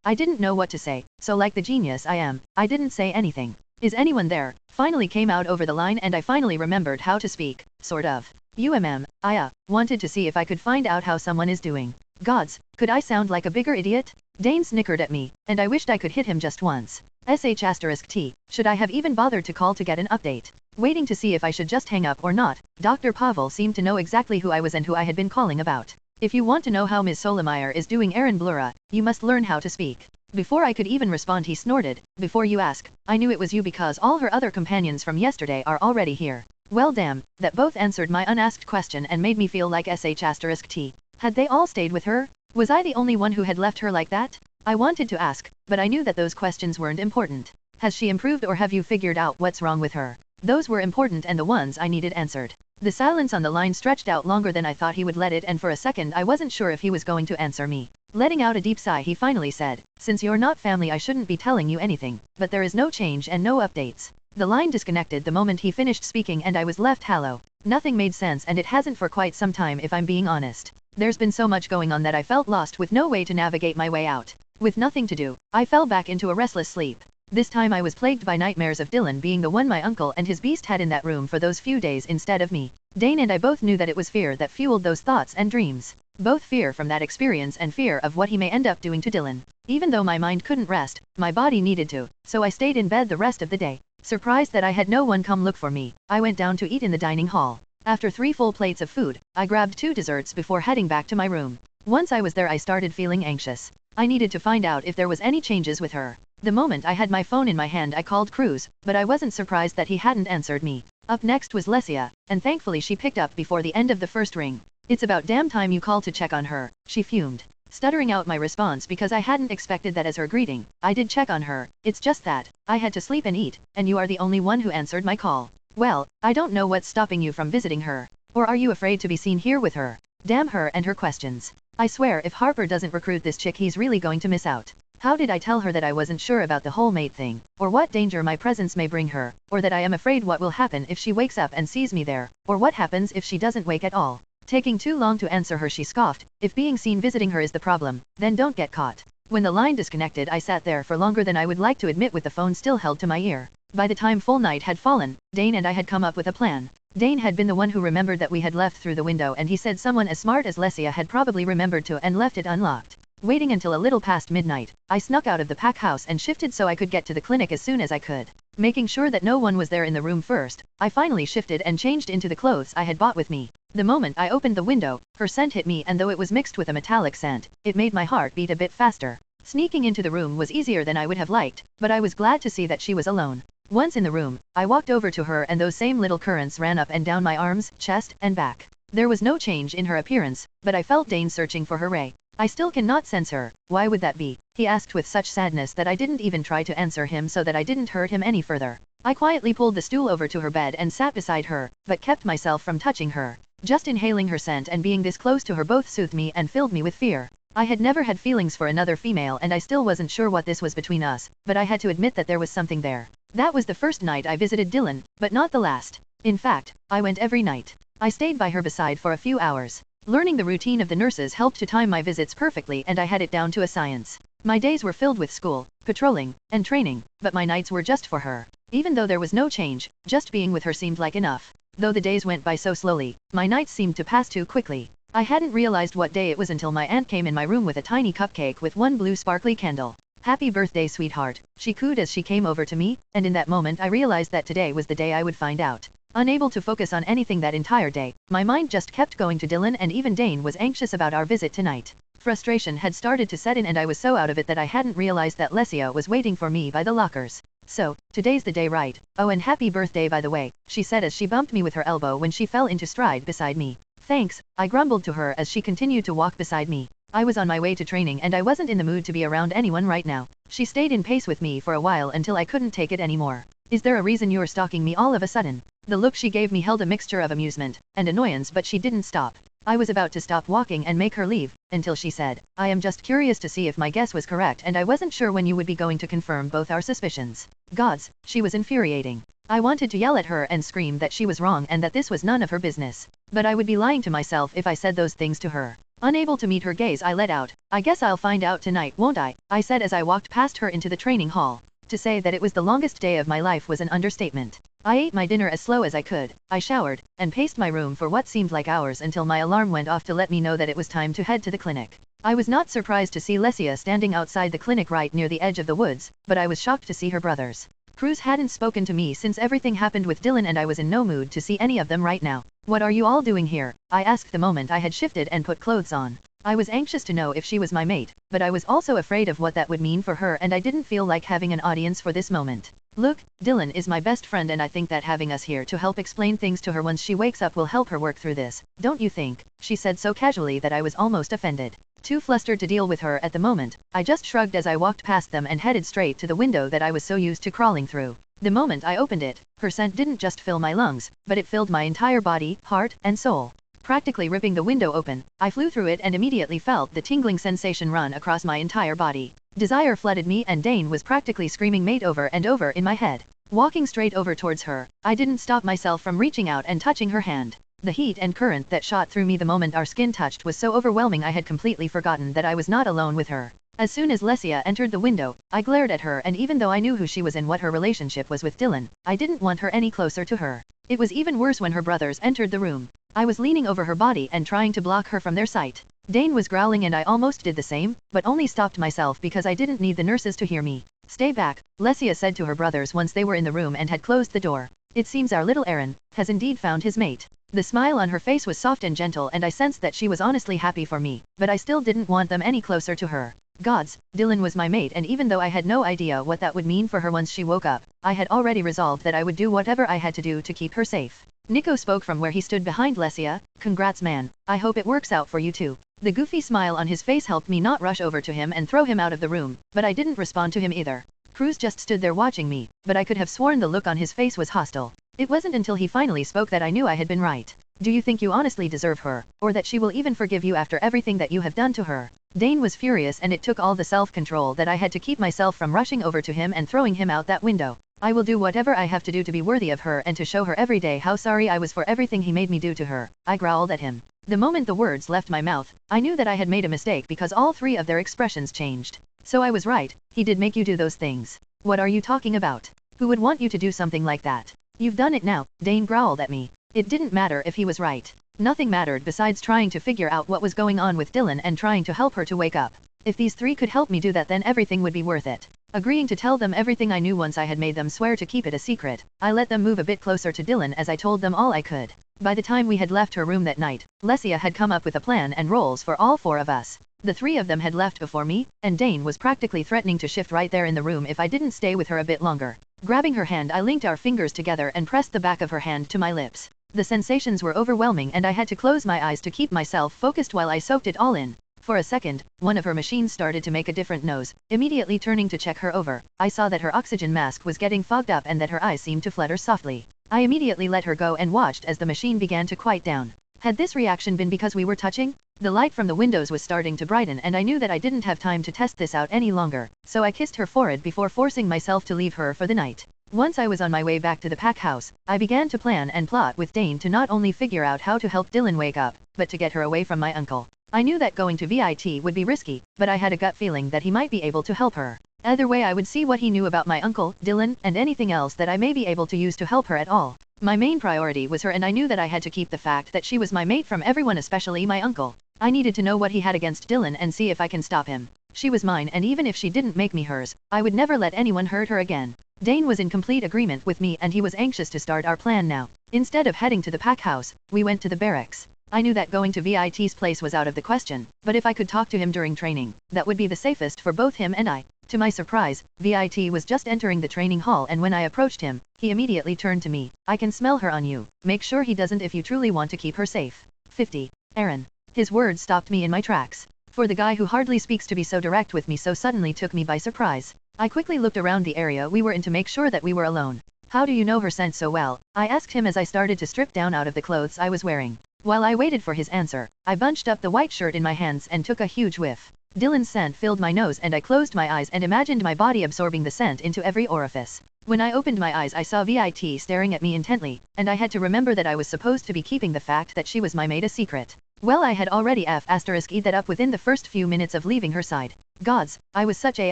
I didn't know what to say, so like the genius I am, I didn't say anything. "Is anyone there?" finally came out over the line, and I finally remembered how to speak, sort of. I wanted to see if I could find out how someone is doing. Gods, could I sound like a bigger idiot? Dane snickered at me, and I wished I could hit him just once. **T, should I have even bothered to call to get an update? Waiting to see if I should just hang up or not, Dr. Pavel seemed to know exactly who I was and who I had been calling about. "If you want to know how Ms. Solemeyer is doing, Aaron Blura, you must learn how to speak." Before I could even respond he snorted, "Before you ask, I knew it was you because all her other companions from yesterday are already here." Well damn, that both answered my unasked question and made me feel like **T. Had they all stayed with her? Was I the only one who had left her like that? I wanted to ask, but I knew that those questions weren't important. Has she improved, or have you figured out what's wrong with her? Those were important and the ones I needed answered. The silence on the line stretched out longer than I thought he would let it, and for a second I wasn't sure if he was going to answer me. Letting out a deep sigh he finally said, "Since you're not family I shouldn't be telling you anything, but there is no change and no updates." The line disconnected the moment he finished speaking and I was left hollow. Nothing made sense, and it hasn't for quite some time if I'm being honest. There's been so much going on that I felt lost with no way to navigate my way out. With nothing to do, I fell back into a restless sleep. This time I was plagued by nightmares of Dylan being the one my uncle and his beast had in that room for those few days instead of me. Dane and I both knew that it was fear that fueled those thoughts and dreams. Both fear from that experience and fear of what he may end up doing to Dylan. Even though my mind couldn't rest, my body needed to, so I stayed in bed the rest of the day. Surprised that I had no one come look for me, I went down to eat in the dining hall. After 3 full plates of food, I grabbed 2 desserts before heading back to my room. Once I was there I started feeling anxious. I needed to find out if there was any changes with her. The moment I had my phone in my hand I called Cruz, but I wasn't surprised that he hadn't answered me. Up next was Lesia, and thankfully she picked up before the end of the first ring. "It's about damn time you called to check on her," she fumed. Stuttering out my response because I hadn't expected that as her greeting, I did check on her. "It's just that I had to sleep and eat, and you are the only one who answered my call." "Well, I don't know what's stopping you from visiting her. Or are you afraid to be seen here with her? Damn her and her questions. I swear if Harper doesn't recruit this chick he's really going to miss out." How did I tell her that I wasn't sure about the whole mate thing, or what danger my presence may bring her, or that I am afraid what will happen if she wakes up and sees me there, or what happens if she doesn't wake at all? Taking too long to answer her, she scoffed, "If being seen visiting her is the problem, then don't get caught." When the line disconnected I sat there for longer than I would like to admit with the phone still held to my ear. By the time full night had fallen, Dane and I had come up with a plan. Dane had been the one who remembered that we had left through the window, and he said someone as smart as Lesia had probably remembered to and left it unlocked. Waiting until a little past midnight, I snuck out of the pack house and shifted so I could get to the clinic as soon as I could. Making sure that no one was there in the room first, I finally shifted and changed into the clothes I had bought with me. The moment I opened the window, her scent hit me, and though it was mixed with a metallic scent, it made my heart beat a bit faster. Sneaking into the room was easier than I would have liked, but I was glad to see that she was alone. Once in the room, I walked over to her and those same little currents ran up and down my arms, chest, and back. There was no change in her appearance, but I felt Dane searching for her ray. "I still cannot sense her. Why would that be?" he asked with such sadness that I didn't even try to answer him so that I didn't hurt him any further. I quietly pulled the stool over to her bed and sat beside her, but kept myself from touching her. Just inhaling her scent and being this close to her both soothed me and filled me with fear. I had never had feelings for another female, and I still wasn't sure what this was between us, but I had to admit that there was something there. That was the first night I visited Dylan, but not the last. In fact, I went every night. I stayed by her beside for a few hours. Learning the routine of the nurses helped to time my visits perfectly, and I had it down to a science. My days were filled with school, patrolling, and training, but my nights were just for her. Even though there was no change, just being with her seemed like enough. Though the days went by so slowly, my nights seemed to pass too quickly. I hadn't realized what day it was until my aunt came in my room with a tiny cupcake with one blue sparkly candle. "Happy birthday, sweetheart," she cooed as she came over to me, and in that moment I realized that today was the day I would find out. Unable to focus on anything that entire day, my mind just kept going to Dylan, and even Dane was anxious about our visit tonight. Frustration had started to set in, and I was so out of it that I hadn't realized that Lesia was waiting for me by the lockers. "So, today's the day, right? Oh, and happy birthday by the way," she said as she bumped me with her elbow when she fell into stride beside me. "Thanks," I grumbled to her as she continued to walk beside me. I was on my way to training and I wasn't in the mood to be around anyone right now. She stayed in pace with me for a while until I couldn't take it anymore. "Is there a reason you're stalking me all of a sudden?" The look she gave me held a mixture of amusement and annoyance, but she didn't stop. I was about to stop walking and make her leave, until she said, I am just curious to see if my guess was correct and I wasn't sure when you would be going to confirm both our suspicions. Gods, she was infuriating. I wanted to yell at her and scream that she was wrong and that this was none of her business. But I would be lying to myself if I said those things to her. Unable to meet her gaze, I let out, I guess I'll find out tonight, won't I said as I walked past her into the training hall. To say that it was the longest day of my life was an understatement. I ate my dinner as slow as I could, I showered, and paced my room for what seemed like hours until my alarm went off to let me know that it was time to head to the clinic. I was not surprised to see Lesia standing outside the clinic right near the edge of the woods, but I was shocked to see her brothers. Cruz hadn't spoken to me since everything happened with Dylan and I was in no mood to see any of them right now. What are you all doing here? I asked the moment I had shifted and put clothes on. I was anxious to know if she was my mate, but I was also afraid of what that would mean for her and I didn't feel like having an audience for this moment. Look, Dylan is my best friend and I think that having us here to help explain things to her once she wakes up will help her work through this, don't you think? She said so casually that I was almost offended. Too flustered to deal with her at the moment, I just shrugged as I walked past them and headed straight to the window that I was so used to crawling through. The moment I opened it, her scent didn't just fill my lungs, but it filled my entire body, heart, and soul. Practically ripping the window open, I flew through it and immediately felt the tingling sensation run across my entire body. Desire flooded me and Dane was practically screaming mate over and over in my head. Walking straight over towards her, I didn't stop myself from reaching out and touching her hand. The heat and current that shot through me the moment our skin touched was so overwhelming I had completely forgotten that I was not alone with her. As soon as Lesia entered the window, I glared at her and even though I knew who she was and what her relationship was with Dylan, I didn't want her any closer to her. It was even worse when her brothers entered the room. I was leaning over her body and trying to block her from their sight. Dane was growling and I almost did the same, but only stopped myself because I didn't need the nurses to hear me. Stay back, Lesia said to her brothers once they were in the room and had closed the door. It seems our little Aaron has indeed found his mate. The smile on her face was soft and gentle and I sensed that she was honestly happy for me, but I still didn't want them any closer to her. Gods, Dylan was my mate and even though I had no idea what that would mean for her once she woke up, I had already resolved that I would do whatever I had to do to keep her safe. Nico spoke from where he stood behind Lesia, congrats man, I hope it works out for you too. The goofy smile on his face helped me not rush over to him and throw him out of the room, but I didn't respond to him either. Cruz just stood there watching me, but I could have sworn the look on his face was hostile. It wasn't until he finally spoke that I knew I had been right. Do you think you honestly deserve her, or that she will even forgive you after everything that you have done to her? Dane was furious and it took all the self-control that I had to keep myself from rushing over to him and throwing him out that window. I will do whatever I have to do to be worthy of her and to show her every day how sorry I was for everything he made me do to her, I growled at him. The moment the words left my mouth, I knew that I had made a mistake because all three of their expressions changed. So I was right, he did make you do those things. What are you talking about? Who would want you to do something like that? You've done it now, Dane growled at me. It didn't matter if he was right. Nothing mattered besides trying to figure out what was going on with Dylan and trying to help her to wake up. If these three could help me do that then everything would be worth it. Agreeing to tell them everything I knew once I had made them swear to keep it a secret, I let them move a bit closer to Dylan as I told them all I could. By the time we had left her room that night, Lesia had come up with a plan and roles for all four of us. The three of them had left before me, and Dane was practically threatening to shift right there in the room if I didn't stay with her a bit longer. Grabbing her hand I linked our fingers together and pressed the back of her hand to my lips. The sensations were overwhelming and I had to close my eyes to keep myself focused while I soaked it all in. For a second, one of her machines started to make a different noise. Immediately turning to check her over, I saw that her oxygen mask was getting fogged up and that her eyes seemed to flutter softly. I immediately let her go and watched as the machine began to quiet down. Had this reaction been because we were touching? The light from the windows was starting to brighten and I knew that I didn't have time to test this out any longer, so I kissed her forehead before forcing myself to leave her for the night. Once I was on my way back to the pack house, I began to plan and plot with Dane to not only figure out how to help Dylan wake up, but to get her away from my uncle. I knew that going to VIT would be risky, but I had a gut feeling that he might be able to help her. Either way I would see what he knew about my uncle, Dylan, and anything else that I may be able to use to help her at all. My main priority was her and I knew that I had to keep the fact that she was my mate from everyone, especially my uncle. I needed to know what he had against Dylan and see if I can stop him. She was mine and even if she didn't make me hers, I would never let anyone hurt her again. Dane was in complete agreement with me and he was anxious to start our plan now. Instead of heading to the pack house, we went to the barracks. I knew that going to VIT's place was out of the question, but if I could talk to him during training, that would be the safest for both him and I. To my surprise, VIT was just entering the training hall and when I approached him, he immediately turned to me. I can smell her on you. Make sure he doesn't if you truly want to keep her safe. 50. Aaron. His words stopped me in my tracks. For the guy who hardly speaks to be so direct with me so suddenly took me by surprise. I quickly looked around the area we were in to make sure that we were alone. How do you know her scent so well? I asked him as I started to strip down out of the clothes I was wearing. While I waited for his answer, I bunched up the white shirt in my hands and took a huge whiff. Dylan's scent filled my nose and I closed my eyes and imagined my body absorbing the scent into every orifice. When I opened my eyes I saw VIT staring at me intently, and I had to remember that I was supposed to be keeping the fact that she was my mate a secret. Well, I had already F***ed that up within the first few minutes of leaving her side. Gods, I was such a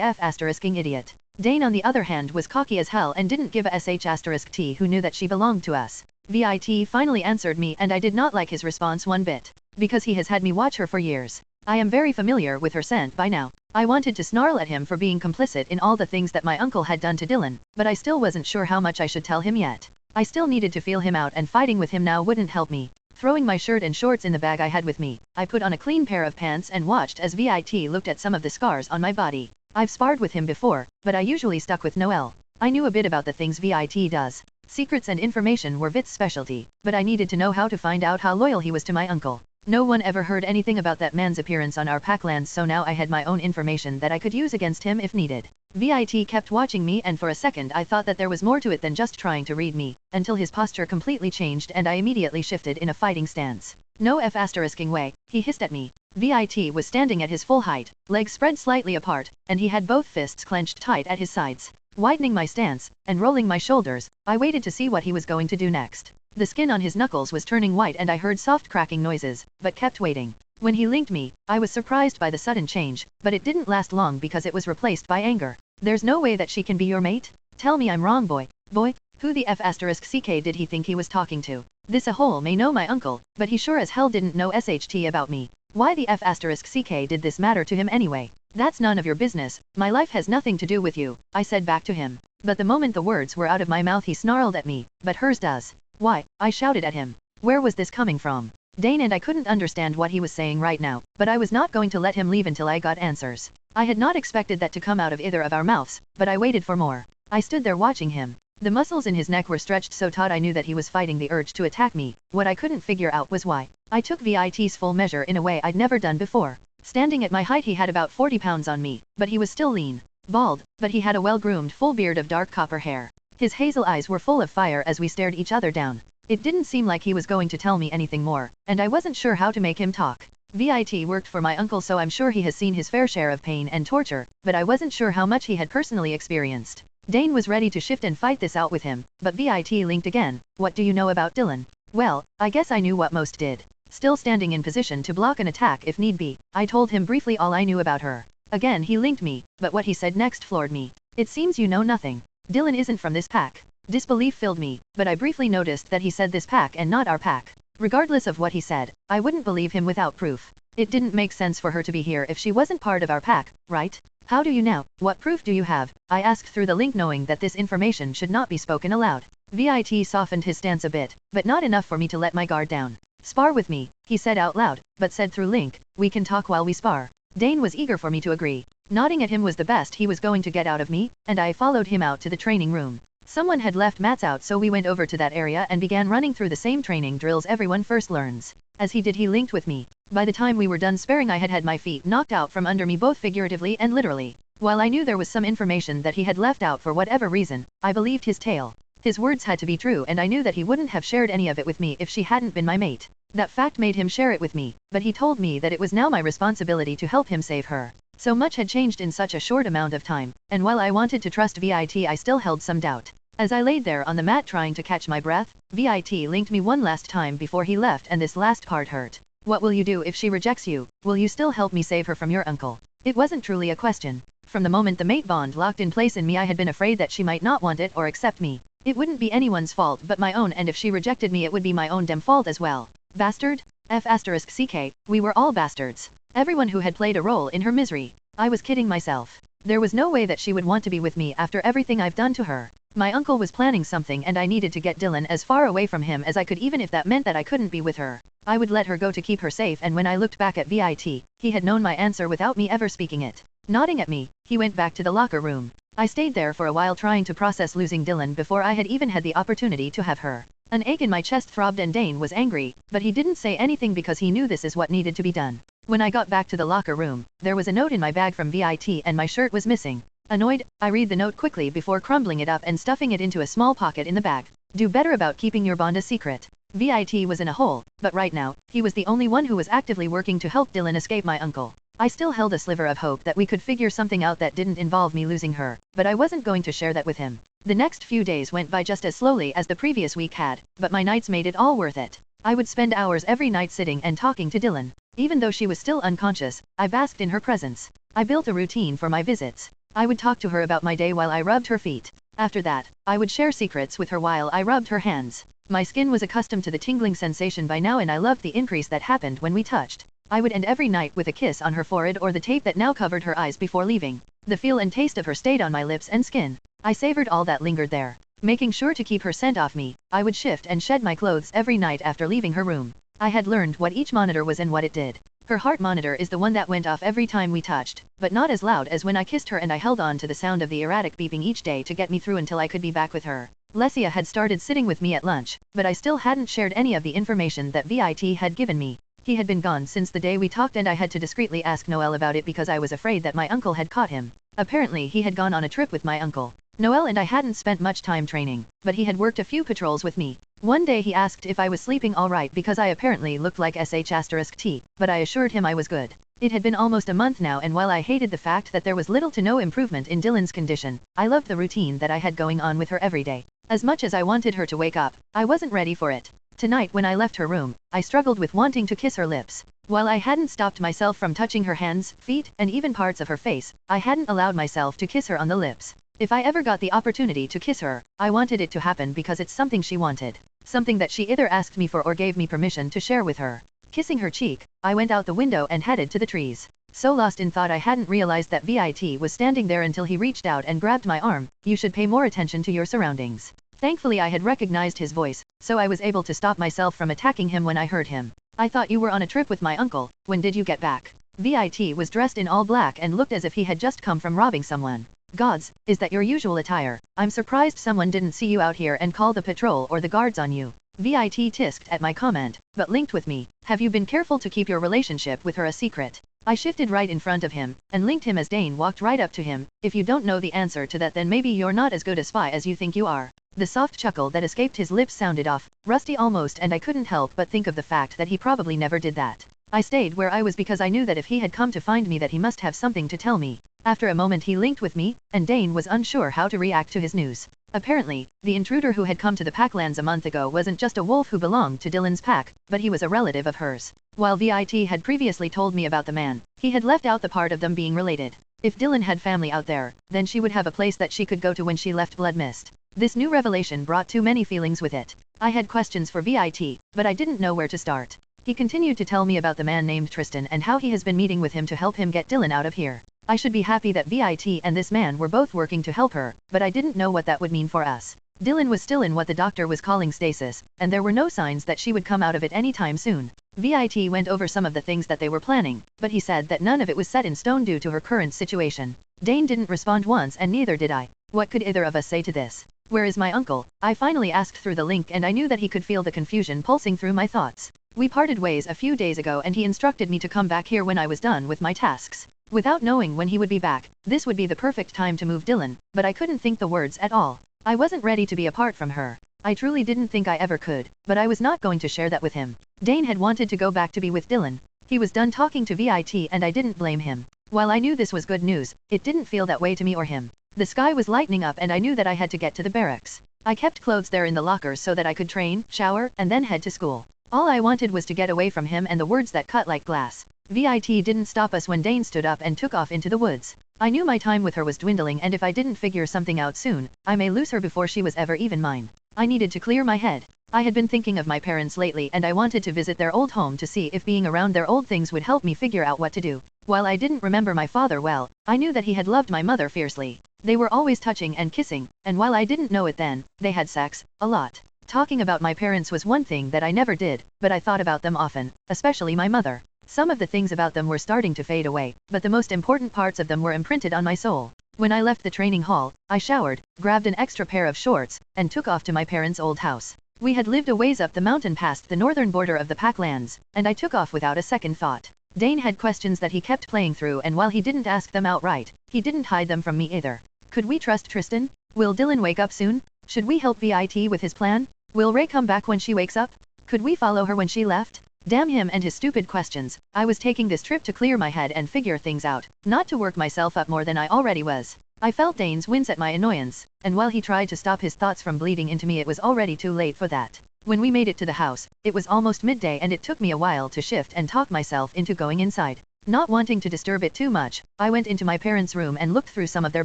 F***ing idiot. Dane on the other hand was cocky as hell and didn't give a sh*t who knew that she belonged to us. VIT finally answered me and I did not like his response one bit. Because he has had me watch her for years. I am very familiar with her scent by now. I wanted to snarl at him for being complicit in all the things that my uncle had done to Dylan, but I still wasn't sure how much I should tell him yet. I still needed to feel him out and fighting with him now wouldn't help me. Throwing my shirt and shorts in the bag I had with me, I put on a clean pair of pants and watched as VIT looked at some of the scars on my body. I've sparred with him before, but I usually stuck with Noel. I knew a bit about the things VIT does. Secrets and information were Vit's specialty, but I needed to know how to find out how loyal he was to my uncle. No one ever heard anything about that man's appearance on our packlands, so now I had my own information that I could use against him if needed. VIT kept watching me and for a second I thought that there was more to it than just trying to read me, until his posture completely changed and I immediately shifted in a fighting stance. No F***ing way, he hissed at me. VIT was standing at his full height, legs spread slightly apart, and he had both fists clenched tight at his sides. Widening my stance, and rolling my shoulders, I waited to see what he was going to do next. The skin on his knuckles was turning white and I heard soft cracking noises, but kept waiting. When he linked me, I was surprised by the sudden change, but it didn't last long because it was replaced by anger. There's no way that she can be your mate? Tell me I'm wrong, boy. Boy? Who the F***ck did he think he was talking to? This a hole may know my uncle, but he sure as hell didn't know SHT about me. Why the F***ck did this matter to him anyway? That's none of your business, my life has nothing to do with you, I said back to him. But the moment the words were out of my mouth he snarled at me, but hers does. Why? I shouted at him. Where was this coming from? Dane and I couldn't understand what he was saying right now, but I was not going to let him leave until I got answers. I had not expected that to come out of either of our mouths, but I waited for more. I stood there watching him. The muscles in his neck were stretched so taut I knew that he was fighting the urge to attack me. What I couldn't figure out was why. I took VIT's full measure in a way I'd never done before. Standing at my height he had about 40 pounds on me, but he was still lean. Bald, but he had a well-groomed full beard of dark copper hair. His hazel eyes were full of fire as we stared each other down. It didn't seem like he was going to tell me anything more, and I wasn't sure how to make him talk. VIT worked for my uncle, so I'm sure he has seen his fair share of pain and torture, but I wasn't sure how much he had personally experienced. Dane was ready to shift and fight this out with him, but VIT linked again. What do you know about Dylan? Well, I guess I knew what most did. Still standing in position to block an attack if need be, I told him briefly all I knew about her. Again he linked me, but what he said next floored me. It seems you know nothing. Dylan isn't from this pack. Disbelief filled me, but I briefly noticed that he said this pack and not our pack. Regardless of what he said, I wouldn't believe him without proof. It didn't make sense for her to be here if she wasn't part of our pack, right? How do you now? What proof do you have? I asked through the link, knowing that this information should not be spoken aloud. VIT softened his stance a bit, but not enough for me to let my guard down. Spar with me, he said out loud, but said through link, we can talk while we spar. Dane was eager for me to agree. Nodding at him was the best he was going to get out of me, and I followed him out to the training room. Someone had left mats out, so we went over to that area and began running through the same training drills everyone first learns. As he did, he linked with me. By the time we were done sparring, I had had my feet knocked out from under me, both figuratively and literally. While I knew there was some information that he had left out for whatever reason, I believed his tale. His words had to be true, and I knew that he wouldn't have shared any of it with me if she hadn't been my mate. That fact made him share it with me, but he told me that it was now my responsibility to help him save her. So much had changed in such a short amount of time, and while I wanted to trust VIT, I still held some doubt. As I laid there on the mat trying to catch my breath, VIT linked me one last time before he left, and this last part hurt. What will you do if she rejects you? Will you still help me save her from your uncle? It wasn't truly a question. From the moment the mate bond locked in place in me, I had been afraid that she might not want it or accept me. It wouldn't be anyone's fault but my own, and if she rejected me it would be my own damn fault as well. Bastard? F***ck, we were all bastards. Everyone who had played a role in her misery. I was kidding myself. There was no way that she would want to be with me after everything I've done to her. My uncle was planning something, and I needed to get Dylan as far away from him as I could, even if that meant that I couldn't be with her. I would let her go to keep her safe, and when I looked back at VIT, he had known my answer without me ever speaking it. Nodding at me, he went back to the locker room. I stayed there for a while trying to process losing Dylan before I had even had the opportunity to have her. An ache in my chest throbbed, and Dane was angry, but he didn't say anything because he knew this is what needed to be done. When I got back to the locker room, there was a note in my bag from VIT and my shirt was missing. Annoyed, I read the note quickly before crumbling it up and stuffing it into a small pocket in the bag. Do better about keeping your bond a secret. VIT was in a hole, but right now, he was the only one who was actively working to help Dylan escape my uncle. I still held a sliver of hope that we could figure something out that didn't involve me losing her, but I wasn't going to share that with him. The next few days went by just as slowly as the previous week had, but my nights made it all worth it. I would spend hours every night sitting and talking to Dylan. Even though she was still unconscious, I basked in her presence. I built a routine for my visits. I would talk to her about my day while I rubbed her feet. After that, I would share secrets with her while I rubbed her hands. My skin was accustomed to the tingling sensation by now and I loved the increase that happened when we touched. I would end every night with a kiss on her forehead or the tape that now covered her eyes before leaving. The feel and taste of her stayed on my lips and skin. I savored all that lingered there. Making sure to keep her scent off me, I would shift and shed my clothes every night after leaving her room. I had learned what each monitor was and what it did. Her heart monitor is the one that went off every time we touched, but not as loud as when I kissed her, and I held on to the sound of the erratic beeping each day to get me through until I could be back with her. Lesia had started sitting with me at lunch, but I still hadn't shared any of the information that VIT had given me. He had been gone since the day we talked and I had to discreetly ask Noelle about it because I was afraid that my uncle had caught him. Apparently he had gone on a trip with my uncle. Noelle and I hadn't spent much time training, but he had worked a few patrols with me. One day he asked if I was sleeping alright because I apparently looked like sh*t, but I assured him I was good. It had been almost a month now, and while I hated the fact that there was little to no improvement in Dylan's condition, I loved the routine that I had going on with her every day. As much as I wanted her to wake up, I wasn't ready for it. Tonight when I left her room, I struggled with wanting to kiss her lips. While I hadn't stopped myself from touching her hands, feet, and even parts of her face, I hadn't allowed myself to kiss her on the lips. If I ever got the opportunity to kiss her, I wanted it to happen because it's something she wanted. Something that she either asked me for or gave me permission to share with her. Kissing her cheek, I went out the window and headed to the trees. So lost in thought I hadn't realized that VIT was standing there until he reached out and grabbed my arm. You should pay more attention to your surroundings. Thankfully I had recognized his voice, so I was able to stop myself from attacking him when I heard him. I thought you were on a trip with my uncle. When did you get back? VIT was dressed in all black and looked as if he had just come from robbing someone. Gods, is that your usual attire? I'm surprised someone didn't see you out here and call the patrol or the guards on you. VIT tisked at my comment, but linked with me. Have you been careful to keep your relationship with her a secret? I shifted right in front of him, and linked him as Dane walked right up to him. If you don't know the answer to that, then maybe you're not as good a spy as you think you are. The soft chuckle that escaped his lips sounded off, rusty almost, and I couldn't help but think of the fact that he probably never did that. I stayed where I was because I knew that if he had come to find me that he must have something to tell me. After a moment he linked with me, and Dane was unsure how to react to his news. Apparently, the intruder who had come to the Packlands a month ago wasn't just a wolf who belonged to Dylan's pack, but he was a relative of hers. While VIT had previously told me about the man, he had left out the part of them being related. If Dylan had family out there, then she would have a place that she could go to when she left Blood Mist. This new revelation brought too many feelings with it. I had questions for VIT, but I didn't know where to start. He continued to tell me about the man named Tristan and how he has been meeting with him to help him get Dylan out of here. I should be happy that VIT and this man were both working to help her, but I didn't know what that would mean for us. Dylan was still in what the doctor was calling stasis, and there were no signs that she would come out of it anytime soon. VIT went over some of the things that they were planning, but he said that none of it was set in stone due to her current situation. Dane didn't respond once and neither did I. What could either of us say to this? Where is my uncle? I finally asked through the link, and I knew that he could feel the confusion pulsing through my thoughts. We parted ways a few days ago and he instructed me to come back here when I was done with my tasks. Without knowing when he would be back, this would be the perfect time to move Dylan, but I couldn't think the words at all. I wasn't ready to be apart from her. I truly didn't think I ever could, but I was not going to share that with him. Dane had wanted to go back to be with Dylan. He was done talking to VIT and I didn't blame him. While I knew this was good news, it didn't feel that way to me or him. The sky was lightening up and I knew that I had to get to the barracks. I kept clothes there in the lockers so that I could train, shower, and then head to school. All I wanted was to get away from him and the words that cut like glass. VIT didn't stop us when Dane stood up and took off into the woods. I knew my time with her was dwindling, and if I didn't figure something out soon, I may lose her before she was ever even mine. I needed to clear my head. I had been thinking of my parents lately and I wanted to visit their old home to see if being around their old things would help me figure out what to do. While I didn't remember my father well, I knew that he had loved my mother fiercely. They were always touching and kissing, and while I didn't know it then, they had sex, a lot. Talking about my parents was one thing that I never did, but I thought about them often, especially my mother. Some of the things about them were starting to fade away, but the most important parts of them were imprinted on my soul. When I left the training hall, I showered, grabbed an extra pair of shorts, and took off to my parents' old house. We had lived a ways up the mountain past the northern border of the Packlands, and I took off without a second thought. Dane had questions that he kept playing through, and while he didn't ask them outright, he didn't hide them from me either. Could we trust Tristan? Will Dylan wake up soon? Should we help VIT with his plan? Will Ray come back when she wakes up? Could we follow her when she left? Damn him and his stupid questions. I was taking this trip to clear my head and figure things out, not to work myself up more than I already was. I felt Dane's wince at my annoyance, and while he tried to stop his thoughts from bleeding into me, it was already too late for that. When we made it to the house, it was almost midday and it took me a while to shift and talk myself into going inside. Not wanting to disturb it too much, I went into my parents' room and looked through some of their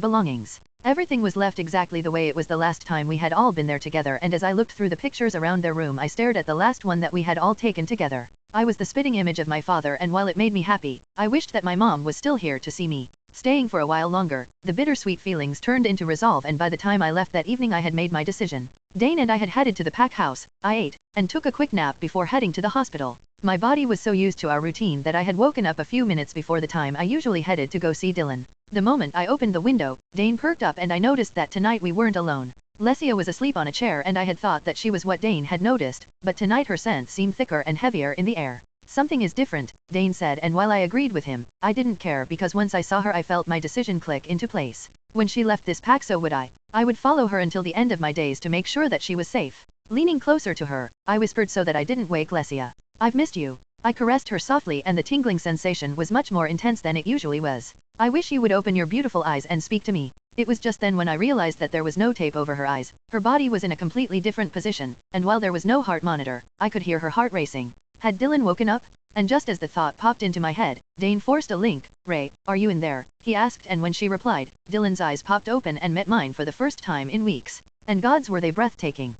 belongings. Everything was left exactly the way it was the last time we had all been there together, and as I looked through the pictures around their room, I stared at the last one that we had all taken together. I was the spitting image of my father, and while it made me happy, I wished that my mom was still here to see me. Staying for a while longer, the bittersweet feelings turned into resolve, and by the time I left that evening I had made my decision. Dane and I had headed to the pack house. I ate, and took a quick nap before heading to the hospital. My body was so used to our routine that I had woken up a few minutes before the time I usually headed to go see Dylan. The moment I opened the window, Dane perked up and I noticed that tonight we weren't alone. Lesia was asleep on a chair and I had thought that she was what Dane had noticed, but tonight her scent seemed thicker and heavier in the air. Something is different, Dane said, and while I agreed with him, I didn't care because once I saw her I felt my decision click into place. When she left this pack, so would I. I would follow her until the end of my days to make sure that she was safe. Leaning closer to her, I whispered so that I didn't wake Lesia. I've missed you. I caressed her softly and the tingling sensation was much more intense than it usually was. I wish you would open your beautiful eyes and speak to me. It was just then when I realized that there was no tape over her eyes. Her body was in a completely different position, and while there was no heart monitor, I could hear her heart racing. Had Dylan woken up? And just as the thought popped into my head, Dane forced a link. Ray, are you in there? He asked, and when she replied, Dylan's eyes popped open and met mine for the first time in weeks. And gods, were they breathtaking.